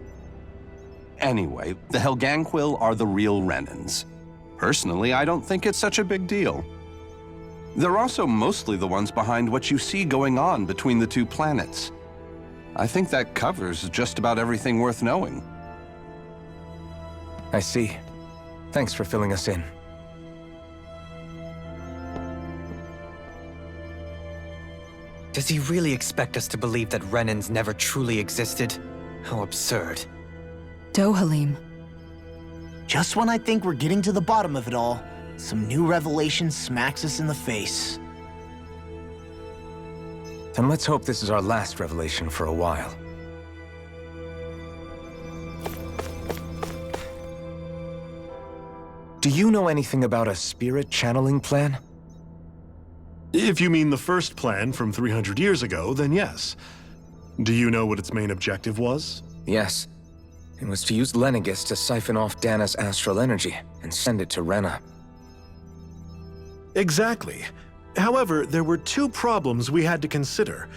Anyway, the Helganquil are the real Renans. Personally, I don't think it's such a big deal. They're also mostly the ones behind what you see going on between the two planets. I think that covers just about everything worth knowing. I see. Thanks for filling us in. Does he really expect us to believe that Renans never truly existed? How absurd. Dohalim. Just when I think we're getting to the bottom of it all, some new revelation smacks us in the face. Then let's hope this is our last revelation for a while. Do you know anything about a spirit channeling plan? If you mean the first plan from 300 years ago, then yes. Do you know what its main objective was? Yes. It was to use Lenegis to siphon off Dana's astral energy and send it to Rena. Exactly. However, there were two problems we had to consider.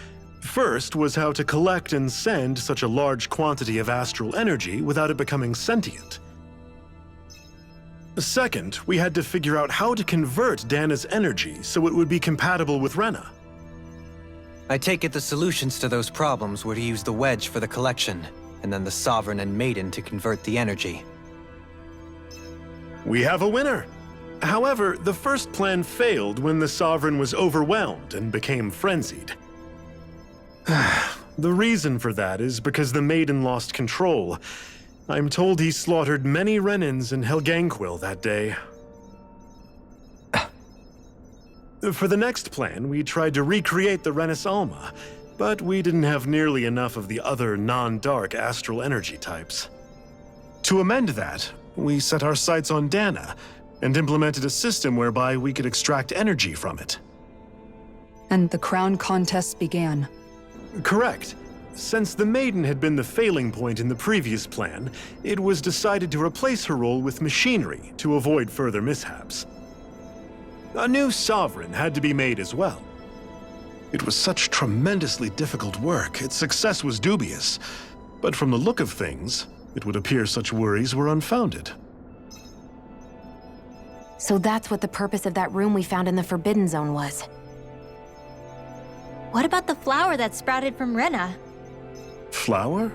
First was how to collect and send such a large quantity of astral energy without it becoming sentient. Second, we had to figure out how to convert Dana's energy so it would be compatible with Rena. I take it the solutions to those problems were to use the wedge for the collection, and then the Sovereign and Maiden to convert the energy. We have a winner! However, the first plan failed when the Sovereign was overwhelmed and became frenzied. The reason for that is because the Maiden lost control. I'm told he slaughtered many Renans in Helganquil that day. For the next plan, we tried to recreate the Renis Alma, but we didn't have nearly enough of the other non-dark astral energy types. To amend that, we set our sights on Dana, and implemented a system whereby we could extract energy from it. And the crown contests began. Correct. Since the Maiden had been the failing point in the previous plan, it was decided to replace her role with machinery to avoid further mishaps. A new Sovereign had to be made as well. It was such tremendously difficult work, its success was dubious. But from the look of things, it would appear such worries were unfounded. So that's what the purpose of that room we found in the Forbidden Zone was. What about the flower that sprouted from Rena? Flower?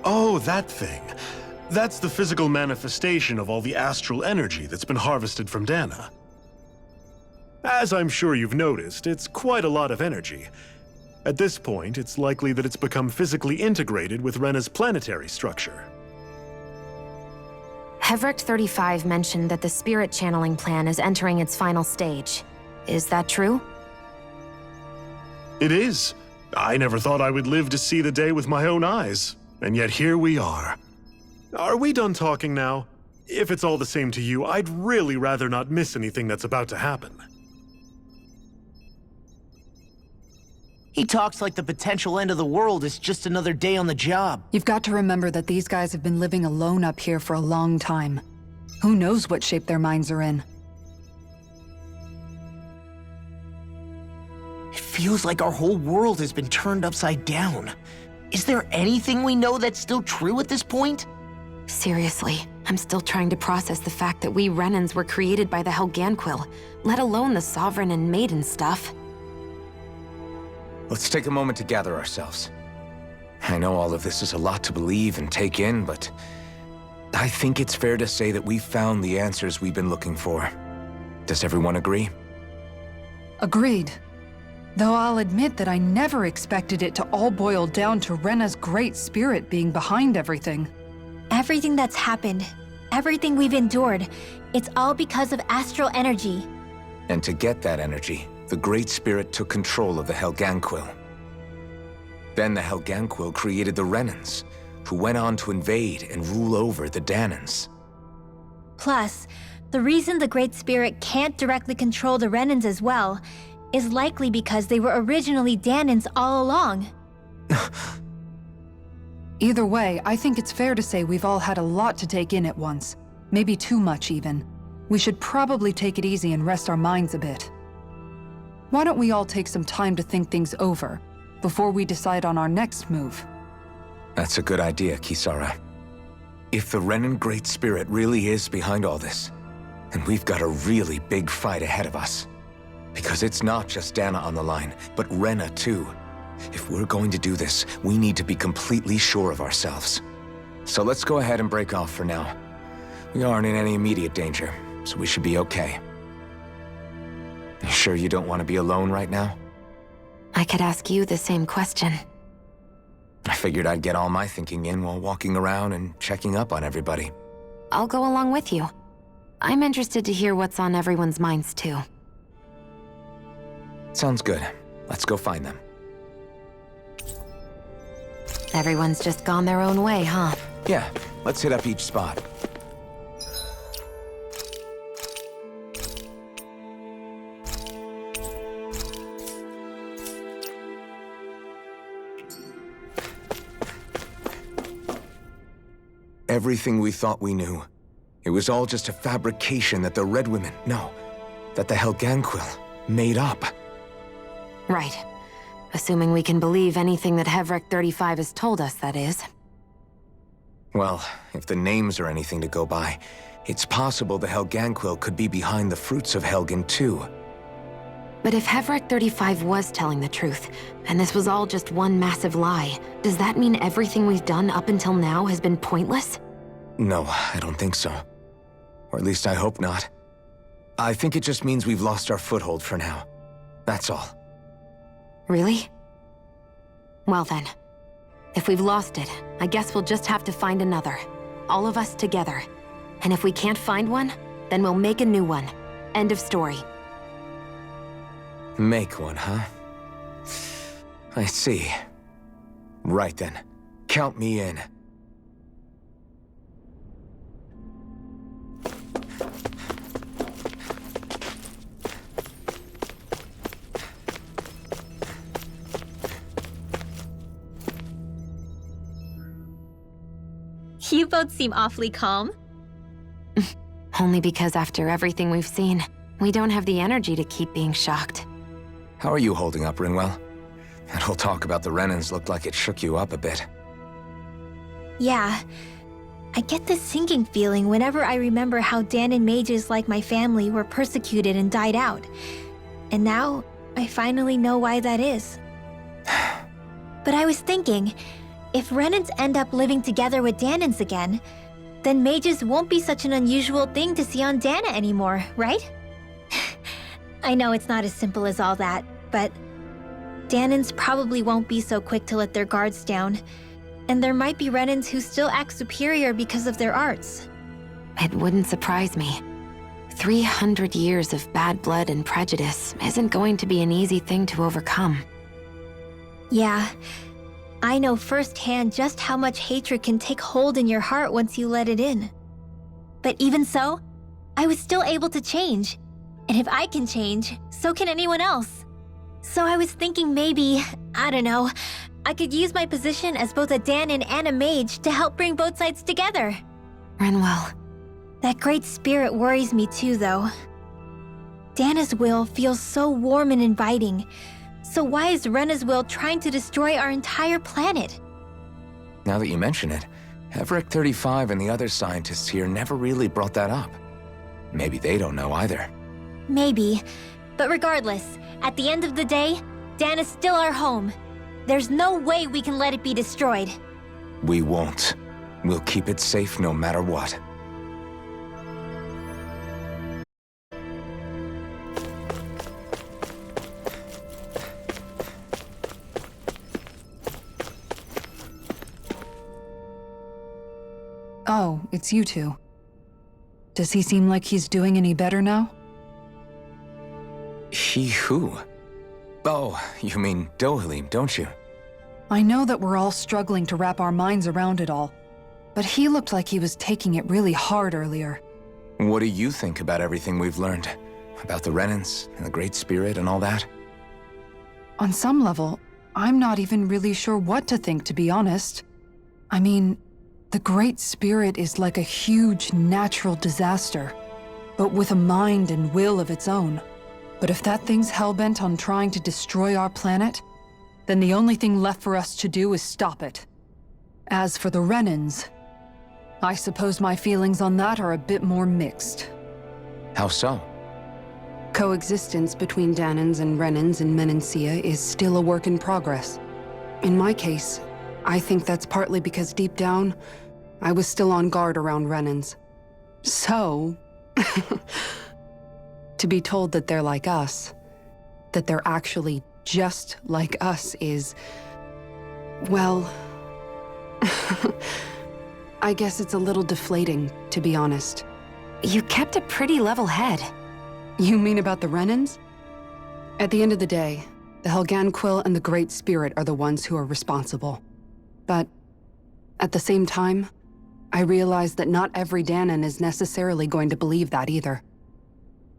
Oh, that thing. That's the physical manifestation of all the astral energy that's been harvested from Dana. As I'm sure you've noticed, it's quite a lot of energy. At this point, it's likely that it's become physically integrated with Rena's planetary structure. Hevric 35 mentioned that the spirit channeling plan is entering its final stage. Is that true? It is. I never thought I would live to see the day with my own eyes, and yet here we are. Are we done talking now? If it's all the same to you, I'd really rather not miss anything that's about to happen. He talks like the potential end of the world is just another day on the job. You've got to remember that these guys have been living alone up here for a long time. Who knows what shape their minds are in? It feels like our whole world has been turned upside down. Is there anything we know that's still true at this point? Seriously, I'm still trying to process the fact that we Renans were created by the Helganquil, let alone the Sovereign and Maiden stuff. Let's take a moment to gather ourselves. I know all of this is a lot to believe and take in, but I think it's fair to say that we've found the answers we've been looking for. Does everyone agree? Agreed. Though I'll admit that I never expected it to all boil down to Rena's great spirit being behind everything. Everything that's happened, everything we've endured, it's all because of astral energy. And to get that energy, the Great Spirit took control of the Helganquil. Then the Helganquil created the Renans, who went on to invade and rule over the Dahnans. Plus, the reason the Great Spirit can't directly control the Renans as well is likely because they were originally Dahnans all along. Either way, I think it's fair to say we've all had a lot to take in at once. Maybe too much, even. We should probably take it easy and rest our minds a bit. Why don't we all take some time to think things over, before we decide on our next move? That's a good idea, Kisara. If the Renan Great Spirit really is behind all this, then we've got a really big fight ahead of us. Because it's not just Dana on the line, but Rena too. If we're going to do this, we need to be completely sure of ourselves. So let's go ahead and break off for now. We aren't in any immediate danger, so we should be okay. You sure you don't want to be alone right now? I could ask you the same question. I figured I'd get all my thinking in while walking around and checking up on everybody. I'll go along with you. I'm interested to hear what's on everyone's minds too. Sounds good. Let's go find them. Everyone's just gone their own way, huh? Yeah, let's hit up each spot. Everything we thought we knew, it was all just a fabrication that the Red Women, no, that the Helganquil made up. Right. Assuming we can believe anything that Hevric 35 has told us, that is. Well, if the names are anything to go by, it's possible the Helganquil could be behind the fruits of Helgen too. But if Hevric 35 was telling the truth, and this was all just one massive lie, does that mean everything we've done up until now has been pointless? No, I don't think so. Or at least I hope not. I think it just means we've lost our foothold for now. That's all. Really? Well then, if we've lost it, I guess we'll just have to find another. All of us together. And if we can't find one, then we'll make a new one. End of story. Make one, huh? I see. Right then. Count me in. You both seem awfully calm. Only because after everything we've seen, we don't have the energy to keep being shocked. How are you holding up, Rinwell? That whole talk about the Renans looked like it shook you up a bit. Yeah. I get this sinking feeling whenever I remember how Dahnan mages like my family were persecuted and died out. And now, I finally know why that is. But I was thinking, if Renans end up living together with Dahnans again, then mages won't be such an unusual thing to see on Dana anymore, right? I know it's not as simple as all that, but Danans probably won't be so quick to let their guards down. And there might be Renans who still act superior because of their arts. It wouldn't surprise me. 300 years of bad blood and prejudice isn't going to be an easy thing to overcome. Yeah, I know firsthand just how much hatred can take hold in your heart once you let it in. But even so, I was still able to change. And if I can change, so can anyone else. So I was thinking maybe, I don't know, I could use my position as both a Danan and a mage to help bring both sides together. Renwell. That great spirit worries me too, though. Dana's will feels so warm and inviting. So why is Rena's will trying to destroy our entire planet? Now that you mention it, Everick 35 and the other scientists here never really brought that up. Maybe they don't know either. Maybe. But regardless, at the end of the day, Dana's still our home. There's no way we can let it be destroyed. We won't. We'll keep it safe no matter what. Oh, it's you two. Does he seem like he's doing any better now? He who? Oh, you mean Dohalim, don't you? I know that we're all struggling to wrap our minds around it all, but he looked like he was taking it really hard earlier. What do you think about everything we've learned? About the Renans and the Great Spirit and all that? On some level, I'm not even really sure what to think, to be honest. I mean, the Great Spirit is like a huge natural disaster, but with a mind and will of its own. But if that thing's hellbent on trying to destroy our planet, then the only thing left for us to do is stop it. As for the Renans, I suppose my feelings on that are a bit more mixed. How so? Coexistence between Danans and Renans in Menancia is still a work in progress. In my case, I think that's partly because deep down, I was still on guard around Renans. So, to be told that they're like us, that they're actually just like us is, well, I guess it's a little deflating, to be honest. You kept a pretty level head. You mean about the Renans? At the end of the day, the Helghan Quill and the Great Spirit are the ones who are responsible. But at the same time, I realize that not every Danan is necessarily going to believe that either.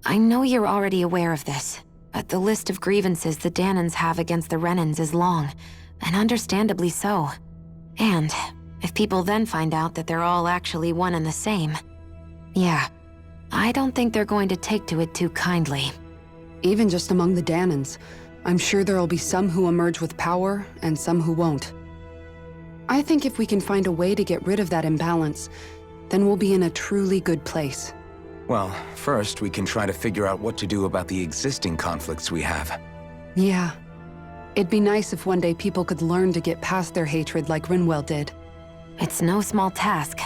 I know you're already aware of this, but the list of grievances the Danans have against the Renans is long, and understandably so. And if people then find out that they're all actually one and the same, yeah, I don't think they're going to take to it too kindly. Even just among the Danans, I'm sure there'll be some who emerge with power and some who won't. I think if we can find a way to get rid of that imbalance, then we'll be in a truly good place. Well, first we can try to figure out what to do about the existing conflicts we have. Yeah. It'd be nice if one day people could learn to get past their hatred like Rinwell did. It's no small task.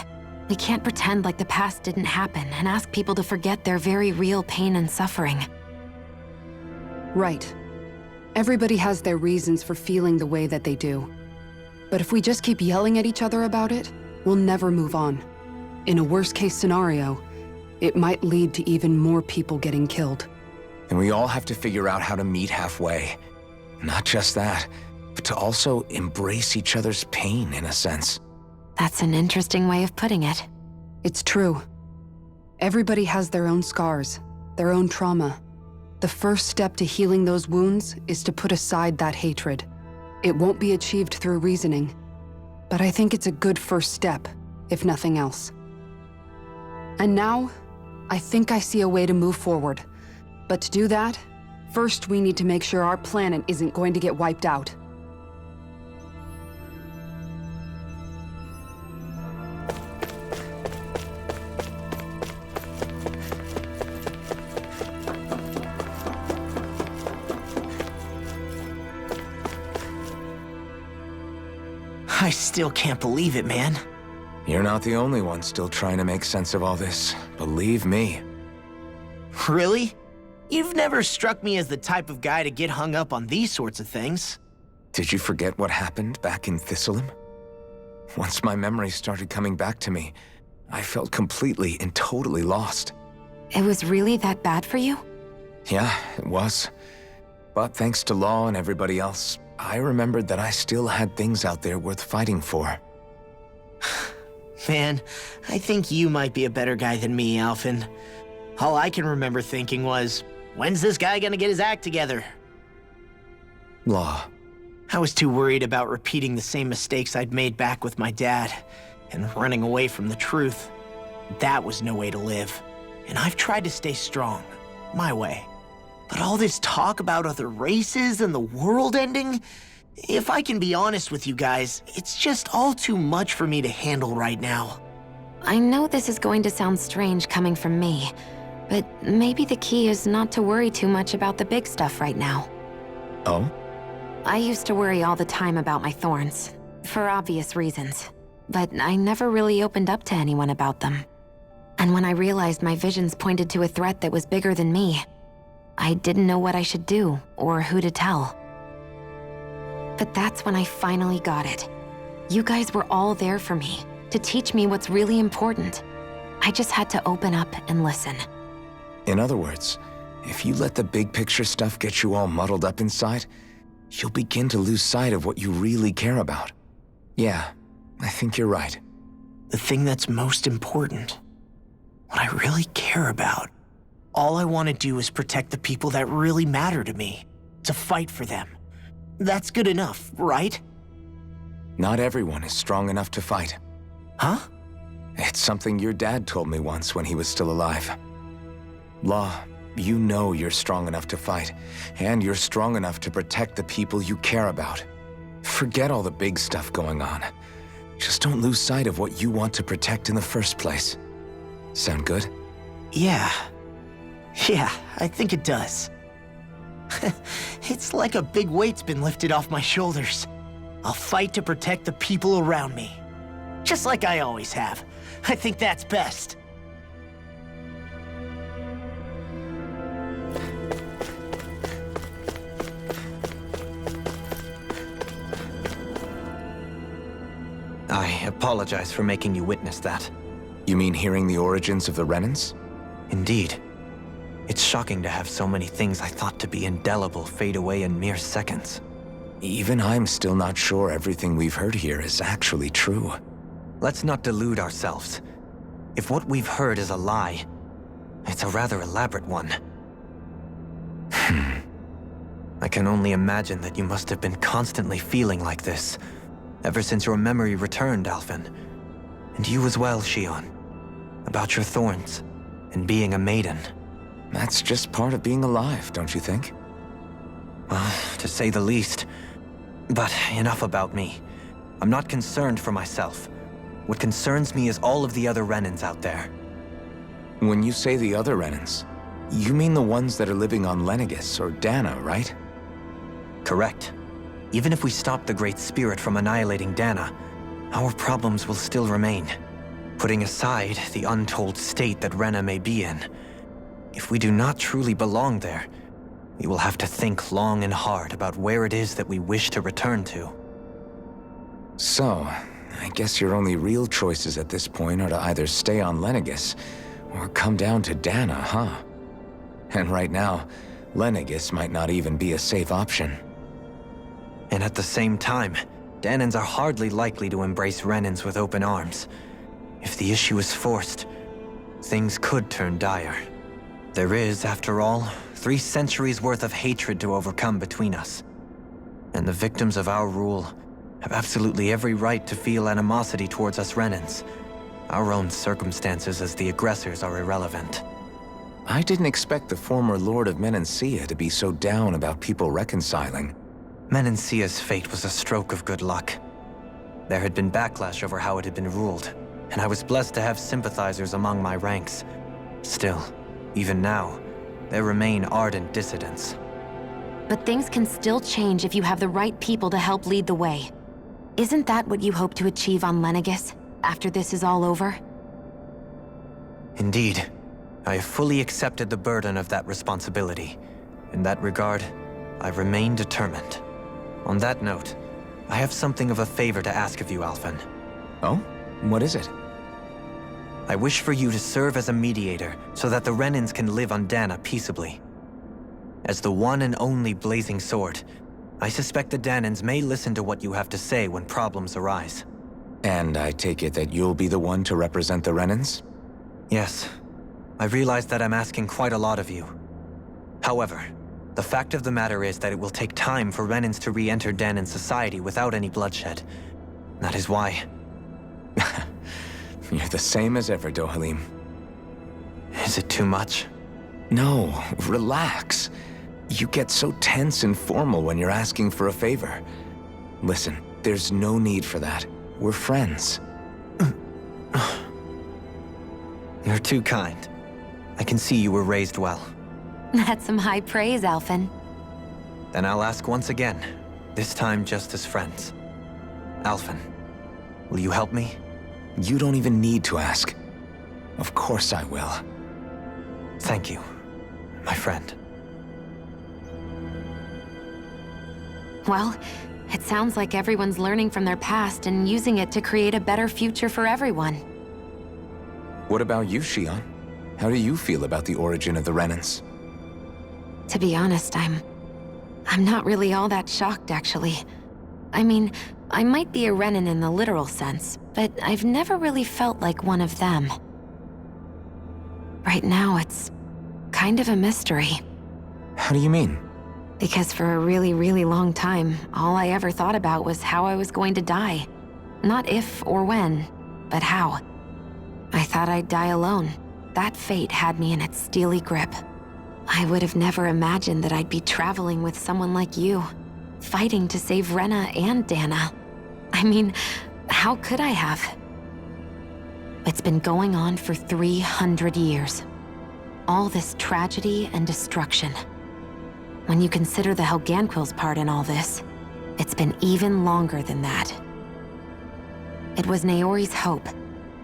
We can't pretend like the past didn't happen and ask people to forget their very real pain and suffering. Right. Everybody has their reasons for feeling the way that they do. But if we just keep yelling at each other about it, we'll never move on. In a worst-case scenario, it might lead to even more people getting killed. And we all have to figure out how to meet halfway. Not just that, but to also embrace each other's pain, in a sense. That's an interesting way of putting it. It's true. Everybody has their own scars, their own trauma. The first step to healing those wounds is to put aside that hatred. It won't be achieved through reasoning, but I think it's a good first step, if nothing else. And now, I think I see a way to move forward. But to do that, first we need to make sure our planet isn't going to get wiped out. I still can't believe it, man. You're not the only one still trying to make sense of all this. Believe me. Really? You've never struck me as the type of guy to get hung up on these sorts of things. Did you forget what happened back in Thistleum? Once my memories started coming back to me, I felt completely and totally lost. It was really that bad for you? Yeah, it was. But thanks to Law and everybody else, I remembered that I still had things out there worth fighting for. Man, I think you might be a better guy than me, Alphen. All I can remember thinking was, when's this guy gonna get his act together? Law. I was too worried about repeating the same mistakes I'd made back with my dad, and running away from the truth. That was no way to live. And I've tried to stay strong, my way. But all this talk about other races and the world ending, if I can be honest with you guys, it's just all too much for me to handle right now. I know this is going to sound strange coming from me, but maybe the key is not to worry too much about the big stuff right now. Oh? I used to worry all the time about my thorns, for obvious reasons, but I never really opened up to anyone about them. And when I realized my visions pointed to a threat that was bigger than me, I didn't know what I should do or who to tell. But that's when I finally got it. You guys were all there for me, to teach me what's really important. I just had to open up and listen. In other words, if you let the big picture stuff get you all muddled up inside, you'll begin to lose sight of what you really care about. Yeah, I think you're right. The thing that's most important, what I really care about. All I want to do is protect the people that really matter to me, to fight for them. That's good enough, right? Not everyone is strong enough to fight. Huh? It's something your dad told me once when he was still alive. Law, you know you're strong enough to fight, and you're strong enough to protect the people you care about. Forget all the big stuff going on. Just don't lose sight of what you want to protect in the first place. Sound good? Yeah, I think it does. It's like a big weight's been lifted off my shoulders. I'll fight to protect the people around me. Just like I always have. I think that's best. I apologize for making you witness that. You mean hearing the origins of the Renans? Indeed. It's shocking to have so many things I thought to be indelible fade away in mere seconds. Even I'm still not sure everything we've heard here is actually true. Let's not delude ourselves. If what we've heard is a lie, it's a rather elaborate one. I can only imagine that you must have been constantly feeling like this, ever since your memory returned, Alphen. And you as well, Shionne. About your thorns, and being a maiden. That's just part of being alive, don't you think? Well, to say the least. But enough about me. I'm not concerned for myself. What concerns me is all of the other Renans out there. When you say the other Renans, you mean the ones that are living on Lenegis or Dana, right? Correct. Even if we stop the Great Spirit from annihilating Dana, our problems will still remain. Putting aside the untold state that Rena may be in, if we do not truly belong there, we will have to think long and hard about where it is that we wish to return to. So, I guess your only real choices at this point are to either stay on Lenegis or come down to Dana, huh? And right now, Lenegis might not even be a safe option. And at the same time, Danans are hardly likely to embrace Renans with open arms. If the issue is forced, things could turn dire. There is, after all, 3 centuries worth of hatred to overcome between us. And the victims of our rule have absolutely every right to feel animosity towards us Renans. Our own circumstances as the aggressors are irrelevant. I didn't expect the former Lord of Menancia to be so down about people reconciling. Menancia's fate was a stroke of good luck. There had been backlash over how it had been ruled, and I was blessed to have sympathizers among my ranks. Still, even now, there remain ardent dissidents. But things can still change if you have the right people to help lead the way. Isn't that what you hope to achieve on Lenegis, after this is all over? Indeed. I have fully accepted the burden of that responsibility. In that regard, I remain determined. On that note, I have something of a favor to ask of you, Alphen. Oh? What is it? I wish for you to serve as a mediator so that the Renans can live on Dana peaceably. As the one and only Blazing Sword, I suspect the Danans may listen to what you have to say when problems arise. And I take it that you'll be the one to represent the Renans? Yes. I realize that I'm asking quite a lot of you. However, the fact of the matter is that it will take time for Renans to re-enter Danan society without any bloodshed. That is why... You're the same as ever, Dohalim. Is it too much? No, relax. You get so tense and formal when you're asking for a favor. Listen, there's no need for that. We're friends. You're too kind. I can see you were raised well. That's some high praise, Alphen. Then I'll ask once again, this time just as friends. Alphen, will you help me? You don't even need to ask. Of course I will. Thank you, my friend. Well, it sounds like everyone's learning from their past and using it to create a better future for everyone. What about you, Shionne? How do you feel about the origin of the Renans? To be honest, I'm not really all that shocked, actually. I mean, I might be a Renan in the literal sense, but I've never really felt like one of them. Right now, it's kind of a mystery. How do you mean? Because for a really, really long time, all I ever thought about was how I was going to die. Not if or when, but how. I thought I'd die alone. That fate had me in its steely grip. I would have never imagined that I'd be traveling with someone like you, fighting to save Rena and Dana. I mean, how could I have? It's been going on for 300 years. All this tragedy and destruction. When you consider the Helganquil's part in all this, it's been even longer than that. It was Naori's hope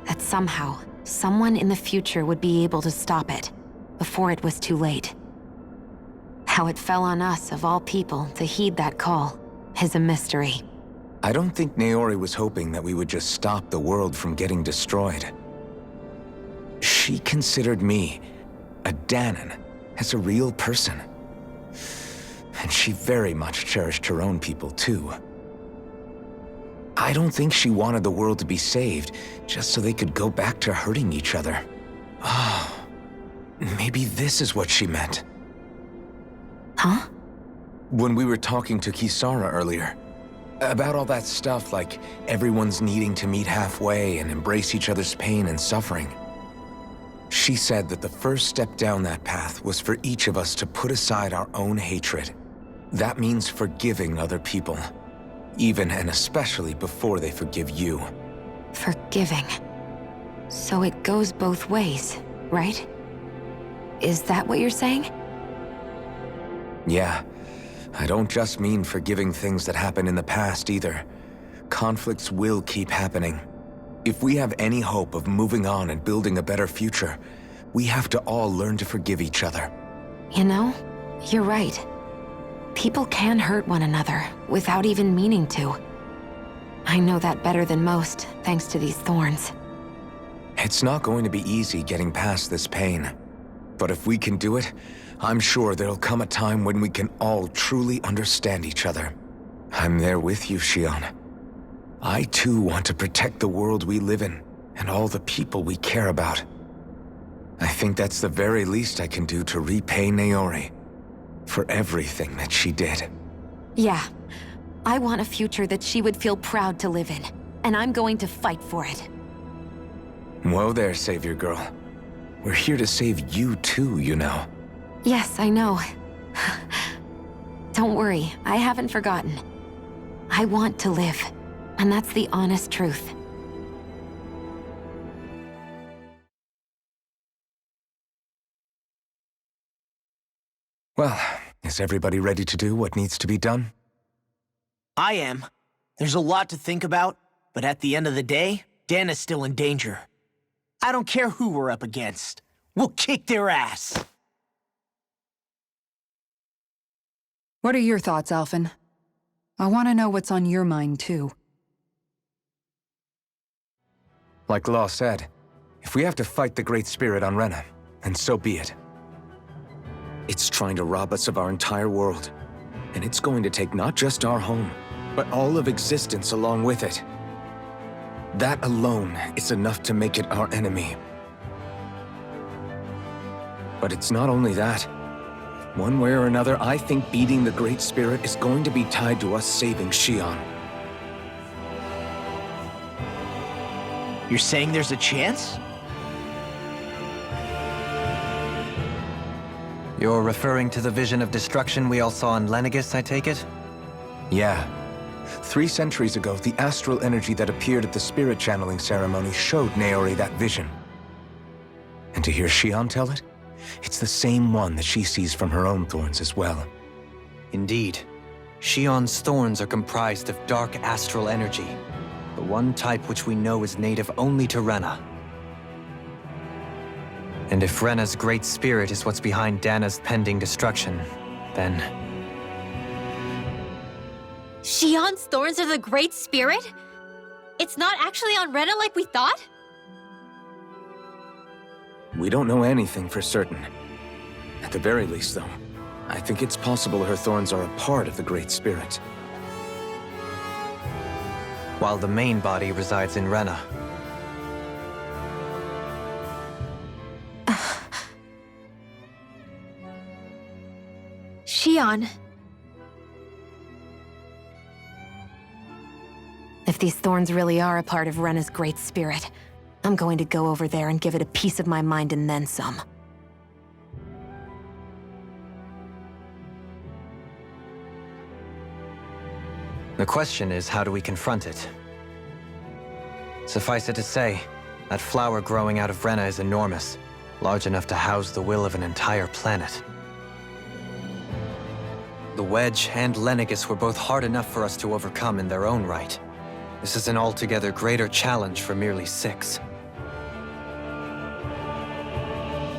that somehow, someone in the future would be able to stop it, before it was too late. How it fell on us, of all people, to heed that call, is a mystery. I don't think Naori was hoping that we would just stop the world from getting destroyed. She considered me, a Danan, as a real person. And she very much cherished her own people, too. I don't think she wanted the world to be saved, just so they could go back to hurting each other. Oh, maybe this is what she meant. Huh? When we were talking to Kisara earlier, about all that stuff like everyone's needing to meet halfway and embrace each other's pain and suffering. She said that the first step down that path was for each of us to put aside our own hatred. That means forgiving other people, even and especially before they forgive you. Forgiving. So it goes both ways, right? Is that what you're saying? Yeah. I don't just mean forgiving things that happened in the past either. Conflicts will keep happening. If we have any hope of moving on and building a better future, we have to all learn to forgive each other. You know, you're right. People can hurt one another without even meaning to. I know that better than most, thanks to these thorns. It's not going to be easy getting past this pain. But if we can do it, I'm sure there'll come a time when we can all truly understand each other. I'm there with you, Shionne. I too want to protect the world we live in, and all the people we care about. I think that's the very least I can do to repay Naori for everything that she did. Yeah. I want a future that she would feel proud to live in, and I'm going to fight for it. Whoa there, Savior Girl. We're here to save you too, you know. Yes, I know. Don't worry, I haven't forgotten. I want to live, and that's the honest truth. Well, is everybody ready to do what needs to be done? I am. There's a lot to think about, but at the end of the day, Dana's still in danger. I don't care who we're up against. We'll kick their ass! What are your thoughts, Alphen? I want to know what's on your mind, too. Like Law said, if we have to fight the Great Spirit on Rena, then so be it. It's trying to rob us of our entire world. And it's going to take not just our home, but all of existence along with it. That alone is enough to make it our enemy. But it's not only that. One way or another, I think beating the Great Spirit is going to be tied to us saving Xion. You're saying there's a chance? You're referring to the vision of destruction we all saw in Lenegis, I take it? Yeah. 3 centuries ago, the astral energy that appeared at the spirit channeling ceremony showed Naori that vision. And to hear Xion tell it, it's the same one that she sees from her own thorns as well. Indeed. Xion's thorns are comprised of dark astral energy, the one type which we know is native only to Rena. And if Rena's great spirit is what's behind Dana's pending destruction, then... Xion's thorns are the Great Spirit? It's not actually on Rena like we thought? We don't know anything for certain. At the very least, though, I think it's possible her thorns are a part of the Great Spirit. While the main body resides in Rena. Xion. If these thorns really are a part of Rena's Great Spirit, I'm going to go over there and give it a piece of my mind and then some. The question is, how do we confront it? Suffice it to say, that flower growing out of Rena is enormous, large enough to house the will of an entire planet. The Wedge and Lenegis were both hard enough for us to overcome in their own right. This is an altogether greater challenge for merely 6.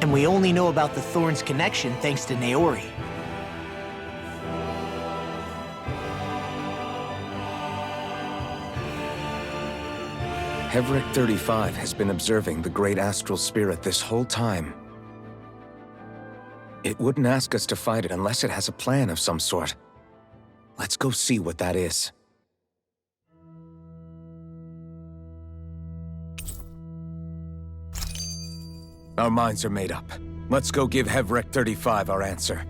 And we only know about the Thorns connection thanks to Naori. Heverick 35 has been observing the Great Astral Spirit this whole time. It wouldn't ask us to fight it unless it has a plan of some sort. Let's go see what that is. Our minds are made up. Let's go give Heverick 35 our answer.